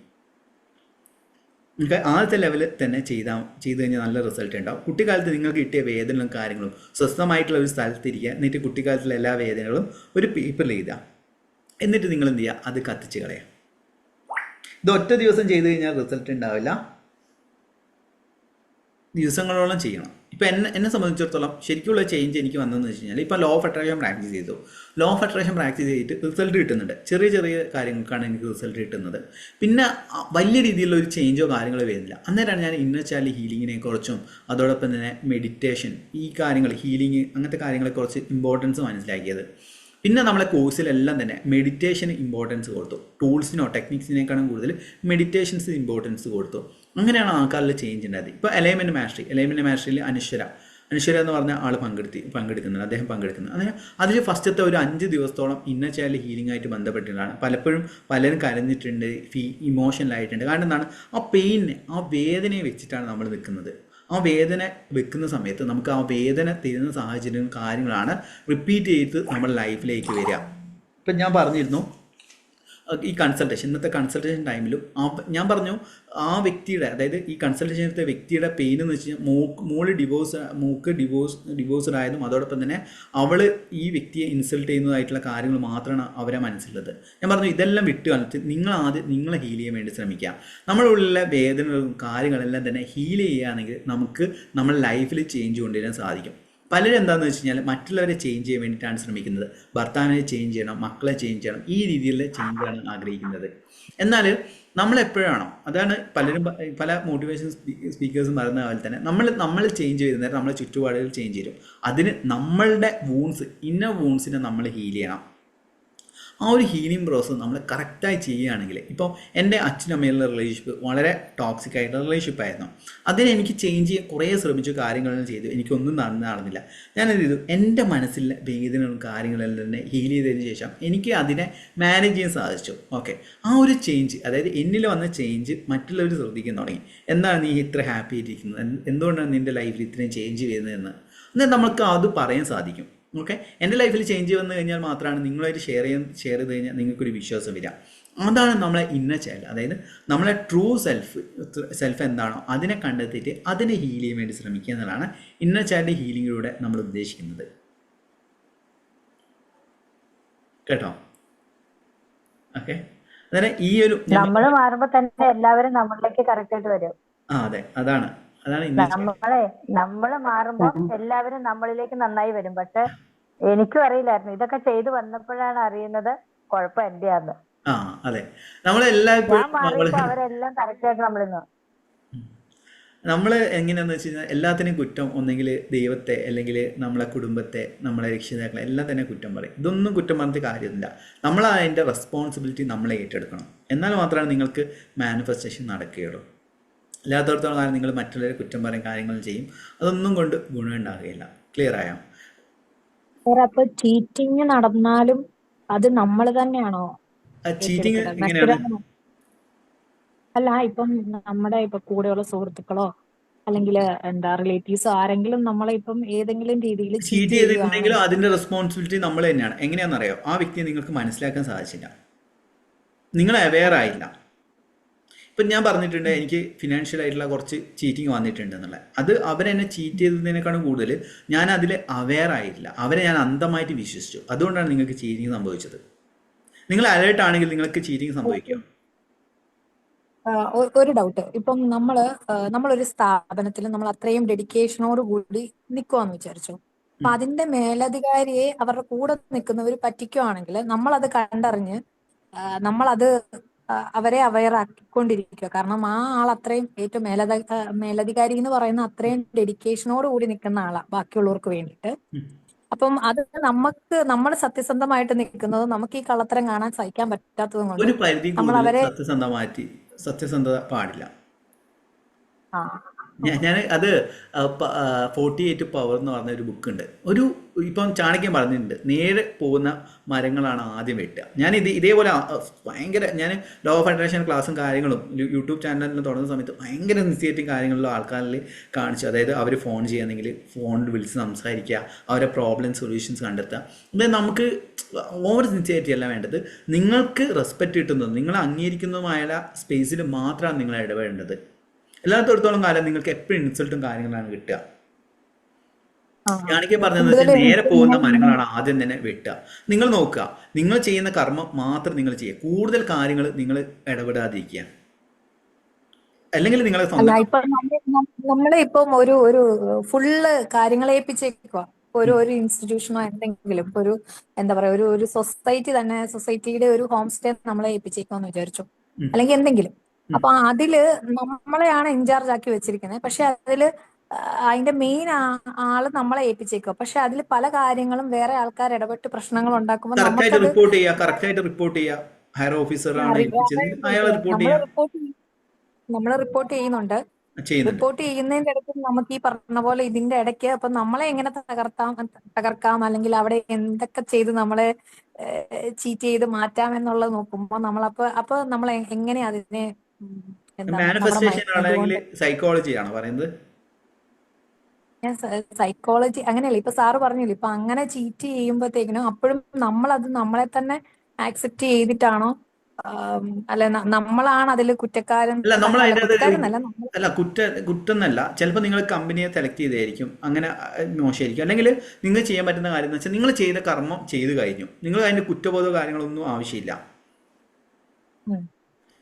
നിങ്ങൾക്ക് ആദ്യത്തെ ലെവലിൽ തന്നെ ചെയ്തു കഴിഞ്ഞാൽ നല്ല റിസൾട്ട് ഉണ്ടാവും. കുട്ടിക്കാലത്ത് നിങ്ങൾക്ക് കിട്ടിയ വേദനകളും കാര്യങ്ങളും സ്വസ്ഥമായിട്ടുള്ള ഒരു സ്ഥലത്തിരിക്കുക. എന്നിട്ട് കുട്ടിക്കാലത്തിലെ എല്ലാ വേദനകളും ഒരു പേപ്പറിൽ എഴുതുക. എന്നിട്ട് നിങ്ങൾ എന്ത് ചെയ്യുക, അത് കത്തിച്ച് കളയുക. ഇത് ഒറ്റ ദിവസം ചെയ്ത് കഴിഞ്ഞാൽ റിസൾട്ട് ഉണ്ടാവില്ല, ദിവസങ്ങളോളം ചെയ്യണം. ഇപ്പം എന്നെ സംബന്ധിച്ചിടത്തോളം ശരിക്കുള്ള ചേഞ്ച് എനിക്ക് വന്നതെന്ന് വെച്ച് കഴിഞ്ഞാൽ, ഇപ്പോൾ ലോ ഓഫ് അട്രാക്ഷൻ പ്രാക്ടീസ് ചെയ്തു. ലോ ഓഫ് അട്രാക്ഷൻ പ്രാക്ടീസ് ചെയ്തിട്ട് റിസൾട്ട് കിട്ടുന്നുണ്ട്. ചെറിയ ചെറിയ കാര്യങ്ങൾക്കാണ് എനിക്ക് റിസൾട്ട് കിട്ടുന്നത്. പിന്നെ വലിയ രീതിയിലുള്ള ഒരു ചേഞ്ചോ കാര്യങ്ങളോ വരുന്നില്ല. അന്നേരമാണ് ഞാൻ ഇന്നർ ചൈൽഡ് ഹീലിങ്ങിനെ കുറിച്ചും അതോടൊപ്പം തന്നെ മെഡിറ്റേഷൻ, ഈ കാര്യങ്ങൾ ഹീലിംഗ് അങ്ങനത്തെ കാര്യങ്ങളെക്കുറിച്ച് ഇമ്പോർട്ടൻസ് മനസ്സിലാക്കിയത്. പിന്നെ നമ്മളെ കോഴ്സിലെല്ലാം തന്നെ മെഡിറ്റേഷന് ഇമ്പോർട്ടൻസ് കൊടുത്തു. ടൂൾസിനോ ടെക്നിക്സിനേക്കാളും കൂടുതൽ മെഡിറ്റേഷൻസ് ഇമ്പോർട്ടൻസ് കൊടുത്തു. അങ്ങനെയാണ് ആൾക്കാരിൽ ചേഞ്ച് ഉണ്ടായത്. ഇപ്പോൾ അലൈൻമെൻറ്റ് മാസ്റ്ററിയിൽ അനശ്വര എന്ന് പറഞ്ഞ ആൾ പങ്കെടുക്കുന്നുണ്ട്. അദ്ദേഹം പങ്കെടുക്കുന്നത് അങ്ങനെ അതിൽ ഫസ്റ്റത്തെ ഒരു 5 ദിവസത്തോളം ഇന്നർ ചൈൽഡ് ഹീലിംഗ് ആയിട്ട് ബന്ധപ്പെട്ടിട്ടാണ്. പലരും കരഞ്ഞിട്ടുണ്ട്, ഇമോഷണലായിട്ടുണ്ട്. കാരണം എന്താണ്, ആ പെയിനെ, ആ വേദനയെ വെച്ചിട്ടാണ് നമ്മൾ നിൽക്കുന്നത്. ആ വേദന വെക്കുന്ന സമയത്ത് നമുക്ക് ആ വേദന തരുന്ന സാഹചര്യവും കാര്യങ്ങളാണ് റിപ്പീറ്റ് ചെയ്ത് നമ്മുടെ ലൈഫിലേക്ക് വരിക. ഇപ്പം ഞാൻ പറഞ്ഞിരുന്നു ഈ ഇന്നത്തെ കൺസൾട്ടേഷൻ ടൈമിലും ഞാൻ പറഞ്ഞു ആ വ്യക്തിയുടെ, അതായത് ഈ കൺസൾട്ടേഷൻ എടുത്ത വ്യക്തിയുടെ പെയിൻ എന്ന് വെച്ച് കഴിഞ്ഞാൽ മോക്ക് ഡിവോഴ്സ്ഡ് ആയതും അതോടൊപ്പം തന്നെ അവൾ ഈ വ്യക്തിയെ ഇൻസൾട്ട് ചെയ്യുന്നതായിട്ടുള്ള കാര്യങ്ങൾ മാത്രമാണ് അവരെ മനസ്സിലുള്ളത്. ഞാൻ പറഞ്ഞു ഇതെല്ലാം വിട്ട് കളിച്ച് നിങ്ങളെ ഹീൽ ചെയ്യാൻ വേണ്ടി ശ്രമിക്കുക. നമ്മുടെ ഉള്ളിലെ വേദനകളും കാര്യങ്ങളെല്ലാം തന്നെ ഹീൽ ചെയ്യുകയാണെങ്കിൽ നമുക്ക് നമ്മുടെ ലൈഫിൽ ചേഞ്ച് കൊണ്ടുവരാൻ സാധിക്കും. പലരും എന്താണെന്ന് വെച്ച് കഴിഞ്ഞാൽ മറ്റുള്ളവരെ ചേഞ്ച് ചെയ്യാൻ വേണ്ടിയിട്ടാണ് ശ്രമിക്കുന്നത്. ഭർത്താവിനെ ചേഞ്ച് ചെയ്യണം, മക്കളെ ചേഞ്ച് ചെയ്യണം, ഈ രീതിയിലുള്ള ചേഞ്ചാണ് ആഗ്രഹിക്കുന്നത്. എന്നാൽ നമ്മളെപ്പോഴാണോ, അതാണ് പല മോട്ടിവേഷൻ സ്പീക്കേഴ്സും പറയുന്ന പോലെ തന്നെ നമ്മൾ ചേഞ്ച് ചെയ്ത് നേരം നമ്മളെ ചുറ്റുപാടുകൾ ചേഞ്ച് ചെയ്യും. അതിന് നമ്മളുടെ ഇന്നർ വൂൺസിനെ നമ്മൾ ഹീൽ ചെയ്യണം. ആ ഒരു ഹീലിംഗ് പ്രോസസ്സ് നമ്മൾ കറക്റ്റായി ചെയ്യുകയാണെങ്കിൽ, ഇപ്പോൾ എൻ്റെ അച്ഛനമ്മയുള്ള റിലേഷൻഷിപ്പ് വളരെ ടോക്സിക് ആയിട്ടുള്ള റിലേഷൻഷിപ്പായിരുന്നു. അതിനെ എനിക്ക് ചേഞ്ച് ചെയ്യാൻ കുറേ ശ്രമിച്ചു, കാര്യങ്ങളെല്ലാം ചെയ്തു, എനിക്കൊന്നും നടന്നില്ല. ഞാനെന്ത് ചെയ്തു, എൻ്റെ മനസ്സിലെ വേദനകളും കാര്യങ്ങളെല്ലാം തന്നെ ഹീൽ ചെയ്തതിന് ശേഷം എനിക്ക് അതിനെ മാനേജ് ചെയ്യാൻ സാധിച്ചു. ഓക്കെ, ആ ഒരു ചേഞ്ച്, അതായത് എന്നിൽ വന്ന ചേഞ്ച് മറ്റുള്ളവർ ശ്രദ്ധിക്കാൻ തുടങ്ങി. എന്താണ് നീ ഇത്ര ഹാപ്പി ആയിട്ടിരിക്കുന്നത്, എന്തുകൊണ്ടാണ് നിൻ്റെ ലൈഫിൽ ഇത്രയും ചേഞ്ച് വരുന്നതെന്ന് എന്നാൽ നമുക്ക് അത് പറയാൻ സാധിക്കും. ഓക്കെ, എൻ്റെ ലൈഫിൽ ചേഞ്ച് വന്നു കഴിഞ്ഞാൽ മാത്രമാണ് നിങ്ങളായിട്ട് ഷെയർ ചെയ്ത് കഴിഞ്ഞാൽ നിങ്ങൾക്കൊരു വിശ്വാസം വരിക. അതാണ് നമ്മളെ ഇന്നർ ചൈൽഡ്, അതായത് നമ്മളെ ട്രൂ സെൽഫ് എന്താണോ അതിനെ കണ്ടെത്തിയിട്ട് അതിനെ ഹീൽ ചെയ്യാൻ വേണ്ടി ശ്രമിക്കുക എന്നുള്ളതാണ് ഇന്നർ ചൈൽഡ് ഹീലിങ്ങിലൂടെ നമ്മൾ ഉദ്ദേശിക്കുന്നത്. കേട്ടോ? ഓക്കെ, അതായത് ഈ ഒരു നമ്മൾ മാറുമ്പോ തന്നെ എല്ലാവരും നമ്മളിലേക്ക് കറക്റ്റ് ആയിട്ട് വരും. അതെ, അതാണ് നമ്മള് മാറുമ്പോ എല്ലാവരും നമ്മളിലേക്ക് നന്നായി വരും. പക്ഷെ എനിക്കും അറിയില്ലായിരുന്നു, ഇതൊക്കെ ചെയ്തു വന്നപ്പോഴാണ് അറിയുന്നത് കുഴപ്പം എന്റെയാന്ന്. അതെ, നമ്മളെല്ലാവരും ഞാൻ മാറിയപ്പോ അവരെല്ലാം കറക്റ്റ് ആയിട്ട് നമ്മൾ എങ്ങനെയാന്ന് വെച്ച് കഴിഞ്ഞാൽ എല്ലാത്തിനും കുറ്റം ഒന്നെങ്കിൽ ദൈവത്തെ അല്ലെങ്കിൽ നമ്മളെ കുടുംബത്തെ, നമ്മളെ രക്ഷിതാക്കളെ എല്ലാം തന്നെ കുറ്റം പറയും. ഇതൊന്നും കുറ്റം പറഞ്ഞിട്ട് കാര്യമില്ല. നമ്മൾ അതിൻ്റെ റെസ്പോൺസിബിലിറ്റി നമ്മളെ ഏറ്റെടുക്കണം. എന്നാൽ മാത്രമാണ് നിങ്ങൾക്ക് മാനിഫെസ്റ്റേഷൻ നടക്കുകയുള്ളൂ. അല്ലാത്തടത്തോളം കാലം നിങ്ങൾ മറ്റുള്ളവരെ കുറ്റം പറയും, കാര്യങ്ങൾ ചെയ്യും, അതൊന്നും കൊണ്ട് ഗുണമുണ്ടാകുകയില്ല. ക്ലിയർ ആയോ? അപ്പൊ ചീറ്റിംഗ് നടന്നാലും അത് നമ്മൾ തന്നെയാണോ? ചീറ്റിംഗ് എങ്ങനെയാണ്? അല്ല, ഇപ്പം നമ്മുടെ കൂടെയുള്ള സുഹൃത്തുക്കളോ അല്ലെങ്കിൽ റിലേറ്റീവ്സോ ആരെങ്കിലും നമ്മളെ ഇപ്പം ഏതെങ്കിലും രീതിയിൽ ചീറ്റ് ചെയ്തിട്ടുണ്ടെങ്കിലും അതിന്റെ റെസ്പോൺസിബിലിറ്റി നമ്മൾ തന്നെയാണ്. എങ്ങനെയാണെന്നറിയോ? ആ വ്യക്തിയെ നിങ്ങൾക്ക് മനസ്സിലാക്കാൻ സാധിച്ചില്ല, നിങ്ങൾ അവെയർ ആയില്ല. ഇപ്പം ഞാൻ പറഞ്ഞിട്ടുണ്ട് എനിക്ക് ഫിനാൻഷ്യൽ ആയിട്ടുള്ള കുറച്ച് ചീറ്റിങ് വന്നിട്ടുണ്ട് എന്നുള്ളത്. അത് അവരെന്നെ ചീറ്റ് ചെയ്തതിനേക്കാളും കൂടുതൽ ഞാൻ അതിൽ അവെയർ ആയിട്ടില്ല, അവരെ ഞാൻ അന്ധമായിട്ട് വിശ്വസിച്ചു. അതുകൊണ്ടാണ് നിങ്ങൾക്ക് ചീറ്റിങ് സംഭവിച്ചത്. നിങ്ങൾ അലേർട്ട് ആണെങ്കിൽ നിങ്ങൾക്ക് ചീറ്റിങ് സംഭവിക്കും. ഒരു ഡൗട്ട്. ഇപ്പം നമ്മളൊരു സ്ഥാപനത്തിൽ നമ്മൾ അത്രയും ഡെഡിക്കേഷനോട് കൂടി നിൽക്കുവാന്ന് വിചാരിച്ചോ. അപ്പൊ അതിന്റെ മേലധികാരിയെ അവരുടെ കൂടെ നിൽക്കുന്നവർ പറ്റിക്കുവാണെങ്കിൽ നമ്മളത് കണ്ടറിഞ്ഞ് നമ്മളത് അവരെ അവെയറാക്കിക്കൊണ്ടിരിക്കുക. കാരണം ആ ആൾ അത്രയും ഏറ്റവും മേലധികാരി എന്ന് പറയുന്ന അത്രയും ഡെഡിക്കേഷനോട് കൂടി നിൽക്കുന്ന ആളാ ബാക്കിയുള്ളവർക്ക് വേണ്ടിയിട്ട്. അപ്പം അത് നമ്മൾ സത്യസന്ധമായിട്ട് നിൽക്കുന്നത് നമുക്ക് ഈ കള്ളത്തരം കാണാൻ സഹിക്കാൻ പറ്റാത്തതും കൊണ്ട് ഒരു പരിധി നമ്മൾ കൂടുതൽ അവരെ സത്യസന്ധത പാടില്ല. ആ ഞാൻ അത് 48 പവർ എന്ന് പറഞ്ഞ ഒരു ബുക്കുണ്ട്. ഇപ്പം ചാണക്യൻ പറഞ്ഞിട്ടുണ്ട്, നേരെ പോകുന്ന മരങ്ങളാണ് ആദ്യം വെട്ടുക. ഞാൻ ഇതേപോലെ ഭയങ്കര ഞാൻ ലോ ഓഫ് അട്രാക്ഷൻ ക്ലാസ്സും കാര്യങ്ങളും യൂട്യൂബ് ചാനലിൽ തുടങ്ങുന്ന സമയത്ത് ഭയങ്കര ഇനിഷ്യേറ്റീവ് കാര്യങ്ങളിലും ആൾക്കാരിൽ കാണിച്ചു. അതായത് അവർ ഫോൺ ചെയ്യുകയാണെങ്കിൽ ഫോണിൽ വിളിച്ച് സംസാരിക്കുക, അവരെ പ്രോബ്ലം സൊല്യൂഷൻസ് കണ്ടെത്തുക. അതായത് നമുക്ക് ഓവർ സിൻസിയറിറ്റി അല്ല വേണ്ടത്, നിങ്ങൾക്ക് റെസ്പെക്റ്റ് കിട്ടുന്നത് നിങ്ങൾ അംഗീകരിക്കുന്നതുമായ സ്പേസിൽ മാത്രമാണ് നിങ്ങൾ ഇടപെടേണ്ടത്. എല്ലാത്തോടത്തോളം കാലം നിങ്ങൾക്ക് എപ്പോഴും ഇൻസൾട്ടും കാര്യങ്ങളാണ് കിട്ടുക. ഞാനൊക്കെ പറഞ്ഞതെന്ന് വെച്ചാൽ നേരെ പോകുന്ന മരങ്ങളാണ് ആദ്യം തന്നെ വെട്ടുക. നിങ്ങൾ നോക്കുക, നിങ്ങൾ ചെയ്യുന്ന കർമ്മം മാത്രം നിങ്ങൾ ചെയ്യുക, കൂടുതൽ കാര്യങ്ങൾ നിങ്ങൾ ഇടപെടാതിരിക്കുക. അല്ലെങ്കിൽ നിങ്ങളെ അല്ല, ഇപ്പൊ നമ്മളെ ഇപ്പം ഒരു ഫുള്ള് കാര്യങ്ങളെ ഏൽപ്പിച്ചേക്കുക. ഒരു ഇൻസ്റ്റിറ്റ്യൂഷനോ എന്തെങ്കിലും ഒരു എന്താ പറയാ ഒരു സൊസൈറ്റിയുടെ ഒരു ഹോം സ്റ്റേ നമ്മളെ ഏൽപ്പിച്ചേക്കാന്ന് വിചാരിച്ചു, അല്ലെങ്കിൽ എന്തെങ്കിലും. അപ്പൊ അതില് നമ്മളെയാണ് ഇൻചാർജ് ആക്കി വെച്ചിരിക്കുന്നത്. പക്ഷെ അതില് അതിന്റെ മെയിൻ ആള് നമ്മളെ ഏൽപ്പിച്ചേക്കുക. പക്ഷെ അതിൽ പല കാര്യങ്ങളും വേറെ ആൾക്കാർ ഇടപെട്ട് പ്രശ്നങ്ങൾ ഉണ്ടാക്കുമ്പോൾ കറക്റ്റായിട്ട് റിപ്പോർട്ട് ചെയ്യുക. ഹയർ ഓഫീസറാണ് നമ്മൾ റിപ്പോർട്ട് ചെയ്യുന്നുണ്ട്. റിപ്പോർട്ട് ചെയ്യുന്നതിന്റെ ഇടയ്ക്ക് നമുക്ക് ഈ പറഞ്ഞ പോലെ ഇതിന്റെ ഇടയ്ക്ക് അപ്പൊ നമ്മളെ എങ്ങനെ തകർക്കാം അല്ലെങ്കിൽ അവിടെ എന്തൊക്കെ ചെയ്ത് നമ്മളെ ചീറ്റ് ചെയ്ത് മാറ്റാം എന്നുള്ളത് നോക്കുമ്പോൾ അപ്പൊ നമ്മൾ എങ്ങനെ അതിനെ മാനിഫെസ്റ്റേഷൻ ആണെങ്കിൽ സൈക്കോളജിയാണ് പറയുന്നത്. സൈക്കോളജി അങ്ങനെയല്ല. ഇപ്പൊ സാറ് പറഞ്ഞില്ല, ഇപ്പൊ അങ്ങനെ ചീറ്റ് ചെയ്യുമ്പോഴത്തേക്കിനും അപ്പോഴും നമ്മളെ തന്നെ ആക്സെപ്റ്റ് ചെയ്തിട്ടാണോ അല്ല നമ്മളാണ് അതിൽ കുറ്റക്കാരൻ? അല്ല, കുറ്റം എന്നല്ല. ചിലപ്പോൾ നിങ്ങൾ കമ്പനിയെ സെലക്ട് ചെയ്തായിരിക്കും, അങ്ങനെ മോശമായിരിക്കും. അല്ലെങ്കിൽ നിങ്ങൾ ചെയ്യാൻ പറ്റുന്ന കാര്യം എന്ന് വെച്ചാൽ നിങ്ങൾ ചെയ്ത കർമ്മം ചെയ്തു കഴിഞ്ഞു, നിങ്ങൾ അതിന്റെ കുറ്റബോധ കാര്യങ്ങളൊന്നും ആവശ്യമില്ല.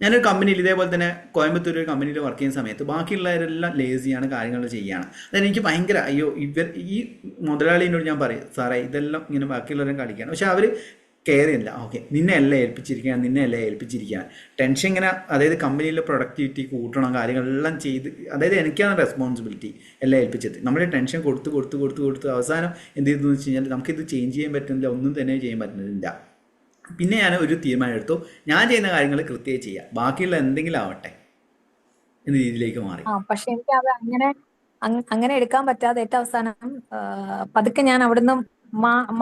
ഞാനൊരു കമ്പനിയിൽ ഇതേപോലെ തന്നെ കോയമ്പത്തൂർ ഒരു കമ്പനിയിൽ വർക്ക് ചെയ്യുന്ന സമയത്ത് ബാക്കിയുള്ളവരെല്ലാം ലേസിയാണ്, കാര്യങ്ങൾ ചെയ്യാണ്. അതായത് എനിക്ക് ഭയങ്കര ഈ മുതലാളിനോട് ഞാൻ പറയും, സാറേ ഇതെല്ലാം ഇങ്ങനെ ബാക്കിയുള്ളവരെ കളിക്കുകയാണ്. പക്ഷെ അവർ കെയർ ചെയ്യില്ല. ഓക്കെ, നിന്നെ എല്ലാം ഏൽപ്പിച്ചിരിക്കാൻ ടെൻഷൻ ഇങ്ങനെ, അതായത് കമ്പനിയിലെ പ്രൊഡക്ടിവിറ്റി കൂട്ടണം, കാര്യങ്ങളെല്ലാം ചെയ്ത്, അതായത് എനിക്കാണ് റെസ്പോൺസിബിലിറ്റി എല്ലാം ഏൽപ്പിച്ചത്. നമ്മൾ ടെൻഷൻ കൊടുത്ത് അവസാനം എന്ത് ചെയ്തെന്ന് വെച്ച് കഴിഞ്ഞാൽ നമുക്കിത് ചേഞ്ച് ചെയ്യാൻ പറ്റുന്നില്ല, ഒന്നും തന്നെ ചെയ്യാൻ പറ്റുന്നില്ല. പിന്നെ ഞാൻ ഒരു തീരുമാനം എടുത്തു, ഞാൻ ചെയ്യുന്ന കാര്യങ്ങൾ കൃത്യമായി ചെയ്യാം, ബാക്കിയുള്ള എന്തെങ്കിലും ആവട്ടെ എന്ന രീതിയിലേക്ക് മാറി. പക്ഷെ എനിക്ക് അത് അങ്ങനെ എടുക്കാൻ പറ്റാതെ ഏറ്റവും അവസാനം പതുക്കെ ഞാൻ അവിടുന്ന്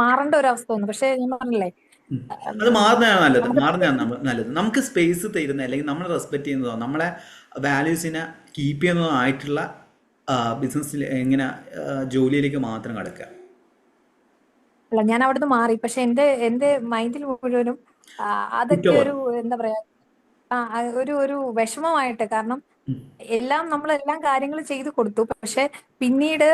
മാറേണ്ട ഒരു അവസ്ഥ വന്നു. പക്ഷെ ഞാൻ പറഞ്ഞില്ലേ, അത് മാറുന്നതാണ് നല്ലത്. നമുക്ക് സ്പേസ് തരുന്ന, അല്ലെങ്കിൽ നമ്മൾ റെസ്പെക്ട് ചെയ്യുന്നതോ നമ്മളെ വാല്യൂസിനെ കീപ്പ് ചെയ്യുന്നതോ ആയിട്ടുള്ള ബിസിനസ്സിൽ എങ്ങനെ ജോലിയിലേക്ക് മാത്രം കിടക്കുക. അല്ല, ഞാൻ അവിടുന്ന് മാറി. പക്ഷെ എന്റെ മൈൻഡിൽ മുഴുവനും അതൊക്കെ ഒരു എന്താ പറയാ ഒരു വിഷമമായിട്ട്. കാരണം നമ്മളെല്ലാം കാര്യങ്ങൾ ചെയ്തു കൊടുത്തു. പക്ഷെ പിന്നീട്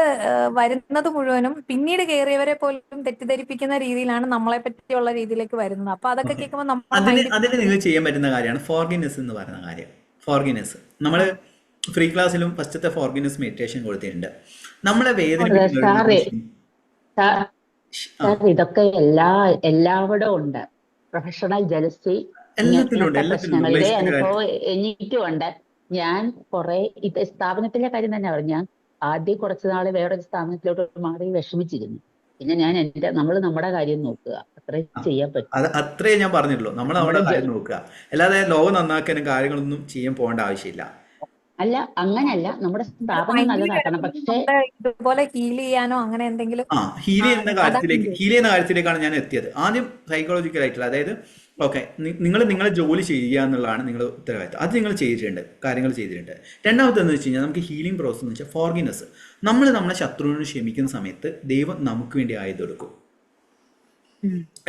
വരുന്നത് മുഴുവനും പിന്നീട് കയറിയവരെ പോലും തെറ്റിദ്ധരിപ്പിക്കുന്ന രീതിയിലാണ് നമ്മളെ പറ്റിയുള്ള രീതിയിലേക്ക് വരുന്നത്. അപ്പൊ അതൊക്കെ കേൾക്കുമ്പോൾ അതിന് നിങ്ങൾ ചെയ്യാൻ പറ്റുന്ന കാര്യമാണ് ഫോർഗിവ്നെസ് എന്ന് പറയുന്ന കാര്യം. ഫോർഗിവ്നെസ് നമ്മൾ ഫ്രീ ക്ലാസ്സിലും ഫസ്റ്റത്തെ ഫോർഗിവ്നെസ് മെഡിറ്റേഷൻ കൊടുത്തിട്ടുണ്ട്. നമ്മളെ ഇതൊക്കെ എല്ലാവിടെ ഉണ്ട്. പ്രൊഫഷണൽ ജലസി പ്രശ്നങ്ങളുടെ അനുഭവം എനിക്കുണ്ട്. ഞാൻ ഇത് സ്ഥാപനത്തിലെ കാര്യം തന്നെ പറഞ്ഞു. ഞാൻ ആദ്യം കുറച്ച് നാള് വേറൊരു സ്ഥാപനത്തിലോട്ട് മാറി വിഷമിച്ചിരുന്നു. പിന്നെ ഞാൻ നമ്മുടെ കാര്യം നോക്കുക, അത്രേ ചെയ്യാൻ പറ്റും. അത്രേ ഞാൻ പറഞ്ഞിട്ടുള്ളൂ, നമ്മൾ നമ്മുടെ കാര്യം നോക്കുക. അല്ലാതെ ലോകം നന്നാക്കാനും കാര്യങ്ങളൊന്നും ചെയ്യാൻ പോകേണ്ട ആവശ്യമില്ല. അല്ല, അങ്ങനല്ല, നമ്മുടെ സ്ഥാപനം നല്ലതാക്കണം. പക്ഷേ ഇതുപോലെ ഹീൽ ചെയ്യാനോ അങ്ങനെ എന്തെങ്കിലും ഹീൽ ചെയ്യുന്ന കാര്യത്തിലേക്കാണ് ഞാൻ എത്തിയത്. ആദ്യം സൈക്കോളജിക്കൽ ആയിട്ടുള്ള, അതായത് ഓക്കെ, നിങ്ങളെ ജോലി ചെയ്യുക എന്നുള്ളതാണ് നിങ്ങളുടെ ഉത്തരവാദിത്തം. അത് നിങ്ങൾ ചെയ്തിട്ടുണ്ട്, കാര്യങ്ങൾ ചെയ്തിട്ടുണ്ട്. രണ്ടാമത്തെന്ന് വെച്ച് കഴിഞ്ഞാൽ നമുക്ക് ഹീലിംഗ് പ്രോസസ് എന്ന് വെച്ചാൽ ഫോർഗിവ്നെസ്. നമ്മളെ ശത്രുവിനോട് ക്ഷമിക്കുന്ന സമയത്ത് ദൈവം നമുക്ക് വേണ്ടി ആയതെടുക്കും.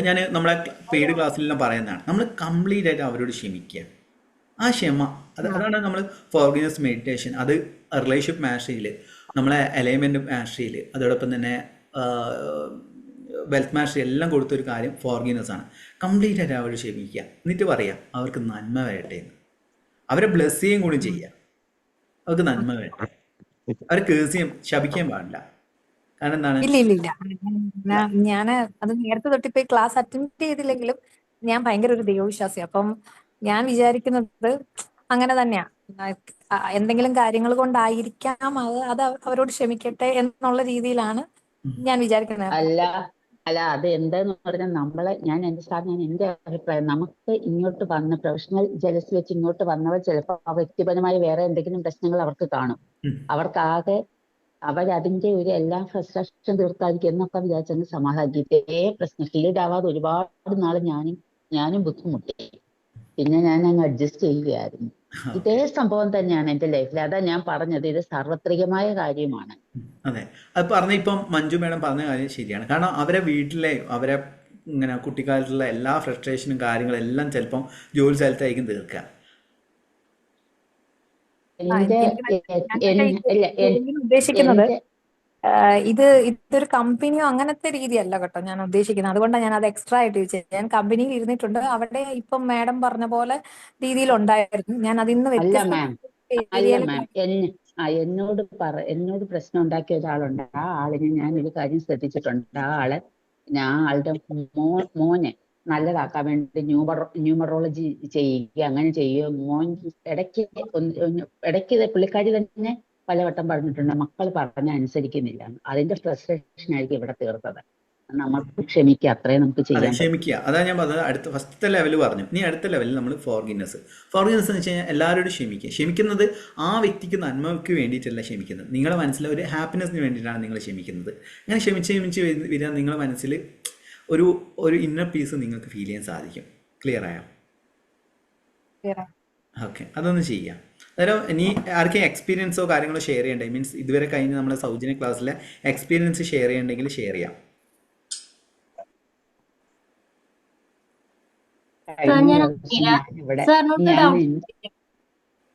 ഞാൻ നമ്മളെ പെയ്ഡ് ക്ലാസ്സിലെല്ലാം പറയുന്നതാണ്, നമ്മൾ കംപ്ലീറ്റ് ആയിട്ട് അവരോട് ക്ഷമിക്കുക. ആ ക്ഷമ, അതാണ് നമ്മൾ ഫോർഗിവ്നെസ് മെഡിറ്റേഷൻ. അത് റിലേഷൻഷിപ്പ് മാസ്റ്ററിയിൽ, നമ്മളെ അലൈൻമെൻറ്റ് മാസ്റ്ററിയിൽ, അതോടൊപ്പം തന്നെ വെൽത്ത് മാസ്റ്ററി എല്ലാം കൊടുത്തൊരു കാര്യം ഫോർഗിവ്നെസ് ആണ്. കംപ്ലീറ്റ് ആയിട്ട് അവരോട് ക്ഷമിക്കുക, എന്നിട്ട് പറയാം അവർക്ക് നന്മ വരട്ടെ എന്ന്. അവരെ ബ്ലെസ് ചെയ്യുകയും കൂടി ചെയ്യുക. അവർക്ക് നന്മ വേണ്ട. അവരെ കേസ് ചെയ്യാൻ ശപിക്കാൻ പാടില്ല. കാരണം എന്താണ്? ഇല്ല ഇല്ല ഇല്ല ഞാൻ അത് നേരത്തെ തൊട്ടിപ്പോ ക്ലാസ് അറ്റൻഡ് ചെയ്തില്ലെങ്കിലും ഞാൻ ഭയങ്കര ഒരു ദൈവവിശ്വാസി. അപ്പം ഞാൻ വിചാരിക്കുന്നത് അങ്ങനെ തന്നെയാ. എന്തെങ്കിലും കാര്യങ്ങൾ കൊണ്ടായിരിക്കാം അത് അവരോട് ക്ഷമിക്കട്ടെ എന്നുള്ള രീതിയിലാണ് ഞാൻ വിചാരിക്കുന്നത്. അല്ല അത് എന്താന്ന് പറഞ്ഞാൽ ഞാൻ എന്റെ അഭിപ്രായം, നമുക്ക് ഇങ്ങോട്ട് വന്ന പ്രൊഫഷണൽ ജലസി വെച്ച് ഇങ്ങോട്ട് വന്നവർ ചിലപ്പോൾ വ്യക്തിപരമായ വേറെ എന്തെങ്കിലും പ്രശ്നങ്ങൾ അവർക്ക് കാണും. അവർക്കാകെ അവരതിന്റെ ഒരു എല്ലാം ഫ്രസ്ട്രേഷൻ തീർത്തായിരിക്കും എന്നൊക്കെ വിചാരിച്ചെന്ന് സമാധാനിക്കും. ഇതേ പ്രശ്നം ഫീൽഡാവാതെ ഒരുപാട് നാള് ഞാനും ബുദ്ധിമുട്ടി. പിന്നെ ഞാൻ അങ്ങ് അഡ്ജസ്റ്റ് ചെയ്യുകയായിരുന്നു. ഇതേ സംഭവം തന്നെയാണ് എന്റെ ലൈഫിൽ. അതാ ഞാൻ പറഞ്ഞത്, ഇത് സാർവത്രികമായ കാര്യമാണ്. അതെ, അത് പറഞ്ഞ ഇപ്പം മഞ്ജു മേഡം പറഞ്ഞ കാര്യം ശരിയാണ്. കാരണം അവരെ വീട്ടിലെ അവരെ ഇങ്ങനെ കുട്ടിക്കാലത്തുള്ള എല്ലാ ഫ്രസ്ട്രേഷനും കാര്യങ്ങളും എല്ലാം ചിലപ്പം ജോലി സ്ഥലത്തായിരിക്കും തീർക്കുക. ഉദ്ദേശിക്കുന്നത് ഇതൊരു കമ്പനിയോ അങ്ങനത്തെ രീതിയല്ല കേട്ടോ ഞാൻ ഉദ്ദേശിക്കുന്നത്. അതുകൊണ്ടാണ് ഞാൻ അത് എക്സ്ട്രാ ആയിട്ട് ചോദിച്ചത്. ഞാൻ കമ്പനിയിൽ ഇരുന്നിട്ടുണ്ട്. അവിടെ ഇപ്പം മാഡം പറഞ്ഞ പോലെ രീതിയിലുണ്ടായിരുന്നു. ഞാൻ അതിന്ന് എന്നോട് പ്രശ്നം ഉണ്ടാക്കിയ ഒരാളുണ്ട്. ആ ആളിനെ ഞാൻ ഒരു കാര്യം ശ്രദ്ധിച്ചിട്ടുണ്ട്. ആളുടെ മോനെ നല്ലതാക്കാൻ വേണ്ടി ന്യൂമറോളജി ചെയ്യുക, അങ്ങനെ ചെയ്യുക. മോൻ ഇടയ്ക്ക് പുള്ളിക്കാരി തന്നെ പലവട്ടം പറഞ്ഞിട്ടുണ്ട്, മക്കൾ പറഞ്ഞ അനുസരിക്കുന്നില്ല. അതിന്റെ ഫ്രസ്ട്രേഷൻ ആയിരിക്കും ഇവിടെ തീർത്തത്. നമുക്ക് ക്ഷമിക്കുക, അത്രേ നമുക്ക് ചെയ്യാൻ. ക്ഷമിക്കുക, അതാണ് ഞാൻ പറഞ്ഞത്. അടുത്ത ഫസ്റ്റത്തെ ലെവൽ പറഞ്ഞു. ഇനി അടുത്ത ലെവലിൽ നമ്മൾ ഫോർഗിവ്നെസ് എന്ന് വെച്ച് കഴിഞ്ഞാൽ എല്ലാവരോടും ക്ഷമിക്കുക. ക്ഷമിക്കുന്നത് ആ വ്യക്തിക്ക് നന്മയ്ക്ക് വേണ്ടിയിട്ടല്ല ക്ഷമിക്കുന്നത്. നിങ്ങളുടെ മനസ്സിലെ ഒരു ഹാപ്പിനെസ്സിന് വേണ്ടിയിട്ടാണ് നിങ്ങൾ ക്ഷമിക്കുന്നത്. അങ്ങനെ ക്ഷമിച്ച് വരിക നിങ്ങളുടെ മനസ്സിൽ ഒരു ഇന്നർ പീസ് നിങ്ങൾക്ക് ഫീൽ ചെയ്യാൻ സാധിക്കും. ക്ലിയർ ആയോ? ഓക്കെ, അതൊന്ന് ചെയ്യാം. അന്നേരം ഇനി ആർക്കും എക്സ്പീരിയൻസോ കാര്യങ്ങളോ ഷെയർ ചെയ്യണ്ടേ? മീൻസ് ഇതുവരെ കഴിഞ്ഞ് നമ്മുടെ സൗജന്യ ക്ലാസ്സിലെ എക്സ്പീരിയൻസ് ഷെയർ ചെയ്യണ്ടെങ്കിൽ ഷെയർ ചെയ്യാം.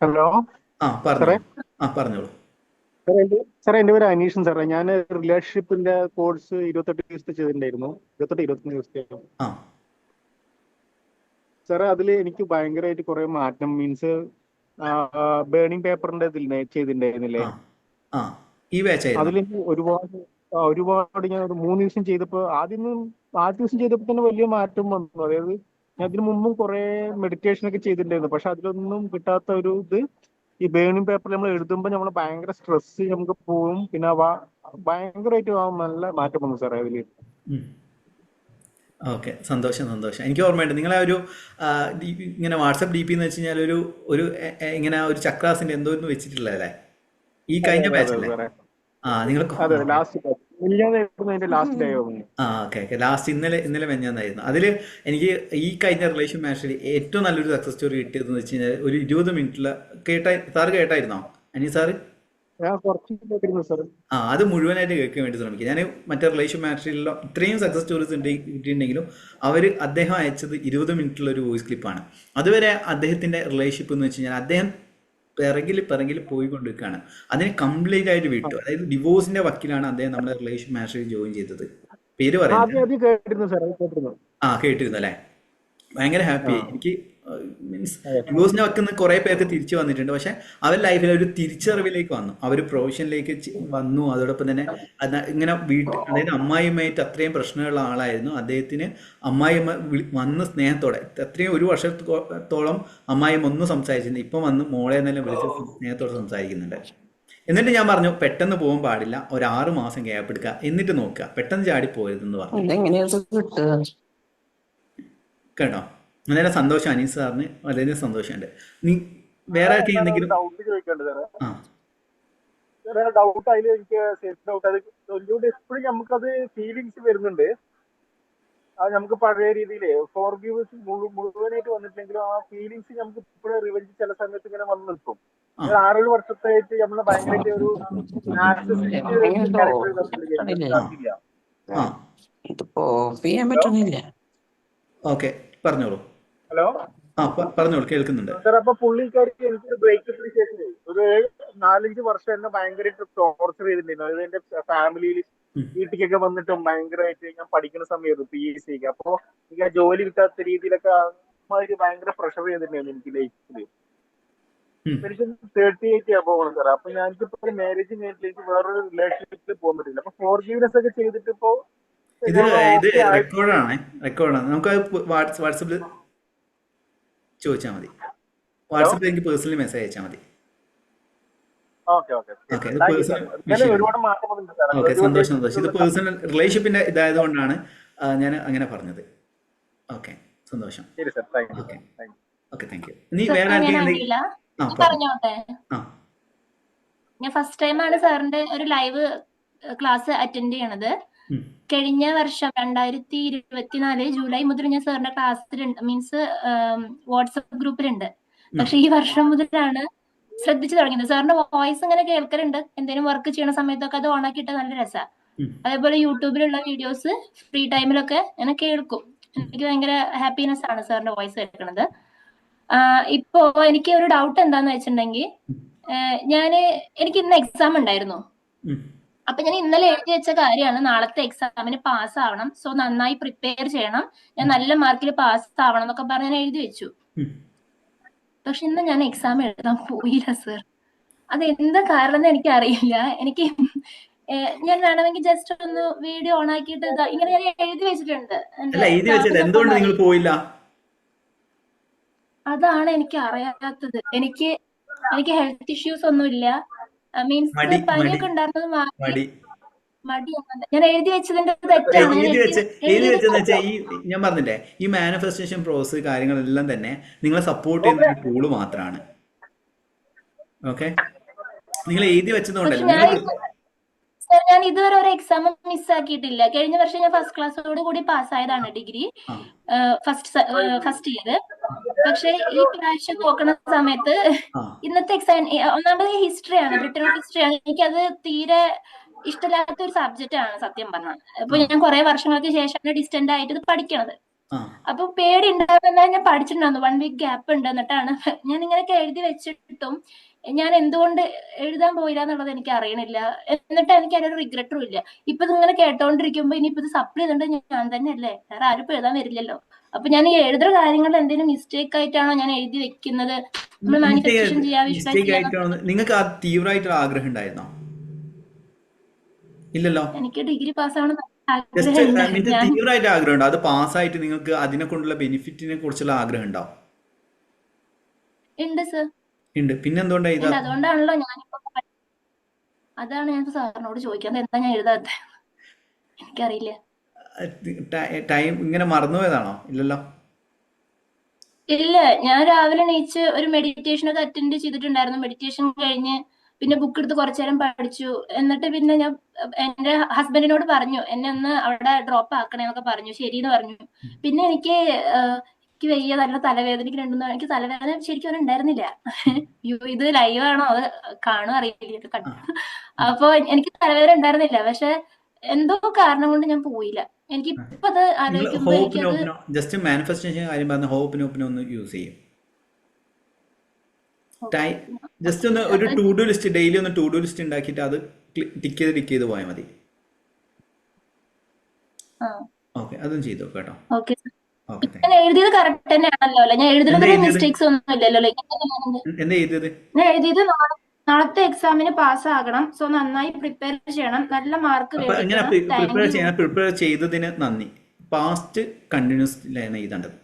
ഹലോ, പറഞ്ഞോളൂ. സാറേ എന്റെ പേര് അനീഷൻ സാറേ. ഞാൻ റിലേഷൻഷിപ്പിന്റെ കോഴ്സ് 28 ദിവസത്തെ ചെയ്തിട്ടുണ്ടായിരുന്നു. 25 ദിവസത്തെ സാറേ. അതിൽ എനിക്ക് ഭയങ്കരമായിട്ട് കുറെ മാറ്റം, മീൻസ് ബേണിംഗ് പേപ്പറിന്റെ ചെയ്തിട്ടുണ്ടായിരുന്നില്ലേ, അതിലെനിക്ക് ഒരുപാട് ഞാൻ 3 ദിവസം ചെയ്തപ്പോ ആദ്യ ദിവസം ചെയ്തപ്പോ തന്നെ വലിയ മാറ്റം വന്നു. അതായത് ഞാൻ ഇതിനു മുമ്പും കുറെ മെഡിറ്റേഷൻ ഒക്കെ ചെയ്തിട്ടുണ്ടായിരുന്നു. പക്ഷെ അതിലൊന്നും കിട്ടാത്ത ഒരു ഇത് ഈ ബേണിംഗ് പേപ്പറിൽ നമ്മൾ എഴുതുമ്പോൾ നമ്മൾ ഭയങ്കര സ്ട്രെസ് നമുക്ക് പോവും. പിന്നെ ഭയങ്കരമായിട്ട് നല്ല മാറ്റം വന്നു സാറേ അതില്. ഓക്കെ, സന്തോഷം. എനിക്ക് ഓർമ്മയുണ്ട് നിങ്ങളെ ഒരു ഇങ്ങനെ വാട്സപ്പ് ഡി പി എന്ന് വെച്ച് കഴിഞ്ഞാൽ ഒരു ഇങ്ങനെ ഒരു ചക്രാസിന്റെ എന്തോ ഒന്ന് വെച്ചിട്ടുള്ളതല്ലേ ഈ കഴിഞ്ഞ ബാച്ചല്ലേ? നിങ്ങൾ ലാസ്റ്റ് ഇന്നലെ മെഞ്ഞാന്നായിരുന്നു. അതിൽ എനിക്ക് ഈ കഴിഞ്ഞ റിലേഷൻ മാച്ചിൽ ഏറ്റവും നല്ലൊരു സക്സസ് സ്റ്റോറി കിട്ടിയതെന്ന് വെച്ച് കഴിഞ്ഞാൽ ഒരു 20 മിനിറ്റിൽ സാറ് കേട്ടായിരുന്നോ അനി സാറ്? അത് മുഴുവനായിട്ട് കേൾക്കാൻ വേണ്ടി ശ്രമിക്കുക. ഞാൻ മറ്റേ റിലേഷൻ മാച്ചിലോ ഇത്രയും സക്സസ് സ്റ്റോറീസ് കിട്ടിയിട്ടുണ്ടെങ്കിലും അദ്ദേഹം അയച്ചത് 20 മിനിറ്റുള്ള ഒരു വോയിസ് ക്ലിപ്പാണ്. അതുവരെ അദ്ദേഹത്തിന്റെ റിലേഷൻഷിപ്പ് എന്ന് വെച്ച് കഴിഞ്ഞാൽ അദ്ദേഹം പിറകിൽ പോയിക്കൊണ്ടിരിക്കുകയാണ്. അതിനെ കംപ്ലീറ്റ് ആയിട്ട് വിട്ടു. അതായത് ഡിവോഴ്സിന്റെ വക്കിലാണ് അദ്ദേഹം നമ്മുടെ റിലേഷൻ മാച്ചിൽ ജോയിൻ ചെയ്തത്. പേര് പറയുന്നത് കേട്ടിരുന്നു അല്ലേ? ഭയങ്കര ഹാപ്പി. എനിക്ക് മീൻസ് ഡിവോഴ്സിന്റെ വക്കിൽ കുറെ പേർക്ക് തിരിച്ചു വന്നിട്ടുണ്ട്. പക്ഷെ അവർ ലൈഫിൽ ഒരു തിരിച്ചറിവിലേക്ക് വന്നു, അവർ പ്രൊഫഷനിലേക്ക് വന്നു. അതോടൊപ്പം തന്നെ ഇങ്ങനെ അതായത് അമ്മായിയുമായിട്ട് അത്രയും പ്രശ്നമുള്ള ആളായിരുന്നു. അദ്ദേഹത്തിന് അമ്മായിയമ്മ വന്ന് സ്നേഹത്തോടെ അത്രയും 1 വർഷത്തോളം അമ്മായിയമ്മ ഒന്നും സംസാരിച്ചിരുന്നു. ഇപ്പം വന്ന് മോളെ എന്നെല്ലാം വിളിച്ച് സ്നേഹത്തോടെ സംസാരിക്കുന്നുണ്ട്. എന്നിട്ട് ഞാൻ പറഞ്ഞു പെട്ടെന്ന് പോകാൻ പാടില്ല, ഒരു 6 മാസം ഗ്യാപ്പ് എടുക്കുക, എന്നിട്ട് നോക്കുക, പെട്ടെന്ന് ചാടി പോയതെന്ന് പറഞ്ഞു. കേട്ടോ? വളരെ സന്തോഷം അനീസ് സാറിന്, വളരെ സന്തോഷമുണ്ട്. വേറെ എന്തെങ്കിലും ഡൗട്ട് അതിൽ എനിക്ക് ഡൗട്ട് അത് എപ്പോഴും നമുക്കത് ഫീലിങ്സ് വരുന്നുണ്ട്. അത് നമുക്ക് പഴയ രീതിയിൽ ഫോർഗീവ്സ് മുഴുവനായിട്ട് വന്നിട്ടില്ലെങ്കിലും ആ ഫീലിങ്സ് നമുക്ക് ഇപ്പോഴും റിവെഞ്ച് ചില സമയത്ത് ഇങ്ങനെ വന്നു നിൽക്കും. 6-7 വർഷത്തായിട്ട് നമ്മൾ ഭയങ്കരമായിട്ട് ഒരു ഓക്കെ, പറഞ്ഞോളൂ. ഹലോ, പറഞ്ഞോളൂ, കേൾക്കുന്നുണ്ട് സാർ. അപ്പൊ പുള്ളിക്കാർക്ക് എനിക്കൊരു ബ്രേക്കപ്പിന് ശേഷം ഒരു 4-5 വർഷം എന്നെ ഭയങ്കരമായിട്ട് ടോർച്ചർ ചെയ്തിട്ടുണ്ടായിരുന്നു. അതായത് എന്റെ ഫാമിലിയിൽ വീട്ടിലേക്കൊക്കെ വന്നിട്ടും ഭയങ്കരമായിട്ട് ഞാൻ പഠിക്കുന്ന സമയത്ത് PhD. അപ്പൊ എനിക്ക് ആ ജോലി കിട്ടാത്ത രീതിയിലൊക്കെ ഭയങ്കര പ്രഷർ ചെയ്തിട്ടുണ്ടായിരുന്നു എനിക്ക് ലൈഫില്. എനിക്ക് 38 അബോവ് ആണ് സാർ. അപ്പൊ ഞാനിപ്പോ ഒരു മാരേജ് കഴിഞ്ഞിട്ട് വേറൊരു റിലേഷൻഷിപ്പിൽ പോകാൻ പറ്റില്ല. അപ്പൊ ഫോർഗീവ്നെസ് ഒക്കെ ചെയ്തിട്ട് ഇപ്പോ ഇത് റെക്കോർഡാണ്. നമുക്ക് വാട്സപ്പിൽ ചോദിച്ചാൽ മതി. വാട്സപ്പിൽ എനിക്ക് പേഴ്സണലി മെസ്സേജ് അയച്ചാൽ മതി. ഓക്കെ, സന്തോഷം. ഇത് പേഴ്സണൽ റിലേഷൻഷിപ്പിന്റെ ഇതായത് കൊണ്ടാണ് ഞാൻ അങ്ങനെ പറഞ്ഞത്. ഓക്കെ, സന്തോഷം. Okay, thank you. നീ വേറെ പറഞ്ഞോട്ടെ. ഞാൻ ഫസ്റ്റ് ടൈമാണ് സാറിന്റെ ഒരു ലൈവ് ക്ലാസ് അറ്റൻഡ് ചെയ്യണത്. കഴിഞ്ഞ വർഷം 2024 ജൂലൈ മുതൽ ഞാൻ സാറിന്റെ ക്ലാസ്സിലുണ്ട്, മീൻസ് വാട്സപ്പ് ഗ്രൂപ്പിലുണ്ട്. പക്ഷെ ഈ വർഷം മുതലാണ് ശ്രദ്ധിച്ചു തുടങ്ങിയത്. സാറിന്റെ വോയിസ് ഇങ്ങനെ കേൾക്കലുണ്ട്, എന്തെങ്കിലും വർക്ക് ചെയ്യണ സമയത്തൊക്കെ അത് ഓണാക്കിയിട്ട് നല്ല രസമാണ്. അതേപോലെ യൂട്യൂബിലുള്ള വീഡിയോസ് ഫ്രീ ടൈമിലൊക്കെ ഞാൻ കേൾക്കും. എനിക്ക് ഭയങ്കര ഹാപ്പിനെസ് ആണ് സാറിന്റെ വോയിസ് കേൾക്കണത്. ഇപ്പോ എനിക്ക് ഒരു ഡൗട്ട് എന്താന്ന് വെച്ചിട്ടുണ്ടെങ്കിൽ, എനിക്ക് ഇന്ന് എക്സാം ഉണ്ടായിരുന്നു. അപ്പൊ ഞാൻ ഇന്നലെ എഴുതി വെച്ച കാര്യമാണ് നാളത്തെ എക്സാമിന് പാസ് ആവണം, സോ നന്നായി പ്രിപ്പയർ ചെയ്യണം, ഞാൻ നല്ല മാർക്കിൽ പാസ് ആവണം എന്നൊക്കെ പറഞ്ഞ് ഞാൻ എഴുതി വെച്ചു. പക്ഷെ ഇന്ന് ഞാൻ എക്സാം എഴുതാൻ പോയില്ല സർ. അത് എന്താ കാരണം എന്ന് എനിക്ക് അറിയില്ല. ഞാൻ വേണമെങ്കിൽ ജസ്റ്റ് ഒന്ന് വീഡിയോ ഓൺ ആക്കിയിട്ട് ഇങ്ങനെ ഞാൻ എഴുതി വെച്ചിട്ടുണ്ട്. എന്തുകൊണ്ട് നിങ്ങൾ പോയില്ല? അതാണ് എനിക്ക് അറിയാത്തത്. എനിക്ക് ഹെൽത്ത് ഇഷ്യൂസ് ഒന്നുമില്ല, മീൻസ് പനിയൊക്കെ ഉണ്ടായിരുന്നത് മടിയാണ്. ഞാൻ എഴുതി വെച്ചതിന്റെ തെറ്റാണ്. ഞാൻ പറഞ്ഞില്ലേ, ഈ മാനിഫെസ്റ്റേഷൻ പ്രോസസ് കാര്യങ്ങളെല്ലാം തന്നെ നിങ്ങളെ സപ്പോർട്ട് ചെയ്യുന്ന ഒരു ടൂള് മാത്രമാണ്. ഓക്കെ, നിങ്ങൾ എഴുതി വെച്ചതുകൊണ്ടല്ലേ. ഞാൻ ഇതുവരെ ഒരു എക്സാം മിസ്സാക്കിയിട്ടില്ല. കഴിഞ്ഞ വർഷം ഞാൻ ഫസ്റ്റ് ക്ലാസ്സോട് കൂടി പാസ്സായതാണ് ഡിഗ്രി ഫസ്റ്റ് ഇയർ. പക്ഷെ ഈ പ്രാവശ്യം നോക്കുന്ന സമയത്ത് ഇന്നത്തെ എക്സാം ഒന്നാമത് ഹിസ്റ്ററിയാണ്, ബ്രിട്ടൻ ഹിസ്റ്ററിയാണ്. എനിക്കത് തീരെ ഇഷ്ടമില്ലാത്ത ഒരു സബ്ജക്റ്റ് ആണ് സത്യം പറഞ്ഞാൽ. അപ്പൊ ഞാൻ കുറെ വർഷങ്ങൾക്ക് ശേഷമാണ് ഡിസ്റ്റന്റ് ആയിട്ട് ഇത് പഠിക്കണത്. അപ്പൊ പേടി ഉണ്ടാകുന്ന ഞാൻ പഠിച്ചിട്ടുണ്ടായിരുന്നു. 1 വീക്ക് ഗ്യാപ്പ് ഉണ്ട്. എന്നിട്ടാണ് ഞാൻ ഇങ്ങനെയൊക്കെ എഴുതി വെച്ചിട്ടും ഞാൻ എന്തുകൊണ്ട് എഴുതാൻ പോയില്ല എന്നുള്ളത് എനിക്ക് അറിയണില്ല. എന്നിട്ട് എനിക്ക് അതിനൊരു റിഗ്രറ്റും ഇല്ല. ഇപ്പൊ ഇതിങ്ങനെ കേട്ടോണ്ടിരിക്കുമ്പോ ഇനിയിപ്പോ ഇത് സപ്ലി ചെയ്തിട്ട് ഞാൻ തന്നെ അല്ലേ, വേറെ ആരും എഴുതാൻ വരില്ലല്ലോ. അപ്പൊ ഞാൻ ഈ എഴുതുന്ന കാര്യങ്ങളിൽ എന്തെങ്കിലും മിസ്റ്റേക്ക് ആയിട്ടാണോ ഞാൻ എഴുതി വെക്കുന്നത്? നമ്മൾ മാനിഫെസ്റ്റേഷൻ ചെയ്യാൻ നിങ്ങൾക്ക് ആ തീവ്രമായിട്ടുള്ള ആഗ്രഹം ഉണ്ടായിരുന്നോ? ഇല്ലല്ലോ. എനിക്ക് ഡിഗ്രി പാസ്സാവണം തീവ്രമായിട്ട് ആഗ്രഹമുണ്ടോ? അത് പാസ്സായിട്ട് നിങ്ങൾക്ക് അതിനെ കൊണ്ടുള്ള ബെനിഫിറ്റിനെ കുറിച്ചുള്ള ആഗ്രഹം ഉണ്ടോ? ഉണ്ട് സർ, ഉണ്ട്. പിന്നെന്തുകൊണ്ടാണ് അതുകൊണ്ടാണല്ലോ ഞാനിപ്പോ അതാണ് ഞാൻ സാറിനോട് ചോദിക്കുന്നത്, എന്താ ഞാൻ എഴുതാത്ത? എനിക്കറിയില്ല. ടൈം ഇങ്ങനെ മറന്നുപോയതാണോ? ഇല്ലല്ലോ. ഇല്ല, ഞാൻ രാവിലെ എണീച്ച് ഒരു മെഡിറ്റേഷൻ ഒക്കെ അറ്റൻഡ് ചെയ്തിട്ടുണ്ടായിരുന്നു. മെഡിറ്റേഷൻ കഴിഞ്ഞ് പിന്നെ ബുക്ക് എടുത്ത് കുറച്ചു നേരം പഠിച്ചു. എന്നിട്ട് പിന്നെ ഞാൻ എന്റെ ഹസ്ബൻഡിനോട് പറഞ്ഞു എന്നെ ഒന്ന് അവിടെ ഡ്രോപ്പ് ആക്കണേന്നൊക്കെ പറഞ്ഞു. ശരിയെന്ന് പറഞ്ഞു. പിന്നെ എനിക്ക് വയ്യ, നല്ല തലവേദനയ്ക്കുണ്ടെന്ന്. എനിക്ക് തലവേദന ശരിക്കും ഉണ്ടായിരുന്നില്ല. ഇത് ലൈവാണോ അത് കാണും അറിയില്ല. അപ്പൊ എനിക്ക് തലവേദന ഉണ്ടായിരുന്നില്ല. പക്ഷെ എന്തോ കാരണം കൊണ്ട് ഞാൻ പോയില്ല. എനിക്ക് ഇപ്പൊ അത് ആലോചിക്കുമ്പോൾ ജസ്റ്റ് മാനിഫെസ്റ്റേഷൻ കാര്യം പറഞ്ഞ ഹോപ്പിനൊപ്പിനൊന്ന് യൂസ് ചെയ്യും. ജസ്റ്റ് ഒന്ന് ഒരു ടു ഡു ലിസ്റ്റ്, ഡെയിലി ഒന്ന് ടു ഡു ലിസ്റ്റ് ഉണ്ടാക്കിയിട്ട് അത് ടിക്ക് ചെയ്ത് പോയാൽ മതി. ഓക്കെ, അതും ചെയ്തു കേട്ടോ. എഴുതിയത് കറക്റ്റ് തന്നെയാണല്ലോ അല്ലെ? ഞാൻ എഴുതുന്നതിൽ മിസ്റ്റേക്സ് ഒന്നും ഇല്ലല്ലോ? എന്താ എഴുതിയത്? ഞാൻ എഴുതിയത് നാളത്തെ എക്സാമിന് പാസ് ആകണം, സോ നന്നായി പ്രിപ്പയർ ചെയ്യണം, നല്ല മാർക്ക് പ്രിപ്പയർ ചെയ്തതിന് നന്ദി. പാസ്റ്റ് കണ്ടിന്യൂസ് എഴുതേണ്ടത്.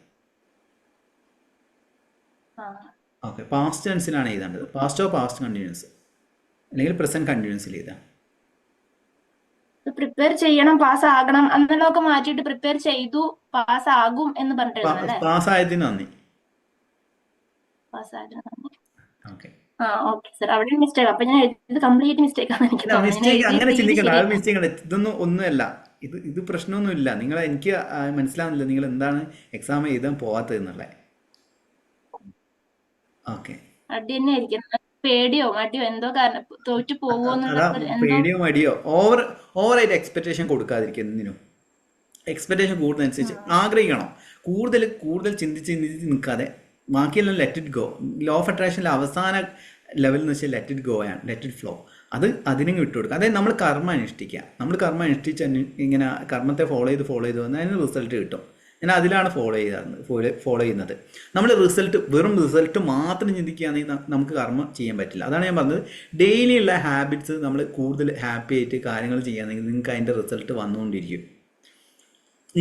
ഓക്കെ, പാസ്റ്റ് ടെൻസിലാണ് എഴുതേണ്ടത്. പാസ്റ്റോ പാസ്റ്റ് കണ്ടിന്യൂസ് അല്ലെങ്കിൽ പ്രസന്റ് കണ്ടിന്യൂസിൽ എഴുതാം. പ്രിപ്പയർ ചെയ്യണം, പാസ് ആകണം എന്നുള്ളതൊക്കെ മാറ്റിയിട്ട് പ്രിപ്പയർ ചെയ്തു പാസ് ആകും എന്ന് പറഞ്ഞിട്ടുണ്ടല്ലേ? പാസ് ആയതിന് നന്ദി. ഓക്കെ സർ, അവിടെ മിസ്റ്റേക്ക്. അപ്പൊ ഞാൻ ഇത് കംപ്ലീറ്റ് മിസ്റ്റേക്ക് ആണ്. അങ്ങനെ ചിന്തിക്കണ്ട. ഇതൊന്നും ഒന്നുമല്ല. ഇത് പ്രശ്നമൊന്നുമില്ല. എനിക്ക് മനസ്സിലാവുന്നില്ല നിങ്ങൾ എന്താണ് എക്സാം എഴുതാൻ പോവാത്തത് എന്നുള്ളത്. ഓക്കെ, അടി തന്നെ ആയിരിക്കും. പേടിയോ മടിയോ എന്തോ കാരണം തോറ്റു പോകുമോ? പേടിയോ മടിയോ ഓവറായിട്ട് എക്സ്പെക്ടേഷൻ കൊടുക്കാതിരിക്കും. എന്തിനും എക്സ്പെക്ടേഷൻ കൂടുന്നതനുസരിച്ച് ആഗ്രഹിക്കണം. കൂടുതൽ ചിന്തിച്ച് നിൽക്കാതെ ബാക്കിയെല്ലാം let it go. Law of അട്രാക്ഷനിലെ അവസാന ലെവൽ എന്ന് വെച്ചാൽ ലെറ്റ് ഇറ്റ് ഗോ ആണ്, ലെറ്റ് ഇറ്റ് ഫ്ലോ. അതിനും വിട്ടുകൊടുക്കുക. അതായത് നമ്മൾ കർമ്മ അനുഷ്ഠിക്കുക. നമ്മൾ കർമ്മ അനുഷ്ഠിച്ച് ഇങ്ങനെ കർമ്മത്തെ ഫോളോ ചെയ്ത് വന്നാൽ അതിന് റിസൾട്ട് കിട്ടും. ഞാൻ അതിലാണ് ഫോളോ ചെയ്യുന്നത്. നമ്മൾ വെറും റിസൾട്ട് മാത്രം ചിന്തിക്കുകയാണെങ്കിൽ നമുക്ക് കർമ്മം ചെയ്യാൻ പറ്റില്ല. അതാണ് ഞാൻ പറഞ്ഞത്, ഡെയിലി ഉള്ള ഹാബിറ്റ്സ് നമ്മൾ കൂടുതൽ ഹാപ്പി ആയിട്ട് കാര്യങ്ങൾ ചെയ്യുകയാണെങ്കിൽ നിങ്ങൾക്ക് അതിൻ്റെ റിസൾട്ട് വന്നുകൊണ്ടിരിക്കും.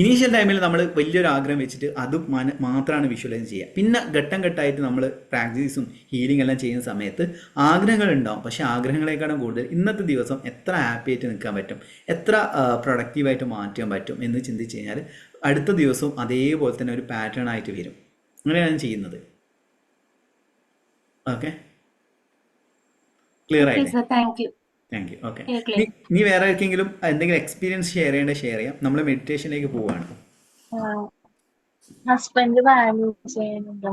ഇനീഷ്യൽ ടൈമിൽ നമ്മൾ വലിയൊരു ആഗ്രഹം വെച്ചിട്ട് അത് മാത്രമാണ് വിഷ്വലൈസ് ചെയ്യുക. പിന്നെ ഘട്ടം ഘട്ടമായിട്ട് നമ്മൾ പ്രാക്ടീസും ഹീലിംഗ് എല്ലാം ചെയ്യുന്ന സമയത്ത് ആഗ്രഹങ്ങൾ ഉണ്ടാവും. പക്ഷേ ആഗ്രഹങ്ങളെക്കാളും കൂടുതൽ ഇന്നത്തെ ദിവസം എത്ര ഹാപ്പി ആയിട്ട് നിൽക്കാൻ പറ്റും, എത്ര പ്രൊഡക്റ്റീവായിട്ട് മാറ്റാൻ പറ്റും എന്ന് ചിന്തിച്ച് കഴിഞ്ഞാൽ അടുത്ത ദിവസവും അതേപോലെ തന്നെ ഒരു പാറ്റേൺ ആയിട്ട് വരും. അങ്ങനെയാണ് ഞാൻ ചെയ്യുന്നത്. ഓക്കെ, ക്ലിയർ ആയില്ലേ? Thank you. ഓക്കെ, നീ വേറെ ആർക്കെങ്കിലും എന്തെങ്കിലും എക്സ്പീരിയൻസ് ഷെയർ ചെയ്യാം. നമ്മൾ മെഡിറ്റേഷനിലേക്ക് പോവാണ്. ഹസ്ബൻഡ് വാല്യൂ ചെയ്യുന്നുണ്ടോ?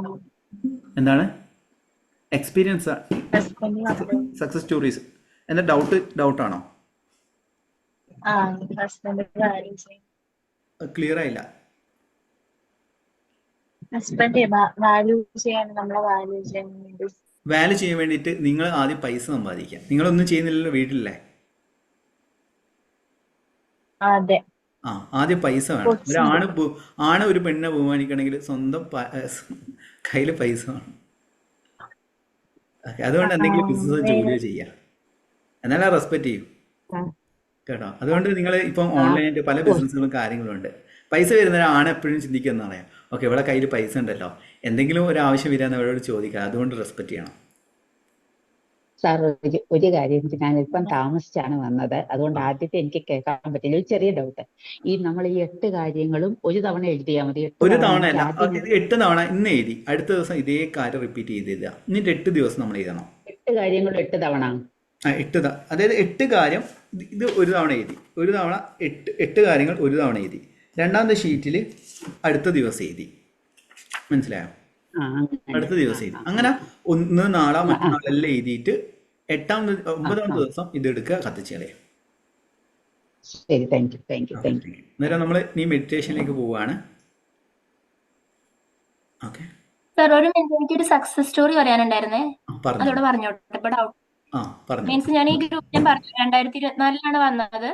എന്താണ് എക്സ്പീരിയൻസ്? സക്സസ് സ്റ്റോറീസ് എന്താ? ഡൗട്ടാണോ? ഹസ്ബൻഡ് വാല്യൂ ചെയ്യും. ക്ലിയർ ആയില്ല. ഹസ്ബൻഡ് വാല്യൂ ചെയ്യാൻ, നമ്മളെ വാല്യൂ ചെയ്യാൻ വേണ്ടി. വാല്യൂ ചെയ്യാൻ വേണ്ടിയിട്ട് നിങ്ങൾ ആദ്യം പൈസ സമ്പാദിക്കുക. നിങ്ങളൊന്നും ചെയ്യുന്നില്ലല്ലോ, വീട്ടിലല്ലേ? അതെ. ആദ്യം പൈസ വേണം. ഒരു പെണ്ണിനെ ബഹുമാനിക്കണമെങ്കിൽ സ്വന്തം കയ്യിൽ പൈസ വേണം. അതുകൊണ്ട് എന്തെങ്കിലും ബിസിനസ് ജോലിയോ ചെയ്യാം, എന്നാലും റെസ്പെക്ട് ചെയ്യും കേട്ടോ. അതുകൊണ്ട് നിങ്ങൾ ഇപ്പം ഓൺലൈനായിട്ട് പല ബിസിനസ്സുകളും കാര്യങ്ങളും ഉണ്ട്. പൈസ വരുന്ന ആണ് എപ്പോഴും ചിന്തിക്കുന്നതാണ്, ഓക്കെ ഇവിടെ കയ്യിൽ പൈസ ഉണ്ടല്ലോ, എന്തെങ്കിലും ഒരു ആവശ്യം വരാന്ന് അവരോട് ചോദിക്കുക. അതുകൊണ്ട് റെസ്പെക്ട് ചെയ്യണം. സാർ, ഒരു കാര്യം, ഞാൻ ഇപ്പം താമസിച്ചാണ് വന്നത്, അതുകൊണ്ട് ആദ്യത്തെ എനിക്ക് കേൾക്കാൻ പറ്റില്ല. ഒരു ചെറിയ ഡൗട്ട്. നമ്മൾ ഈ 8 കാര്യങ്ങളും ഒരു തവണ എഴുതിയാൽ മതി? ഒരു തവണ അല്ല, 8 തവണ ഇന്ന് എഴുതി അടുത്ത ദിവസം ഇതേ കാര്യം റിപ്പീറ്റ് ചെയ്ത് എന്നിട്ട് 8 ദിവസം നമ്മൾ എഴുതണം. 8 കാര്യങ്ങളും 8 തവണ? അതായത് 8 കാര്യം ഇത് ഒരു തവണ എഴുതി, ഒരു തവണ 8 കാര്യങ്ങൾ ഒരു തവണ എഴുതി, രണ്ടാമത്തെ ഷീറ്റിൽ അടുത്ത ദിവസം എഴുതി. മനസ്സിലായോ? അടുത്ത ദിവസം എഴുതി. അങ്ങനെ ഒന്ന് നാളെ മറ്റന്നാളെല്ലാം എഴുതിയിട്ട് 9ാമത്തെ ദിവസം ഇതെടുക്കുക, കത്തിച്ച് കളയാം. അന്നേരം നമ്മൾ നീ മെഡിറ്റേഷനിലേക്ക് പോവുകയാണ്. ഓക്കെ സാർ, ഒരു മിനിറ്റ്, എനിക്കൊരു സക്സസ് സ്റ്റോറി പറയാനുണ്ടായിരുന്നേ, അതോടെ പറഞ്ഞോട്ടെ. ഇപ്പൊ ഡൗട്ട് മീൻസ് ഞാൻ ഈ ഗ്രൂപ്പ് ഞാൻ പറഞ്ഞു 2024 വന്നത്.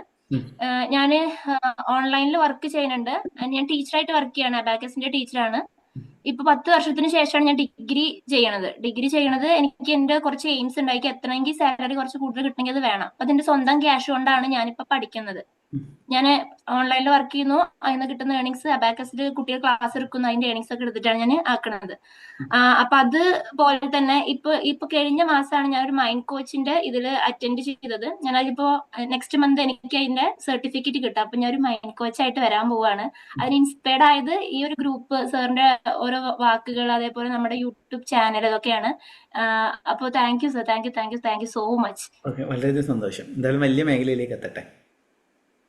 ഞാന് ഓൺലൈനിൽ വർക്ക് ചെയ്യുന്നുണ്ട്. ഞാൻ ടീച്ചറായിട്ട് വർക്ക് ചെയ്യാണ്, അബാക്കസിന്റെ ടീച്ചറാണ്. ഇപ്പൊ 10 വർഷത്തിന് ശേഷമാണ് ഞാൻ ഡിഗ്രി ചെയ്യണത്. എനിക്ക് എന്റെ കുറച്ച് എയിംസ് ഉണ്ട്. എനിക്ക് എത്തണമെങ്കിൽ സാലറി കുറച്ച് കൂടുതൽ കിട്ടണമെങ്കിൽ അത് വേണം. അപ്പൊ അതിന്റെ സ്വന്തം ക്യാഷ് കൊണ്ടാണ് ഞാനിപ്പോ പഠിക്കുന്നത്. ഞാൻ ഓൺലൈനിൽ വർക്ക് ചെയ്യുന്നു. അതിന് കിട്ടുന്ന ഏണിങ്സ് അബാക്കസിൽ കുട്ടികൾ ക്ലാസ് എടുക്കുന്നു, അതിന്റെ ഏണിങ്സ് ഒക്കെ എടുത്തിട്ടാണ് ഞാൻ ആക്കുന്നത്. അപ്പൊ അതുപോലെ തന്നെ ഇപ്പൊ കഴിഞ്ഞ മാസമാണ് ഞാൻ ഒരു മൈൻഡ് കോച്ചിന്റെ ഇതിൽ അറ്റൻഡ് ചെയ്തത്. ഞാൻ അതിപ്പോ നെക്സ്റ്റ് മന്ത് എനിക്ക് അതിന്റെ സർട്ടിഫിക്കറ്റ് കിട്ടും. അപ്പൊ ഞാൻ ഒരു മൈൻഡ് കോച്ചായിട്ട് വരാൻ പോവാണ്. അതിന് ഇൻസ്പയർഡ് ആയത് ഈ ഒരു ഗ്രൂപ്പ്, സാറിന്റെ ഓരോ വാക്കുകൾ, അതേപോലെ നമ്മുടെ യൂട്യൂബ് ചാനൽ, അതൊക്കെയാണ്. അപ്പോൾ thank you sir, thank you so much. വളരെ സന്തോഷം. എന്തായാലും വലിയ മേഖലയിലേക്ക് എത്തട്ടെ.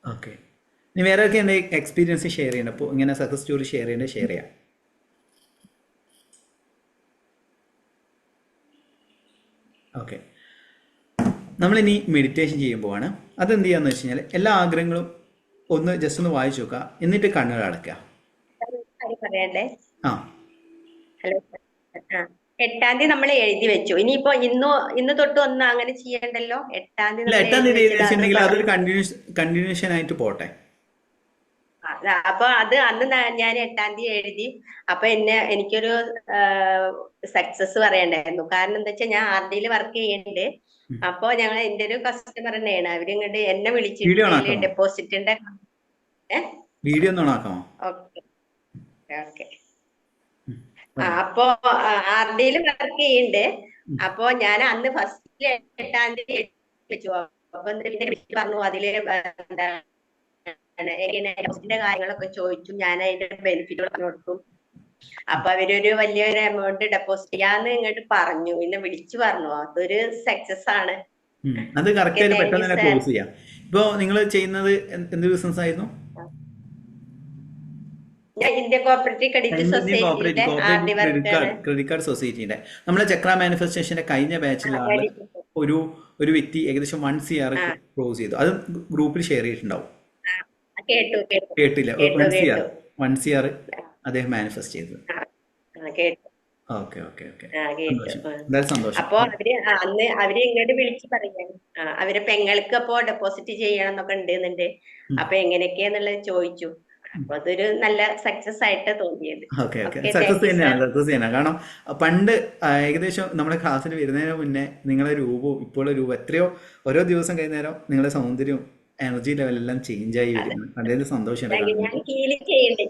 ഓക്കെ, ഇനി വേറെ ഒക്കെ എന്തെങ്കിലും എക്സ്പീരിയൻസ് ഷെയർ ചെയ്യണം? അപ്പോൾ ഇങ്ങനെ സക്സസ് സ്റ്റോറി ഷെയർ ചെയ്യാം. ഓക്കെ, നമ്മളിനി മെഡിറ്റേഷൻ ചെയ്യുമ്പോഴാണ് അതെന്ത് ചെയ്യാന്ന് വെച്ച് കഴിഞ്ഞാൽ എല്ലാ ആഗ്രഹങ്ങളും ജസ്റ്റ് ഒന്ന് വായിച്ചു നോക്കുക, എന്നിട്ട് കണ്ണുകൾ അടയ്ക്കുക. ഹലോ, 8ാം തീയതി നമ്മൾ എഴുതി വെച്ചു. ഇനിയിപ്പോ ഇന്ന് തൊട്ട് ഒന്നും അങ്ങനെ ചെയ്യണ്ടല്ലോ. 8ാം തീയതി എഴുതിയിട്ടുണ്ടെങ്കിൽ അതൊരു കണ്ടിന്യൂഷൻ ആയിട്ട് പോട്ടെ. അപ്പൊ അത് അന്ന് ഞാൻ 8ാം തീയതി എഴുതി. അപ്പൊ എനിക്കൊരു സക്സസ് പറയണ്ടായിരുന്നു. കാരണം എന്താ വെച്ചാൽ ഞാൻ RD വർക്ക് ചെയ്യുന്നുണ്ട്. അപ്പൊ എന്റെ ഒരു കസ്റ്റമർ തന്നെയാണ്. അവരിങ്ങോട്ട് എന്നെ വിളിച്ചിട്ട് ഡെപ്പോസിറ്റിന്റെ വീഡിയോ ഓക്കെ. അപ്പൊ RD വർക്ക് ചെയ്യുന്നുണ്ട്. അപ്പൊ ഞാൻ അന്ന് ഫസ്റ്റ് 8ാം തീയതി വെച്ചു. അപ്പൊ പറഞ്ഞു അതില് ഡെപ്പോസിറ്റിന്റെ കാര്യങ്ങളൊക്കെ ചോദിച്ചു. ഞാൻ അതിന്റെ ബെനിഫിറ്റ് കൊടുക്കും. അപ്പൊ അവരൊരു വലിയൊരു എമൗണ്ട് ഡെപ്പോസിറ്റ് ചെയ്യാന്ന് ഇങ്ങോട്ട് പറഞ്ഞു, പിന്നെ വിളിച്ചു പറഞ്ഞു. അതൊരു സക്സസ് ആണ്. അത് കറക്റ്റ് പെട്ടെന്ന് തന്നെ ക്ലോസ് ചെയ്യാം. ഇപ്പൊ നിങ്ങൾ ചെയ്യുന്നത് എന്ത് ബിസിനസ് ആയിരുന്നു? ഇന്ത്യ കോപ്പറേറ്റീവ് ക്രെഡിറ്റ് കാർഡ് സൊസൈറ്റിയുടെ നമ്മളെ ചക്ര മാനിഫെസ്റ്റേഷന്റെ കഴിഞ്ഞ ബാച്ചിലാണ് ഒരു വ്യക്തി ഏകദേശം 1 CR ക്ലോസ് ചെയ്തു. അത് ഗ്രൂപ്പിൽ ഷെയർ ചെയ്തിട്ടുണ്ടാവും. കേട്ടില്ല? 1 CR അദ്ദേഹം മാനിഫെസ്റ്റ് ചെയ്തത്. സന്തോഷം. അപ്പൊ അവര് ഇങ്ങോട്ട് വിളിച്ച് പറയാൻ അവരെ പെങ്ങൾക്ക് അപ്പോ ഡെപ്പോസിറ്റ് ചെയ്യണം എന്നൊക്കെ ഉണ്ടെന്നുണ്ട്. അപ്പൊ എങ്ങനെയൊക്കെയാന്നുള്ളത് ചോദിച്ചു. അപ്പൊ അതൊരു നല്ല സക്സസ് ആയിട്ട് തോന്നിയത്. Okay okay okay, success thank you തന്നെയാണ്, സർ. സക്സസ് തന്നെയാണ്. കാരണം പണ്ട് ഏകദേശം നമ്മുടെ ക്ലാസ്സിൽ വരുന്നതിന് മുന്നേ നിങ്ങളുടെ രൂപവും ഇപ്പോഴുള്ള രൂപം എത്രയോ ഓരോ ദിവസം കഴിയുന്നേരം നിങ്ങളുടെ സൗന്ദര്യവും എനർജി ലെവലെല്ലാം ചേഞ്ച് ആയി അതെ, വരുന്നു. വളരെ സന്തോഷമുണ്ട് താങ്ക് യു. ഞാൻ കാണുമ്പോൾ. ഹീൽ ചെയ്യുന്നുണ്ട്.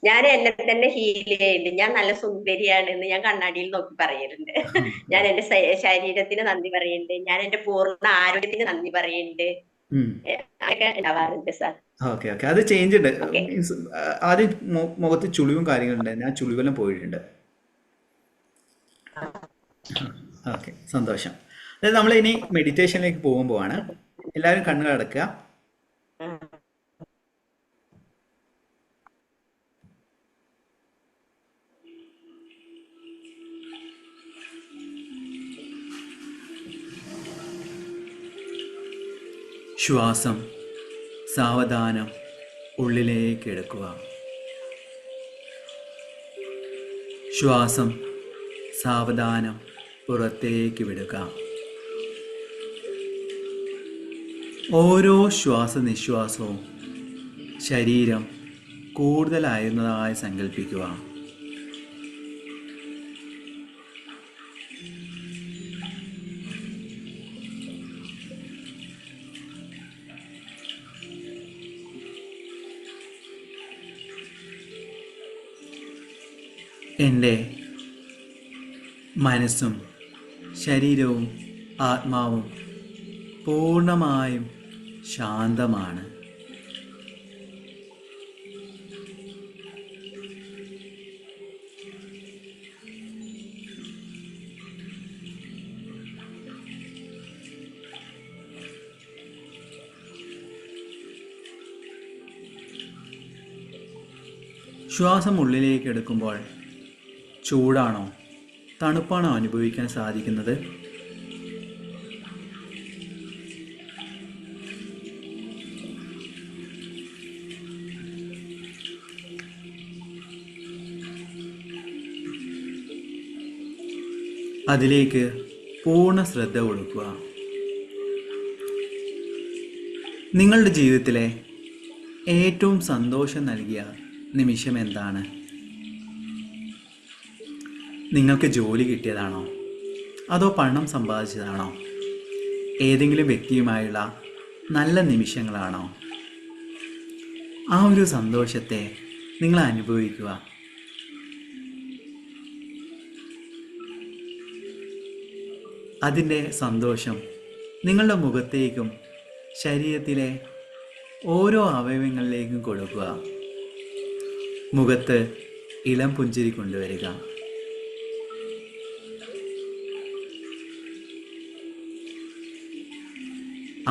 ഞാൻ എന്നെ തന്നെ ഹീൽ ചെയ്യുന്നുണ്ട്. ഞാൻ നല്ല സുന്ദരിയാണെന്ന് ഞാൻ കണ്ണാടിയിൽ നോക്കി പറയലുണ്ട്. ഞാൻ എന്റെ ശരീരത്തിന് നന്ദി പറയുന്നുണ്ട്. ഞാൻ എന്റെ പൂർണ്ണ ആരോഗ്യത്തിന് നന്ദി പറയുന്നുണ്ട്. ഒക്കെ ഉണ്ടാവാറുണ്ട് സാർ. ഓക്കെ ഓക്കെ അത് ചേഞ്ച് ഉണ്ട്. ഓക്കെ, മീൻസ് ആദ്യം മുഖത്ത് ചുളിവും കാര്യങ്ങളുണ്ടായിരുന്നു, ആ ചുളിവെല്ലാം പോയിട്ടുണ്ട്. ഓക്കെ, സന്തോഷം. അതായത് നമ്മൾ ഇനി മെഡിറ്റേഷനിലേക്ക് പോകുമ്പോഴാണ്. എല്ലാവരും കണ്ണുകൾ അടക്കുക. ശ്വാസം സാവധാനം ഉള്ളിലേക്ക് എടുക്കുക. ശ്വാസം സാവധാനം പുറത്തേക്ക് വിടുക. ഓരോ ശ്വാസനിശ്വാസവും ശരീരം കൂടുതലായിരുന്നതായി സങ്കല്പിക്കുക. എൻ്റെ മനസ്സും ശരീരവും ആത്മാവും പൂർണ്ണമായും ശാന്തമാണ്. ശ്വാസം ഉള്ളിലേക്ക് എടുക്കുമ്പോൾ ചൂടാണോ തണുപ്പാണോ അനുഭവിക്കാൻ സാധിക്കുന്നത്? അതിലേക്ക് പൂർണ്ണ ശ്രദ്ധ കൊടുക്കുക. നിങ്ങളുടെ ജീവിതത്തിലെ ഏറ്റവും സന്തോഷം നൽകിയ നിമിഷം എന്താണ്? നിങ്ങൾക്ക് ജോലി കിട്ടിയതാണോ? അതോ പണം സമ്പാദിച്ചതാണോ? ഏതെങ്കിലും വ്യക്തിയുമായുള്ള നല്ല നിമിഷങ്ങളാണോ? ആ ഒരു സന്തോഷത്തെ നിങ്ങൾ അനുഭവിക്കുക. അതിൻ്റെ സന്തോഷം നിങ്ങളുടെ മുഖത്തേക്കും ശരീരത്തിലെ ഓരോ അവയവങ്ങളിലേക്കും കൊടുക്കുക. മുഖത്ത് ഇളം പുഞ്ചിരി കൊണ്ടുവരിക.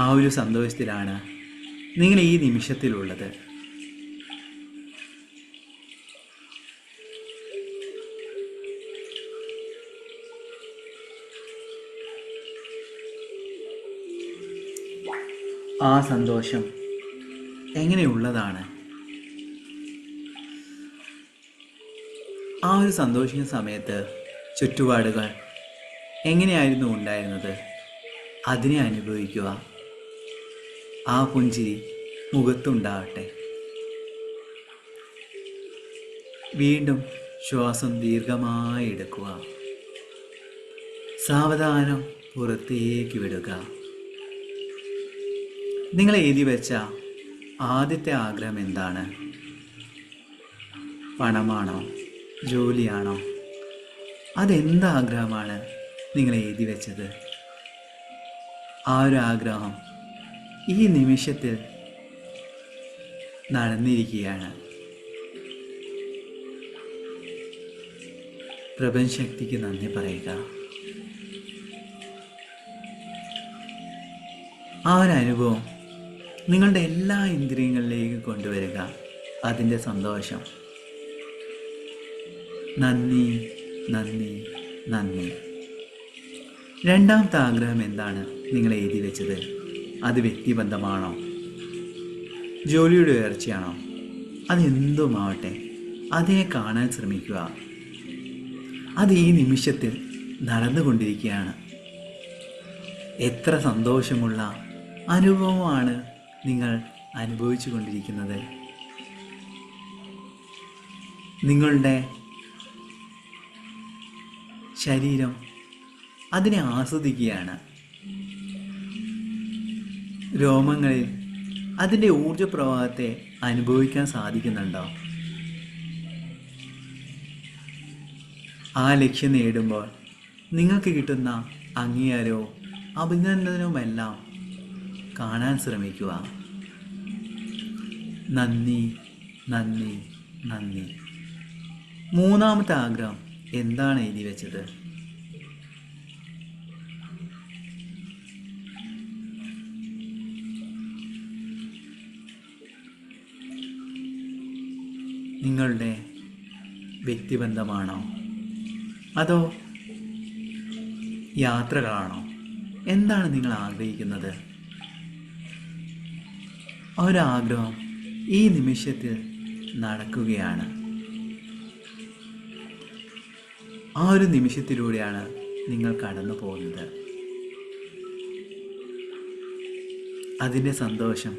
ആ ഒരു സന്തോഷത്തിലാണ് നിങ്ങൾ ഈ നിമിഷത്തിലുള്ളത്. ആ സന്തോഷം എങ്ങനെയുള്ളതാണ്? ആ ഒരു സന്തോഷിക്കുന്ന സമയത്ത് ചുറ്റുപാടുകൾ എങ്ങനെയായിരുന്നു ഉണ്ടായിരുന്നത്? അതിനെ അനുഭവിക്കുക. ആ പുഞ്ചിരി മുഖത്തുണ്ടാവട്ടെ. വീണ്ടും ശ്വാസം ദീർഘമായി എടുക്കുക. സാവധാനം പുറത്തേക്ക് വിടുക. നിങ്ങൾ എഴുതി വെച്ച ആദ്യത്തെ ആഗ്രഹം എന്താണ്? പണമാണോ? ജോലിയാണോ? അതെന്ത് ആഗ്രഹമാണ് നിങ്ങൾ എഴുതി വെച്ചത്? ആ ഒരു ആഗ്രഹം ഈ നിമിഷത്തിൽ നടന്നിരിക്കുകയാണ്. പ്രപഞ്ചശക്തിക്ക് നന്ദി പറയുക. ആ ഒരു അനുഭവം നിങ്ങളുടെ എല്ലാ ഇന്ദ്രിയങ്ങളിലേക്കും കൊണ്ടുവരിക. അതിൻ്റെ സന്തോഷം. നന്ദി, നന്ദി, നന്ദി. രണ്ടാമത്തെ ആഗ്രഹം എന്താണ് നിങ്ങൾ എഴുതി വെച്ചത്? അത് വ്യക്തിബന്ധമാണോ? ജോലിയുടെ ഉയർച്ചയാണോ? അതെന്തുമാവട്ടെ, അതിനെ കാണാൻ ശ്രമിക്കുക. അത് ഈ നിമിഷത്തിൽ നടന്നുകൊണ്ടിരിക്കുകയാണ്. എത്ര സന്തോഷമുള്ള അനുഭവമാണ് നിങ്ങൾ അനുഭവിച്ചു കൊണ്ടിരിക്കുന്നത്. നിങ്ങളുടെ ശരീരം അതിനെ ആസ്വദിക്കുകയാണ്. രോമങ്ങളിൽ അതിൻ്റെ ഊർജപ്രവാഹത്തെ അനുഭവിക്കാൻ സാധിക്കുന്നുണ്ടോ? ആ ലക്ഷ്യം നേടുമ്പോൾ നിങ്ങൾക്ക് കിട്ടുന്ന അംഗീകാരവും അഭിനന്ദനവുമെല്ലാം കാണാൻ ശ്രമിക്കുക. നന്ദി, നന്ദി, നന്ദി. മൂന്നാമത്തെ ആഗ്രഹം എന്താണ് എഴുതി വെച്ചത്? നിങ്ങളുടെ വ്യക്തിബന്ധമാണോ അതോ യാത്രകളാണോ? എന്താണ് നിങ്ങൾ ആഗ്രഹിക്കുന്നത്? ഒരാഗ്രഹം ഈ നിമിഷത്തിൽ നടക്കുകയാണ്. ആ ഒരു നിമിഷത്തിലൂടെയാണ് നിങ്ങൾ കടന്നു പോകുന്നത്. അതിൻ്റെ സന്തോഷം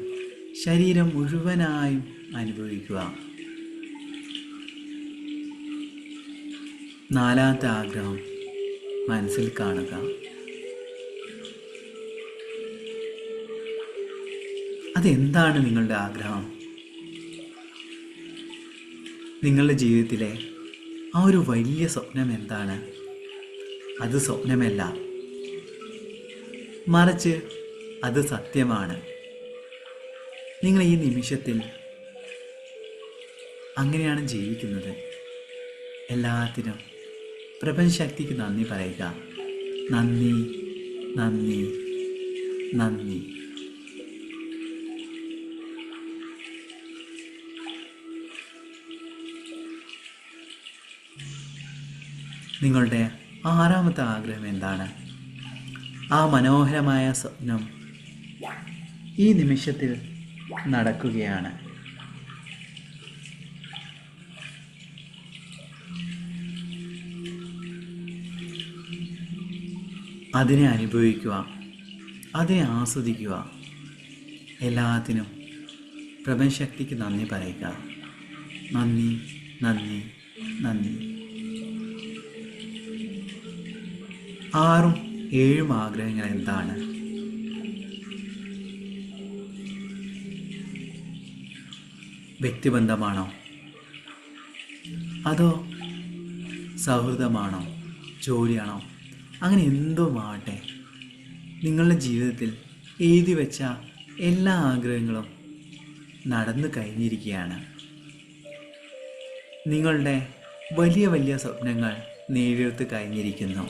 ശരീരം മുഴുവനായും അനുഭവിക്കുക. നാലാമത്തെ ആഗ്രഹം മനസ്സിൽ കാണുക. അതെന്താണ് നിങ്ങളുടെ ആഗ്രഹം? നിങ്ങളുടെ ജീവിതത്തിലെ ആ ഒരു വലിയ സ്വപ്നം എന്താണ്? അത് സ്വപ്നമല്ല, മറിച്ച് അത് സത്യമാണ്. നിങ്ങൾ ഈ നിമിഷത്തിൽ അങ്ങനെയാണ് ജീവിക്കുന്നത്. എല്ലാത്തിനും പ്രപഞ്ചശക്തിക്ക് നന്ദി പറയുക. നന്ദി, നന്ദി, നന്ദി. നിങ്ങളുടെ ആറാമത്തെ ആഗ്രഹം എന്താണ്? ആ മനോഹരമായ സ്വപ്നം ഈ നിമിഷത്തിൽ നടക്കുകയാണ്. അതിനെ അനുഭവിക്കുക, അതിനെ ആസ്വദിക്കുക. എല്ലാത്തിനും പ്രപഞ്ചശക്തിക്ക് നന്ദി പറയുക. നന്ദി, നന്ദി, നന്ദി. 6ഉം 7ഉം ആഗ്രഹങ്ങൾ എന്താണ്? വ്യക്തിബന്ധമാണോ അതോ സൗഹൃദമാണോ, ജോലിയാണോ? അങ്ങനെ എന്തുമാവട്ടെ, നിങ്ങളുടെ ജീവിതത്തിൽ എഴുതി വെച്ച എല്ലാ ആഗ്രഹങ്ങളും നടന്നു കഴിഞ്ഞിരിക്കുകയാണ്. നിങ്ങളുടെ വലിയ വലിയ സ്വപ്നങ്ങൾ നേടിയെടുത്ത് കഴിഞ്ഞിരിക്കുന്നു.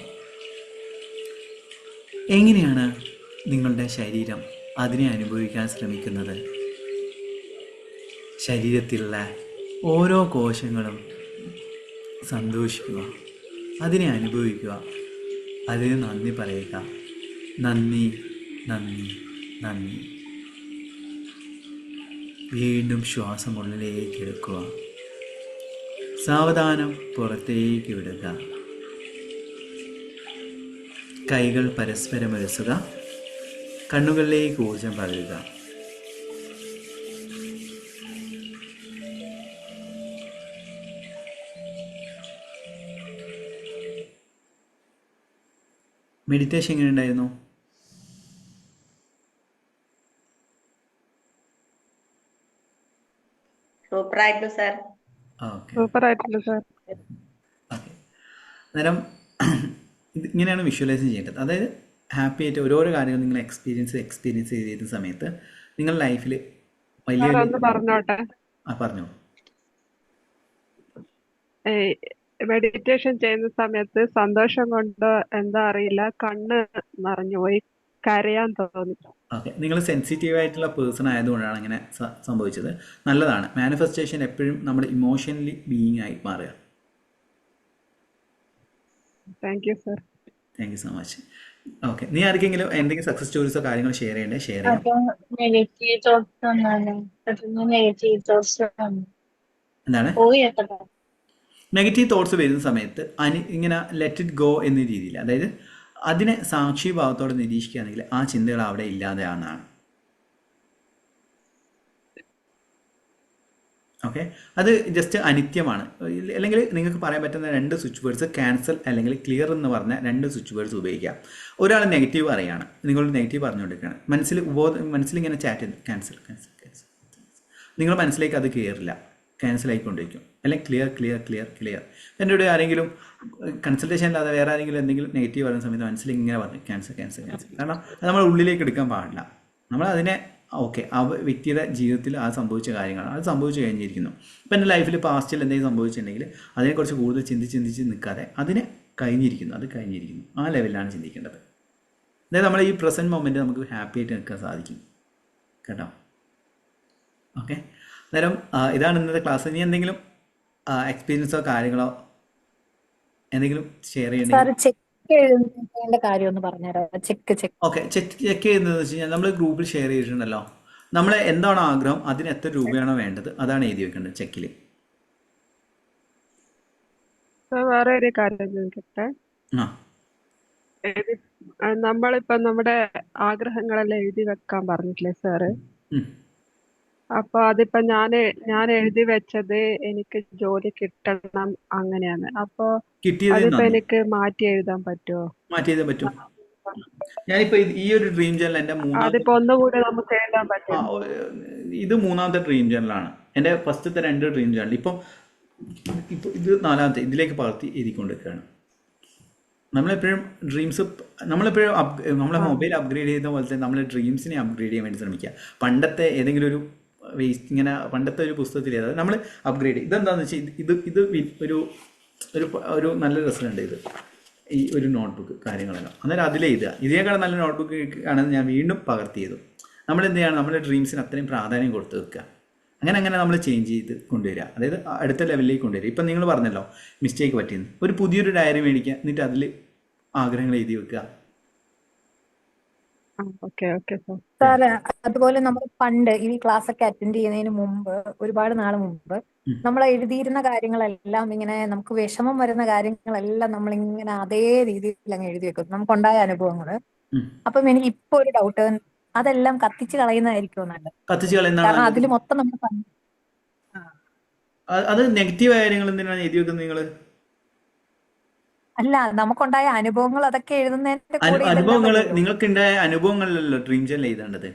എങ്ങനെയാണ് നിങ്ങളുടെ ശരീരം അതിനെ അനുഭവിക്കാൻ ശ്രമിക്കുന്നത്? ശരീരത്തിലുള്ള ഓരോ കോശങ്ങളും സന്തോഷിക്കുക, അതിനെ അനുഭവിക്കുക, അതിന് നന്ദി പറയുക. നന്ദി, നന്ദി, നന്ദി. വീണ്ടും ശ്വാസം ഉള്ളിലേക്ക് എടുക്കുക, സാവധാനം പുറത്തേക്ക് വിടുക. കൈകൾ പരസ്പരം ഉരസുക, കണ്ണുകളിലേക്ക് ഊർജം പകരുക. മെഡിറ്റേഷൻ എങ്ങനെ ഉണ്ടായിരുന്നു? സൂപ്പറായിരുന്നു സാർ. ഓക്കെ, സൂപ്പറായിട്ടുണ്ട് സാർ. ഓക്കെ. അന്നേരം ഇങ്ങനെയാണ് വിഷ്വലൈസ് ചെയ്യേണ്ടത്. അതായത് ഹാപ്പി ആയിട്ട് ഓരോരോ കാര്യങ്ങൾ നിങ്ങൾ എക്സ്പീരിയൻസ് ചെയ്തിരുന്ന സമയത്ത് നിങ്ങൾ ലൈഫിൽ വലിയ സാർ വലിയ ഒന്ന് പറഞ്ഞോട്ടെ. പറഞ്ഞു. മെഡിറ്റേഷൻ ചെയ്യുന്ന സമയത്ത് സന്തോഷം കൊണ്ട് എന്താ അറിയില്ല, കണ്ണ് നിറഞ്ഞുപോയി, കരയാൻ തോന്നി. ഓക്കെ, നിങ്ങൾ സെൻസിറ്റീവ് ആയിട്ടുള്ള പേഴ്സൺ ആയതുകൊണ്ടാണ് അങ്ങനെ സംഭവിച്ചത്. നല്ലതാണ്. മാനിഫെസ്റ്റേഷൻ എപ്പോഴും നമ്മുടെ ഇമോഷണലി ബീയിങ് ആയി മാറുക. Thank you sir. Thank you so much. Okay, നീ ആർക്കെങ്കിലും എന്തെങ്കിലും സക്സസ് സ്റ്റോറീസോ കാര്യങ്ങളോ ഷെയർ ചെയ്യണ്ടേ? ഷെയർ ചെയ്യാം. അപ്പൊ നെഗറ്റീവ് തോട്ട്സ് ഒന്നാണ് നെഗറ്റീവ് തോട്ട്സ് എന്താണ് പോയി എത്തട്ടെ. നെഗറ്റീവ് തോട്ട്സ് വരുന്ന സമയത്ത് ഇങ്ങനെ ലെറ്റ് ഇറ്റ് ഗോ എന്ന രീതിയിൽ, അതായത് അതിനെ സാക്ഷിഭാവത്തോടെ നിരീക്ഷിക്കുകയാണെങ്കിൽ ആ ചിന്തകൾ അവിടെ ഇല്ലാതെയാണെന്നാണ്. ഓക്കെ, അത് ജസ്റ്റ് അനിത്യമാണ്. അല്ലെങ്കിൽ നിങ്ങൾക്ക് പറയാൻ പറ്റുന്ന 2 സ്വിച്ച് വേർഡ്സ് ക്യാൻസൽ അല്ലെങ്കിൽ ക്ലിയർ എന്ന് പറഞ്ഞ 2 സ്വിച്ച് വേർഡ്സ് ഉപയോഗിക്കാം. ഒരാൾ നെഗറ്റീവ് പറയുകയാണ്, നിങ്ങൾ നെഗറ്റീവ് പറഞ്ഞുകൊണ്ടിരിക്കുകയാണ്, മനസ്സിലിങ്ങനെ ചാറ്റ് ചെയ്ത് ക്യാൻസൽ ക്യാൻസൽ ക്യാൻസൽ, നിങ്ങൾ മനസ്സിലേക്ക് അത് കയറില്ല, ക്യാൻസൽ ആയിക്കൊണ്ടിരിക്കും. അല്ലെങ്കിൽ ക്ലിയർ ക്ലിയർ ക്ലിയർ ക്ലിയർ. എൻ്റെ കൂടെ ആരെങ്കിലും കൺസൾട്ടേഷൻ അല്ലാതെ വേറെ ആരെങ്കിലും എന്തെങ്കിലും നെഗറ്റീവ് പറയുന്ന സമയത്ത് മനസ്സിൽ ഇങ്ങനെ പറഞ്ഞു ക്യാൻസൽ ക്യാൻസൽ ക്യാൻസൽ. കാരണം അത് നമ്മൾ ഉള്ളിലേക്ക് എടുക്കാൻ പാടില്ല. നമ്മൾ അതിനെ ഓക്കെ, ആ വ്യക്തിയുടെ ജീവിതത്തിൽ ആ സംഭവിച്ച കാര്യങ്ങളാണ്, അത് സംഭവിച്ചു കഴിഞ്ഞിരിക്കുന്നു. ഇപ്പം എൻ്റെ ലൈഫിൽ പാസ്റ്റിൽ എന്തെങ്കിലും സംഭവിച്ചിട്ടുണ്ടെങ്കിൽ അതിനെക്കുറിച്ച് കൂടുതൽ ചിന്തിച്ച് നിൽക്കാതെ അതിനെ കഴിഞ്ഞിരിക്കുന്നു, അത് കഴിഞ്ഞിരിക്കുന്നു, ആ ലെവലിലാണ് ചിന്തിക്കേണ്ടത്. അതായത് നമ്മൾ ഈ പ്രസൻറ്റ് മൊമെൻറ്റ് നമുക്ക് ഹാപ്പി ആയിട്ട് നിൽക്കാൻ സാധിക്കും കേട്ടോ. ഓക്കെ, അന്നേരം ഇതാണ് ഇന്നത്തെ ക്ലാസ്. ഇനി എന്തെങ്കിലും എക്സ്പീരിയൻസോ കാര്യങ്ങളോ എന്തെങ്കിലും ഷെയർ ചെയ്യണമെങ്കിൽ കാര്യം ഒന്ന് പറഞ്ഞുതരാം. ഓക്കെ, ചെക്ക് ചെയ്യുന്നതെന്ന് വെച്ച് കഴിഞ്ഞാൽ നമ്മൾ ഗ്രൂപ്പിൽ ഷെയർ ചെയ്തിട്ടുണ്ടല്ലോ, നമ്മൾ എന്താണോ ആഗ്രഹം അതിന് എത്ര രൂപയാണോ വേണ്ടത് അതാണ് എഴുതി വെക്കേണ്ടത് ചെക്കിൽ. വേറെ ഒരു കാര്യം ചോദിക്കട്ടെ. നമ്മളിപ്പോ നമ്മുടെ ആഗ്രഹങ്ങളെല്ലാം എഴുതി വെക്കാൻ പറഞ്ഞിട്ടില്ലേ സാറ്? അപ്പൊ അതിപ്പോ ഞാൻ എഴുതി വെച്ചത് എനിക്ക് ജോലി കിട്ടണം അങ്ങനെയാണ്. അപ്പൊ അതിപ്പോ എനിക്ക് മാറ്റി എഴുതാൻ പറ്റുമോ? മാറ്റി എഴുതാൻ പറ്റും. ഞാനിപ്പോ ഈ ഒരു ഡ്രീം ജേർണൽ എൻ്റെ അതിപ്പോ ഒന്നുകൂടെ നമുക്ക് എഴുതാൻ പറ്റും. ഇത് 3ാമത്തെ ഡ്രീം ജേർണലാണ്. എൻ്റെ ഫസ്റ്റത്തെ 2 ഡ്രീം ജേർണൽ ഇപ്പം ഇത് 4ാമത്തെ ഇതിലേക്ക് പകർത്തി എഴുതിക്കൊണ്ടിരിക്കുകയാണ്. നമ്മളെപ്പോഴും ഡ്രീംസ് നമ്മളെ മൊബൈൽ അപ്ഗ്രേഡ് ചെയ്യുന്ന പോലത്തെ നമ്മളെ ഡ്രീംസിനെ അപ്ഗ്രേഡ് ചെയ്യാൻ വേണ്ടി ശ്രമിക്കുക. പണ്ടത്തെ ഏതെങ്കിലും ഒരു വേസ്റ്റ് ഇങ്ങനെ പണ്ടത്തെ ഒരു പുസ്തകത്തിൽ അതായത് നമ്മൾ അപ്ഗ്രേഡ് ചെയ്യും. ഇതെന്താണെന്ന് വെച്ചാൽ ഇത് ഒരു നല്ല രസമുണ്ട്. ഇത് ഈ ഒരു നോട്ട്ബുക്ക് കാര്യങ്ങളെല്ലാം അന്നേരം അതിലെഴുതുക. ഇതിനേക്കാൾ നല്ല നോട്ട്ബുക്ക് ആണെന്ന് ഞാൻ വീണ്ടും പകർത്തി ചെയ്തു. നമ്മളെന്ത് ചെയ്യണം, നമ്മുടെ ഡ്രീംസിന് അത്രയും പ്രാധാന്യം കൊടുത്ത് വെക്കുക. അങ്ങനെ നമ്മൾ ചേഞ്ച് ചെയ്ത് കൊണ്ടുവരിക, അതായത് അടുത്ത ലെവലിലേക്ക് കൊണ്ടുവരിക. ഇപ്പം നിങ്ങൾ പറഞ്ഞല്ലോ മിസ്റ്റേക്ക് പറ്റിയെന്ന്, ഒരു പുതിയൊരു ഡയറി മേടിക്കുക, എന്നിട്ട് അതിൽ ആഗ്രഹങ്ങൾ എഴുതി വെക്കുക. സാറ് അതുപോലെ നമ്മൾ പണ്ട് ഈ ക്ലാസ് ഒക്കെ അറ്റൻഡ് ചെയ്യുന്നതിന് മുമ്പ് ഒരുപാട് നാൾ മുമ്പ് നമ്മൾ എഴുതിയിരുന്ന കാര്യങ്ങളെല്ലാം ഇങ്ങനെ നമുക്ക് വിഷമം വരുന്ന കാര്യങ്ങളെല്ലാം നമ്മളിങ്ങനെ അതേ രീതിയിൽ അങ്ങ് എഴുതി വെക്കും, നമുക്കുണ്ടായ അനുഭവങ്ങള്. അപ്പം എനിക്ക് ഇപ്പൊ ഒരു ഡൗട്ട്, അതെല്ലാം കത്തിച്ച് കളയുന്നതായിരിക്കും നല്ലത്? കത്തിച്ച് കളയുന്ന കാരണം അതിൽ മൊത്തം നമ്മൾ അത് നെഗറ്റീവ് കാര്യങ്ങൾ എന്തിനാണ് എഴുതി വെക്കുന്നത് നിങ്ങൾ? അല്ല, നമുക്കുണ്ടായ അനുഭവങ്ങൾ അതൊക്കെ എഴുതുന്നതിന്റെ കൂടെ അനുഭവങ്ങൾ നിങ്ങൾക്കുണ്ടായ അനുഭവങ്ങളിലല്ലോ ഡ്രീം ജേർണൽ എഴുതേണ്ടത്.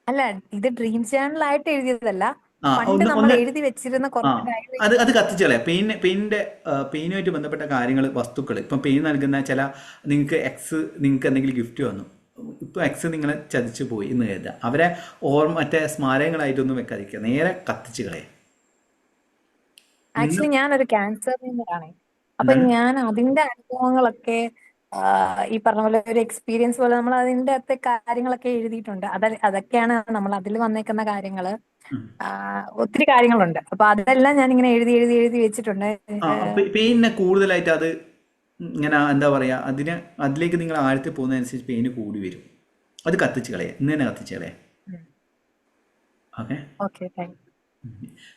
അല്ല, ഇത് ഡ്രീം ജേർണൽ ആയിട്ട് എഴുതിയതല്ല, പണ്ട് നമ്മൾ എഴുതി വെച്ചിരുന്ന അത് കത്തിച്ച് കളയാം. പെയിനുമായിട്ട് ബന്ധപ്പെട്ട കാര്യങ്ങൾ, വസ്തുക്കൾ. ഇപ്പം പെയിൻ നൽകുന്ന ചില നിങ്ങൾക്ക് എന്തെങ്കിലും ഗിഫ്റ്റ് വന്നു, ഇപ്പൊ എക്സ് നിങ്ങളെ ചതിച്ചു പോയി എന്ന് കരുതുക, അവരെ മറ്റേ സ്മാരകങ്ങളായിട്ടൊന്നും വെക്കാതിരിക്കുക, നേരെ കത്തിച്ച് കളയാം. ആക്ച്വലി ഞാനൊരു ക്യാൻസർ ആണ്. അപ്പൊ ഞാൻ അതിന്റെ അനുഭവങ്ങളൊക്കെ ഈ പറഞ്ഞ പോലെ ഒരു എക്സ്പീരിയൻസ് പോലെ നമ്മൾ അതിന്റെ അകത്തെ കാര്യങ്ങളൊക്കെ എഴുതിയിട്ടുണ്ട്. അതൊക്കെയാണ് നമ്മൾ അതിൽ വന്നേക്കുന്ന കാര്യങ്ങള്. ഒത്തിരി കാര്യങ്ങളുണ്ട്. അപ്പൊ അതെല്ലാം ഞാൻ ഇങ്ങനെ എഴുതി വെച്ചിട്ടുണ്ട്. പെയിനെ കൂടുതലായിട്ട് അത് ഇങ്ങനെ എന്താ പറയാ, അതിലേക്ക് നിങ്ങൾ ആഴത്തിൽ പോകുന്നതനുസരിച്ച് പെയിന് കൂടി വരും. അത് കത്തിച്ച് കളയാം, ഇന്ന് തന്നെ കത്തിച്ച് കളയാം. ഓക്കെ,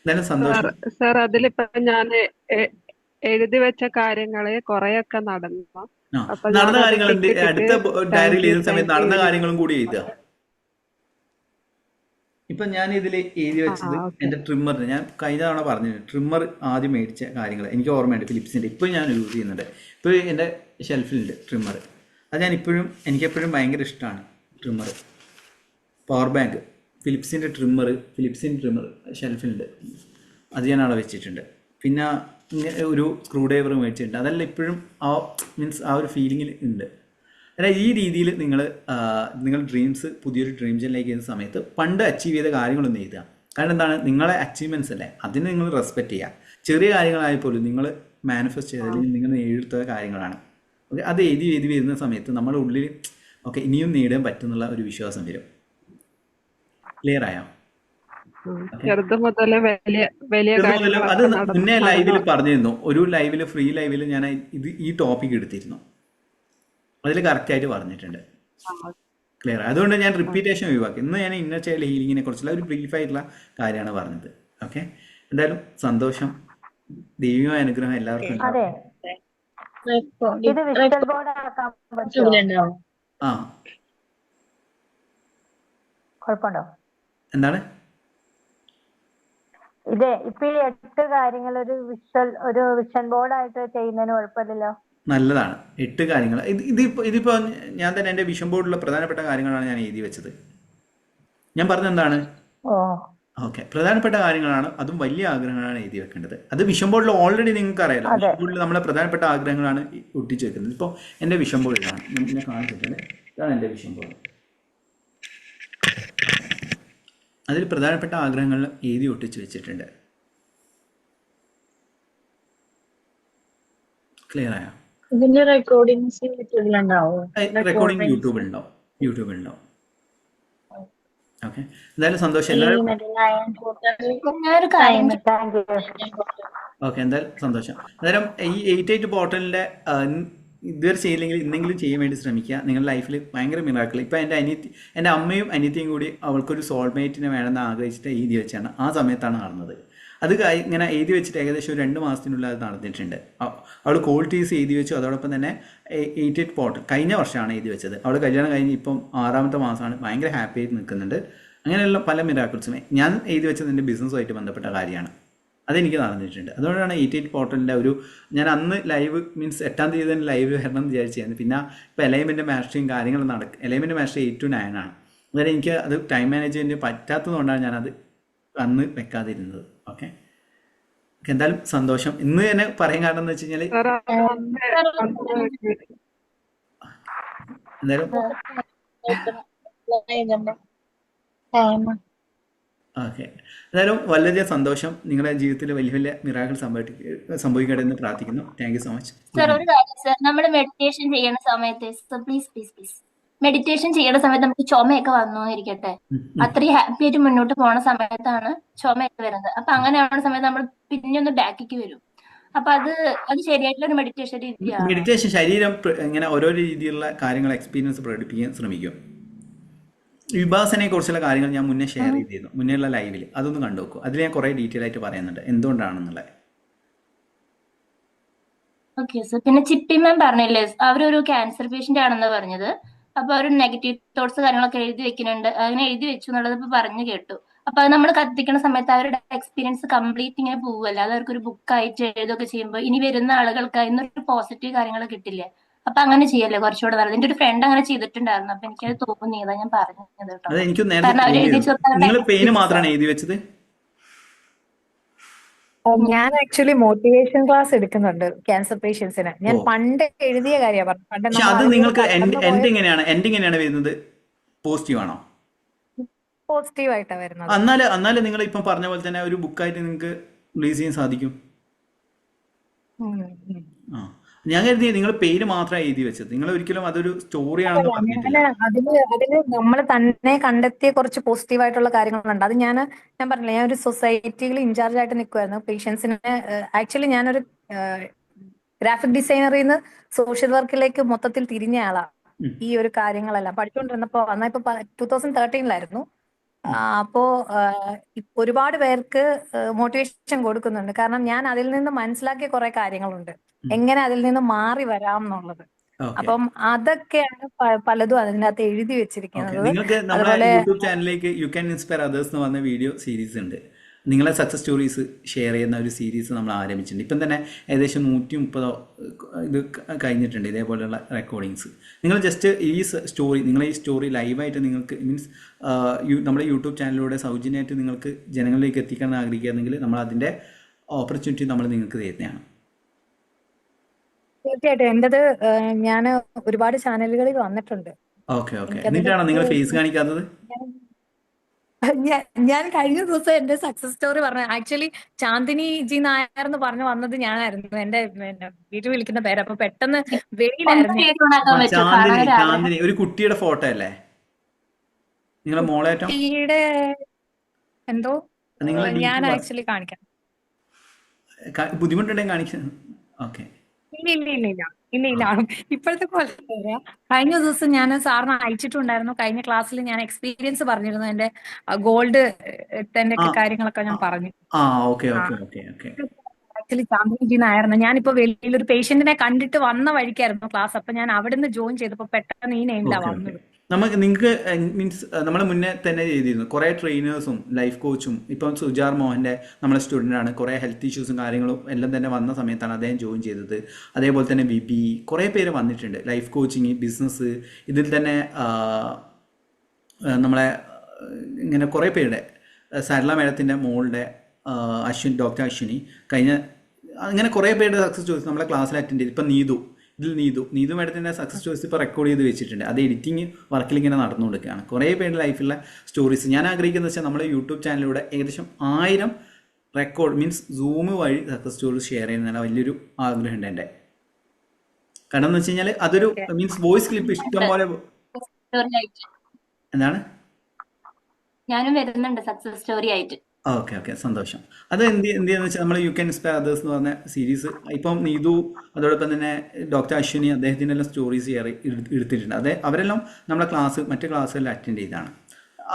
എന്തായാലും സന്തോഷം സാർ. അതിലിപ്പോ ഞാൻ എഴുതി വെച്ച കാര്യങ്ങള് കൊറേയൊക്കെ നടന്നു. നടന്ന കാര്യങ്ങൾ അടുത്ത ഡയറിയിൽ എഴുതുന്ന സമയത്ത് നടന്ന കാര്യങ്ങളും കൂടി എഴുതുക. ഇപ്പൊ ഞാൻ ഇതിൽ എഴുതി വെച്ചത് എന്റെ ട്രിമ്മറിന്, ഞാൻ കഴിഞ്ഞ തവണ പറഞ്ഞിട്ടുണ്ട്, ട്രിമ്മർ ആദ്യം മേടിച്ച കാര്യങ്ങൾ എനിക്ക് ഓർമ്മയുണ്ട്. ഫിലിപ്സിന്റെ ഇപ്പൊ ഞാൻ യൂസ് ചെയ്യുന്നുണ്ട്. ഇപ്പൊ എന്റെ ഷെൽഫിലുണ്ട് ട്രിമ്മർ. അത് എനിക്കെപ്പോഴും ഭയങ്കര ഇഷ്ടമാണ് ട്രിമ്മർ. പവർ ബാങ്ക് ഫിലിപ്സിൻ്റെ ട്രിമ്മർ ഷെൽഫിലുണ്ട്, അത് ഞാൻ അവിടെ വെച്ചിട്ടുണ്ട്. പിന്നെ ഒരു സ്ക്രൂ ഡ്രൈവർ മേടിച്ചിട്ടുണ്ട്. അതെല്ലാം ഇപ്പോഴും ആ ഒരു ഫീലിങ്ങിൽ ഉണ്ട്. അതായത് ഈ രീതിയിൽ നിങ്ങൾ ഡ്രീംസ് പുതിയൊരു ഡ്രീം ജേർണലിലേക്ക് ചെയ്യുന്ന സമയത്ത് പണ്ട് അച്ചീവ് ചെയ്ത കാര്യങ്ങളൊന്നും എഴുതുക. കാരണം എന്താണ്, നിങ്ങളെ അച്ചീവ്മെൻറ്റ്സ് അല്ലേ, അതിനെ നിങ്ങൾ റെസ്പെക്റ്റ് ചെയ്യുക. ചെറിയ കാര്യങ്ങളായപ്പോലും നിങ്ങൾ മാനിഫെസ്റ്റ് ചെയ്ത അല്ലെങ്കിൽ നിങ്ങൾ നേടിയെടുത്ത കാര്യങ്ങളാണ്. ഓക്കെ, അത് എഴുതി വരുന്ന സമയത്ത് നമ്മുടെ ഉള്ളിൽ ഓക്കെ ഇനിയും നേടാൻ പറ്റുന്നുള്ള ഒരു വിശ്വാസം വരും. ക്ലിയർ ആയോ? അത് മുന്നേ ലൈവിൽ പറഞ്ഞിരുന്നു. ഒരു ഫ്രീ ലൈവിൽ ഞാൻ ഈ ടോപ്പിക് എടുത്തിരുന്നു. അതിൽ കറക്റ്റായിട്ട് പറഞ്ഞിട്ടുണ്ട്. ക്ലിയർ. അതുകൊണ്ട് ഞാൻ റിപ്പീറ്റേഷൻ ഒഴിവാക്കി. ഇന്ന് ഞാൻ ഇന്നർ ചൈൽഡ് ഹീലിങ്ങിനെ കുറിച്ചുള്ള ഒരു ബ്രീഫായിട്ടുള്ള കാര്യമാണ് പറഞ്ഞത്. ഓക്കെ, എന്തായാലും സന്തോഷം. ദൈവികമായ അനുഗ്രഹം എല്ലാവർക്കും. എന്താണ് ഇപ്പൊ ഈ 8 കാര്യങ്ങൾ ഒരു വിഷൻ ബോർഡായിട്ട് ചെയ്യുന്നതിന് കുഴപ്പമില്ലല്ലോ? നല്ലതാണ്. 8 കാര്യങ്ങൾ. ഇതിപ്പോ ഞാൻ തന്നെ എൻ്റെ വിഷൻ ബോർഡിലുള്ള പ്രധാനപ്പെട്ട കാര്യങ്ങളാണ് ഞാൻ എഴുതി വെച്ചത്. ഞാൻ പറഞ്ഞത് എന്താണ്? ഓക്കെ, പ്രധാനപ്പെട്ട കാര്യങ്ങളാണ്, അതും വലിയ ആഗ്രഹങ്ങളാണ് എഴുതി വെക്കേണ്ടത്. അത് വിഷൻ ബോർഡിൽ ഓൾറെഡി നിങ്ങൾക്ക് അറിയാലോ. വിഷൻ ബോർഡിൽ നമ്മളെ പ്രധാനപ്പെട്ട ആഗ്രഹങ്ങളാണ് ഒട്ടിച്ച് വെക്കുന്നത്. ഇപ്പോൾ എൻ്റെ വിഷൻ ബോർഡിലാണ് ഞാൻ കാണിച്ചിട്ടുണ്ട്. ഇതാണ് എൻ്റെ വിഷൻ ബോർഡ്. അതിൽ പ്രധാനപ്പെട്ട ആഗ്രഹങ്ങൾ എഴുതി ഒട്ടിച്ച് വെച്ചിട്ടുണ്ട്. ക്ലിയർ ആയോ? ഇതിന്റെ റെക്കോർഡിങ്സ് യൂട്യൂബിലുണ്ടാവും. റെക്കോർഡിംഗ് യൂട്യൂബിലുണ്ടാവും. ഓക്കെ, എന്തായാലും സന്തോഷം എല്ലാവരും. ഓക്കെ, എന്തായാലും സന്തോഷം. അന്നേരം ഈ 88 പോർട്ടലിൻ്റെ ഇതുവരെ ചെയ്യില്ലെങ്കിൽ ഇന്നെങ്കിലും ചെയ്യാൻ വേണ്ടി ശ്രമിക്കുക. നിങ്ങളുടെ ലൈഫിൽ ഭയങ്കര മിറാക്കിൾ. ഇപ്പം എൻ്റെ അമ്മയും അനിയത്തിയും കൂടി അവൾക്കൊരു സോൾമേറ്റിനെ വേണമെന്ന് ആഗ്രഹിച്ചിട്ട് എഴുതി വെച്ചാണ് ആ സമയത്താണ് നടന്നത്. അത് ഇങ്ങനെ എഴുതി വെച്ചിട്ട് ഏകദേശം ഒരു 2 മാസത്തിനുള്ളിൽ അത് നടന്നിട്ടുണ്ട്. അവൾ ക്വാളിറ്റീസ് എഴുതി വെച്ചു. അതോടൊപ്പം തന്നെ 88 പോർട്ടൽ കഴിഞ്ഞ വർഷമാണ് എഴുതി വെച്ചത്. അവൾ കല്യാണം കഴിഞ്ഞ് ഇപ്പം 6ാമത്തെ മാസമാണ്. ഭയങ്കര ഹാപ്പി ആയിട്ട് നിൽക്കുന്നുണ്ട്. അങ്ങനെയുള്ള പല മിറാക്കിൾസുമേ ഞാൻ എഴുതി വെച്ചത് എൻ്റെ ബിസിനസ്സുമായിട്ട് ബന്ധപ്പെട്ട കാര്യമാണ്. അതെനിക്ക് നടന്നിട്ടുണ്ട്. അതുകൊണ്ടാണ് 88 പോർട്ടലിൻ്റെ ഞാൻ അന്ന് ലൈവ് മീൻസ് 8ാം തീയതി തന്നെ ലൈവ് വരണം എന്ന് വിചാരിച്ചായിരുന്നു. പിന്നെ ഇപ്പോൾ എലൈൻമെൻറ്റ് മാസ്റ്ററിങ് കാര്യങ്ങൾ എലൈൻമെൻറ്റ് മാസ്റ്റർ 8 to 9 ആണ്. അതായത് എനിക്ക് അത് ടൈം മാനേജ്മെൻറ്റ് പറ്റാത്തതുകൊണ്ടാണ് ഞാനത് അന്ന് വെക്കാതിരുന്നത്. ഓക്കെ, എന്തായാലും സന്തോഷം. ഇന്ന് തന്നെ പറയാൻ കാരണം എന്ന് വെച്ച് കഴിഞ്ഞാൽ എന്തായാലും ഓക്കെ, എന്തായാലും വളരെയധികം സന്തോഷം. നിങ്ങളുടെ ജീവിതത്തിൽ വലിയ വലിയ മിറാക്കിൾ സംഭവിക്കട്ടെ എന്ന് പ്രാർത്ഥിക്കുന്നു. Thank you so much. Sir, ഒരു കാര്യം സർ, നമ്മൾ മെഡിറ്റേഷൻ ചെയ്യുന്ന സമയത്ത് പ്ലീസ് മെഡിറ്റേഷൻ ചെയ്യുന്ന സമയത്ത് നമുക്ക് ചുമയൊക്കെ വന്നോന്നിരിക്കട്ടെ, അത്രയും ഹാപ്പി ആയിട്ട് മുന്നോട്ട് പോണ സമയത്താണ് ചുമയൊക്കെ വരുന്നത്. അപ്പൊ അങ്ങനെയാവുന്ന സമയത്ത് നമ്മൾ പിന്നെ ഒന്ന് ബാക്കിക്ക് വരും. അപ്പൊ അത് ശരിയായിട്ടുള്ള ഒരു മെഡിറ്റേഷൻ രീതിയാണ്. മെഡിറ്റേഷൻ ശരീരം ഇങ്ങനെ ഓരോ രീതിയിലുള്ള കാര്യങ്ങൾ എക്സ്പീരിയൻസ് പ്രകടിപ്പിക്കാൻ ശ്രമിക്കും. വിഭാസനയെ കുറിച്ചുള്ള കാര്യങ്ങൾ ഞാൻ മുന്നേ ഷെയർ ചെയ്തിരുന്നു, മുന്നേയുള്ള ലൈവിൽ. അതൊന്ന് കണ്ടു നോക്കൂ. അതിൽ ഞാൻ കുറേ ഡീറ്റെയിൽ ആയിട്ട് പറയുന്നുണ്ട് എന്തുകൊണ്ടാണെന്നുള്ളത്. Okay sir. പിന്നെ ചിപ്പി മാം പറഞ്ഞില്ലേ, അവരൊരു ക്യാൻസർ പേഷ്യന്റ് ആണെന്ന് പറഞ്ഞത്. അപ്പൊ അവർ നെഗറ്റീവ് തോട്ട്സ് കാര്യങ്ങളൊക്കെ എഴുതി വെക്കുന്നുണ്ട്. അങ്ങനെ എഴുതി വെച്ചു എന്നുള്ളത് ഇപ്പൊ പറഞ്ഞു കേട്ടു. അപ്പൊ അത് നമ്മൾ കത്തിക്കുന്ന സമയത്ത് അവരുടെ എക്സ്പീരിയൻസ് കംപ്ലീറ്റ് ഇങ്ങനെ പോവുമല്ല. അത് അവർക്കൊരു ബുക്കായിട്ട് എഴുതൊക്കെ ചെയ്യുമ്പോൾ ഇനി വരുന്ന ആളുകൾക്ക് അതിനൊരു പോസിറ്റീവ് കാര്യങ്ങൾ കിട്ടില്ലേ. അപ്പൊ അങ്ങനെ ചെയ്യല്ലേ കുറച്ചുകൂടെ നല്ലത്. എന്റെ ഒരു ഫ്രണ്ട് അങ്ങനെ ചെയ്തിട്ടുണ്ടായിരുന്നു. അപ്പൊ എനിക്കത് തോന്നിയതാ ഞാൻ പറഞ്ഞത് കേട്ടോ. കാരണം അവർ എഴുതി വെച്ചത്. ഞാൻ ആക്ച്വലി മോട്ടിവേഷൻ ക്ലാസ് എടുക്കുന്നുണ്ട് ക്യാൻസർ പേഷ്യൻസിന്. ഞാൻ പണ്ട് എഴുതിയ കാര്യമാണ് പറഞ്ഞത്. അത് നിങ്ങൾക്ക് എങ്ങനെയാണ് വരുന്നത്? പോസിറ്റീവ് ആണോ? പോസിറ്റീവ് ആയിട്ടാണ് വരുന്നത്. എന്നാലും നിങ്ങൾ ഇപ്പം പറഞ്ഞ പോലെ തന്നെ ഒരു ബുക്കായിട്ട് നിങ്ങൾക്ക് റിലീസ് ചെയ്യാൻ സാധിക്കും. ഞാൻ കരുതി നിങ്ങൾ പേര് മാത്രമേ എഴുതി വെച്ചത്. നിങ്ങൾ ഒരിക്കലും അതൊരു സ്റ്റോറിയാണെന്ന് പറഞ്ഞിട്ടില്ല. അതില് നമ്മൾ തന്നെ കണ്ടെത്തിയ കുറച്ച് പോസിറ്റീവ് ആയിട്ടുള്ള കാര്യങ്ങളുണ്ട്. അത് ഞാൻ പറഞ്ഞില്ല, ഞാൻ ഒരു സൊസൈറ്റിയിൽ ഇൻചാർജ് ആയിട്ട് നിൽക്കുമായിരുന്നു പേഷ്യൻസിന്. ആക്ച്വലി ഞാനൊരു ഗ്രാഫിക് ഡിസൈനറിൽ നിന്ന് സോഷ്യൽ വർക്കിലേക്ക് മൊത്തത്തിൽ തിരിഞ്ഞ ആളാണ്. ഈ ഒരു കാര്യങ്ങളെല്ലാം പഠിച്ചുകൊണ്ടിരുന്നപ്പോ ഇപ്പൊ 2013 അപ്പോ ഒരുപാട് പേർക്ക് മോട്ടിവേഷൻ കൊടുക്കുന്നുണ്ട്. കാരണം ഞാൻ അതിൽ നിന്ന് മനസ്സിലാക്കിയ കുറെ കാര്യങ്ങളുണ്ട്, എങ്ങനെ അതിൽ നിന്ന് മാറി വരാം എന്നുള്ളത്. അപ്പം അതൊക്കെയാണ് പലതും അതിനകത്ത് എഴുതി വെച്ചിരിക്കുന്നത്. നിങ്ങൾക്ക് നമ്മുടെ യൂട്യൂബ് ചാനലിലേക്ക് യു ക്യാൻ ഇൻസ്പയർ അതേഴ്സ് എന്ന് പറഞ്ഞ വീഡിയോ സീരീസ് ഉണ്ട്. നിങ്ങളെ സക്സസ് സ്റ്റോറീസ് ഷെയർ ചെയ്യുന്ന ഒരു സീരീസ് നമ്മൾ ആരംഭിച്ചിട്ടുണ്ട്. ഇപ്പം തന്നെ ഏകദേശം 130 ഇത് കഴിഞ്ഞിട്ടുണ്ട് ഇതേപോലെയുള്ള റെക്കോർഡിങ്സ്. നിങ്ങൾ ജസ്റ്റ് നിങ്ങളെ ഈ സ്റ്റോറി ലൈവായിട്ട് നിങ്ങൾക്ക് മീൻസ് നമ്മുടെ യൂട്യൂബ് ചാനലിലൂടെ സൗജന്യമായിട്ട് നിങ്ങൾക്ക് ജനങ്ങളിലേക്ക് എത്തിക്കാൻ ആഗ്രഹിക്കുകയാണെങ്കിൽ നമ്മൾ അതിൻ്റെ ഓപ്പർച്യൂണിറ്റി നമ്മൾ നിങ്ങൾക്ക് തരുന്നതാണ്. തീർച്ചയായിട്ടും എന്റേത് ഞാൻ ഒരുപാട് ചാനലുകളിൽ വന്നിട്ടുണ്ട്. എന്നിട്ടാണോ നിങ്ങൾ ഫേസ് കാണിക്കാത്തത്? ഞാൻ കഴിഞ്ഞ ദിവസം എന്റെ സക്സസ് സ്റ്റോറി പറഞ്ഞു. ആക്ച്വലി ചാന്ദിനി ജി നായർ എന്ന് പറഞ്ഞു വന്നത് ഞാനായിരുന്നു. എന്റെ വീട്ടിൽ വിളിക്കുന്ന പേര്. അപ്പൊ പെട്ടെന്ന് ചാന്ദിനി ഒരു കുട്ടിയുടെ ഫോട്ടോ അല്ലേ നിങ്ങളെ മോളേറ്റം? കുട്ടിയുടെ എന്തോ ഞാൻ ആക്ച്വലി കാണിക്കാം. ബുദ്ധിമുട്ടുണ്ടെങ്കിൽ കാണിക്കാം. ഓക്കെ, ഇല്ല ഇപ്പോഴത്തെ പോലെ കഴിഞ്ഞ ദിവസം ഞാൻ സാറിന് അയച്ചിട്ടുണ്ടായിരുന്നു. കഴിഞ്ഞ ക്ലാസ്സിൽ ഞാൻ എക്സ്പീരിയൻസ് പറഞ്ഞിരുന്നു. എന്റെ ഗോൾഡ് കാര്യങ്ങളൊക്കെ ഞാൻ പറഞ്ഞു. ആക്ച്വലി ചാന്ദിനി നായർന്ന് ഞാനിപ്പോ വെളിയിൽ ഒരു പേഷ്യന്റിനെ കണ്ടിട്ട് വന്ന വഴിക്കായിരുന്നു ക്ലാസ്. അപ്പൊ ഞാൻ അവിടെ നിന്ന് ജോയിൻ ചെയ്തപ്പോ പെട്ടെന്ന് ഈ നെയിമിലാ വന്നത്. നിങ്ങൾക്ക് മീൻസ് നമ്മൾ മുന്നേ തന്നെ ചെയ്തിരുന്നു കുറേ ട്രെയിനേഴ്സും ലൈഫ് കോച്ചും. ഇപ്പം സുജാർ മോഹൻ്റെ നമ്മളെ സ്റ്റുഡൻ്റാണ്. കുറേ ഹെൽത്ത് ഇഷ്യൂസും കാര്യങ്ങളും എല്ലാം തന്നെ വന്ന സമയത്താണ് അദ്ദേഹം ജോയിൻ ചെയ്തത്. അതേപോലെ തന്നെ ബിബി, കുറേ പേര് വന്നിട്ടുണ്ട്. ലൈഫ് കോച്ചിങ്, ബിസിനസ്, ഇതിൽ തന്നെ നമ്മളെ ഇങ്ങനെ കുറേ പേരുടെ സരള മേഡത്തിൻ്റെ മോളുടെ ഡോക്ടർ അശ്വിനി കഴിഞ്ഞ അങ്ങനെ കുറേ പേരുടെ സക്സസ് സ്റ്റോറീസ് നമ്മളെ ക്ലാസ്സിൽ അറ്റൻഡ് ചെയ്തു. ഇപ്പം നീതു മേഡത്തിൻ്റെ സക്സസ് സ്റ്റോറീസ് ഇപ്പോൾ റെക്കോർഡ് ചെയ്ത് വെച്ചിട്ടുണ്ട്. അത് എഡിറ്റിംഗ് വർക്കിൽ ഇങ്ങനെ നടന്നുകൊടുക്കുകയാണ്. കുറേ പേരുടെ ലൈഫിലുള്ള സ്റ്റോറീസ് ഞാൻ ആഗ്രഹിക്കുന്നത് വെച്ചാൽ നമ്മുടെ യൂട്യൂബ് ചാനലിലൂടെ ഏകദേശം 1000 റെക്കോർഡ് മീൻസ് സൂം വഴി സക്സസ് സ്റ്റോറീസ് ഷെയർ ചെയ്യുന്നതിന് വലിയൊരു ആഗ്രഹമുണ്ട് എൻ്റെ. കാരണം എന്ന് വെച്ച് കഴിഞ്ഞാൽ അതൊരു മീൻസ് വോയിസ് ക്ലിപ്പ് ഇഷ്ടം പോലെ എന്താണ് ഞാനും വരുന്നുണ്ട് സക്സസ് സ്റ്റോറി ആയിട്ട്. ഓക്കെ സന്തോഷം. അത് എന്തെന്ന് വെച്ചാൽ നമ്മൾ യു ക്യാൻ ഇൻസ്പയർ അതേഴ്സ് എന്ന് പറഞ്ഞ സീരീസ് ഇപ്പം നീതു അതോടൊപ്പം തന്നെ ഡോക്ടർ അശ്വിനി അദ്ദേഹത്തിൻ്റെ എല്ലാം സ്റ്റോറീസ് എടുത്തിട്ടുണ്ട്. അവരെല്ലാം നമ്മളെ മറ്റ് ക്ലാസ്സുകളിൽ അറ്റൻഡ് ചെയ്താണ്.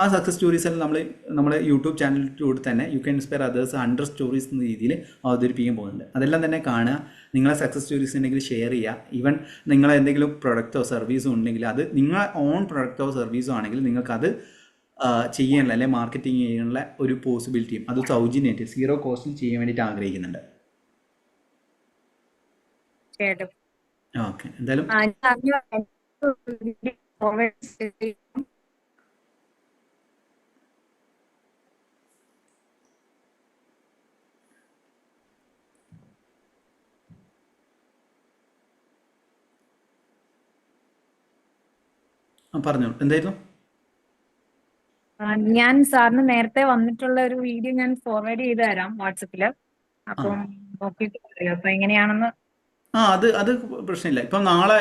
ആ സക്സസ് സ്റ്റോറീസ് എല്ലാം നമ്മുടെ യൂട്യൂബ് ചാനലിലൂടെ തന്നെ you can inspire others 100 stories എന്ന രീതിയിൽ അവതരിപ്പിക്കാൻ പോകുന്നുണ്ട്. അതെല്ലാം തന്നെ കാണുക. നിങ്ങളെ സക്സസ് സ്റ്റോറീസ് ഉണ്ടെങ്കിൽ ഷെയർ ചെയ്യുക. ഈവൻ നിങ്ങളെ എന്തെങ്കിലും പ്രൊഡക്റ്റോ സർവീസോ ഉണ്ടെങ്കിൽ അത് നിങ്ങളെ ഓൺ പ്രൊഡക്റ്റോ സർവീസോ ആണെങ്കിൽ നിങ്ങൾക്കത് ചെയ്യാനുള്ള അല്ലെങ്കിൽ മാർക്കറ്റിംഗ് ചെയ്യാനുള്ള ഒരു പോസിബിലിറ്റിയും അത് സൗജന്യമായിട്ട് 0 കോസ്റ്റിൽ ചെയ്യാൻ വേണ്ടിയിട്ട് ആഗ്രഹിക്കുന്നുണ്ട്. ഓക്കെ എന്തായാലും പറഞ്ഞോളൂ എന്തായിരുന്നു. ഞാൻ സാറിന് നേരത്തെ വന്നിട്ടുള്ള ഒരു വീഡിയോ ഞാൻ ഫോർവേഡ് ചെയ്ത് തരാം വാട്സപ്പില്. അപ്പം നോക്കിയിട്ട് പറയാം അപ്പൊ എങ്ങനെയാണെന്ന്. അത് പ്രശ്നമില്ല. ഇപ്പം നാളെ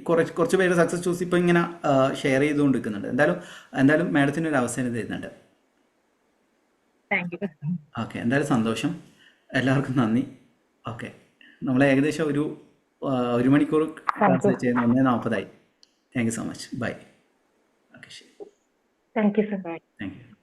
കുറച്ച് പേര് സക്സസ് സ്റ്റോറീസ് ഇപ്പം ഇങ്ങനെ ഷെയർ ചെയ്തുകൊണ്ടിരിക്കുന്നുണ്ട്. എന്തായാലും മാഡത്തിന് ഒരു അവസരം തരുന്നുണ്ട്. ഓക്കെ എന്തായാലും സന്തോഷം. എല്ലാവർക്കും നന്ദി. ഓക്കെ നമ്മൾ ഏകദേശം ഒരു 1 മണിക്കൂർ ക്ലാസ് വെച്ച് 1:40 thank you so much. Bye. Okay ശരി. Thank you sir. Thank U.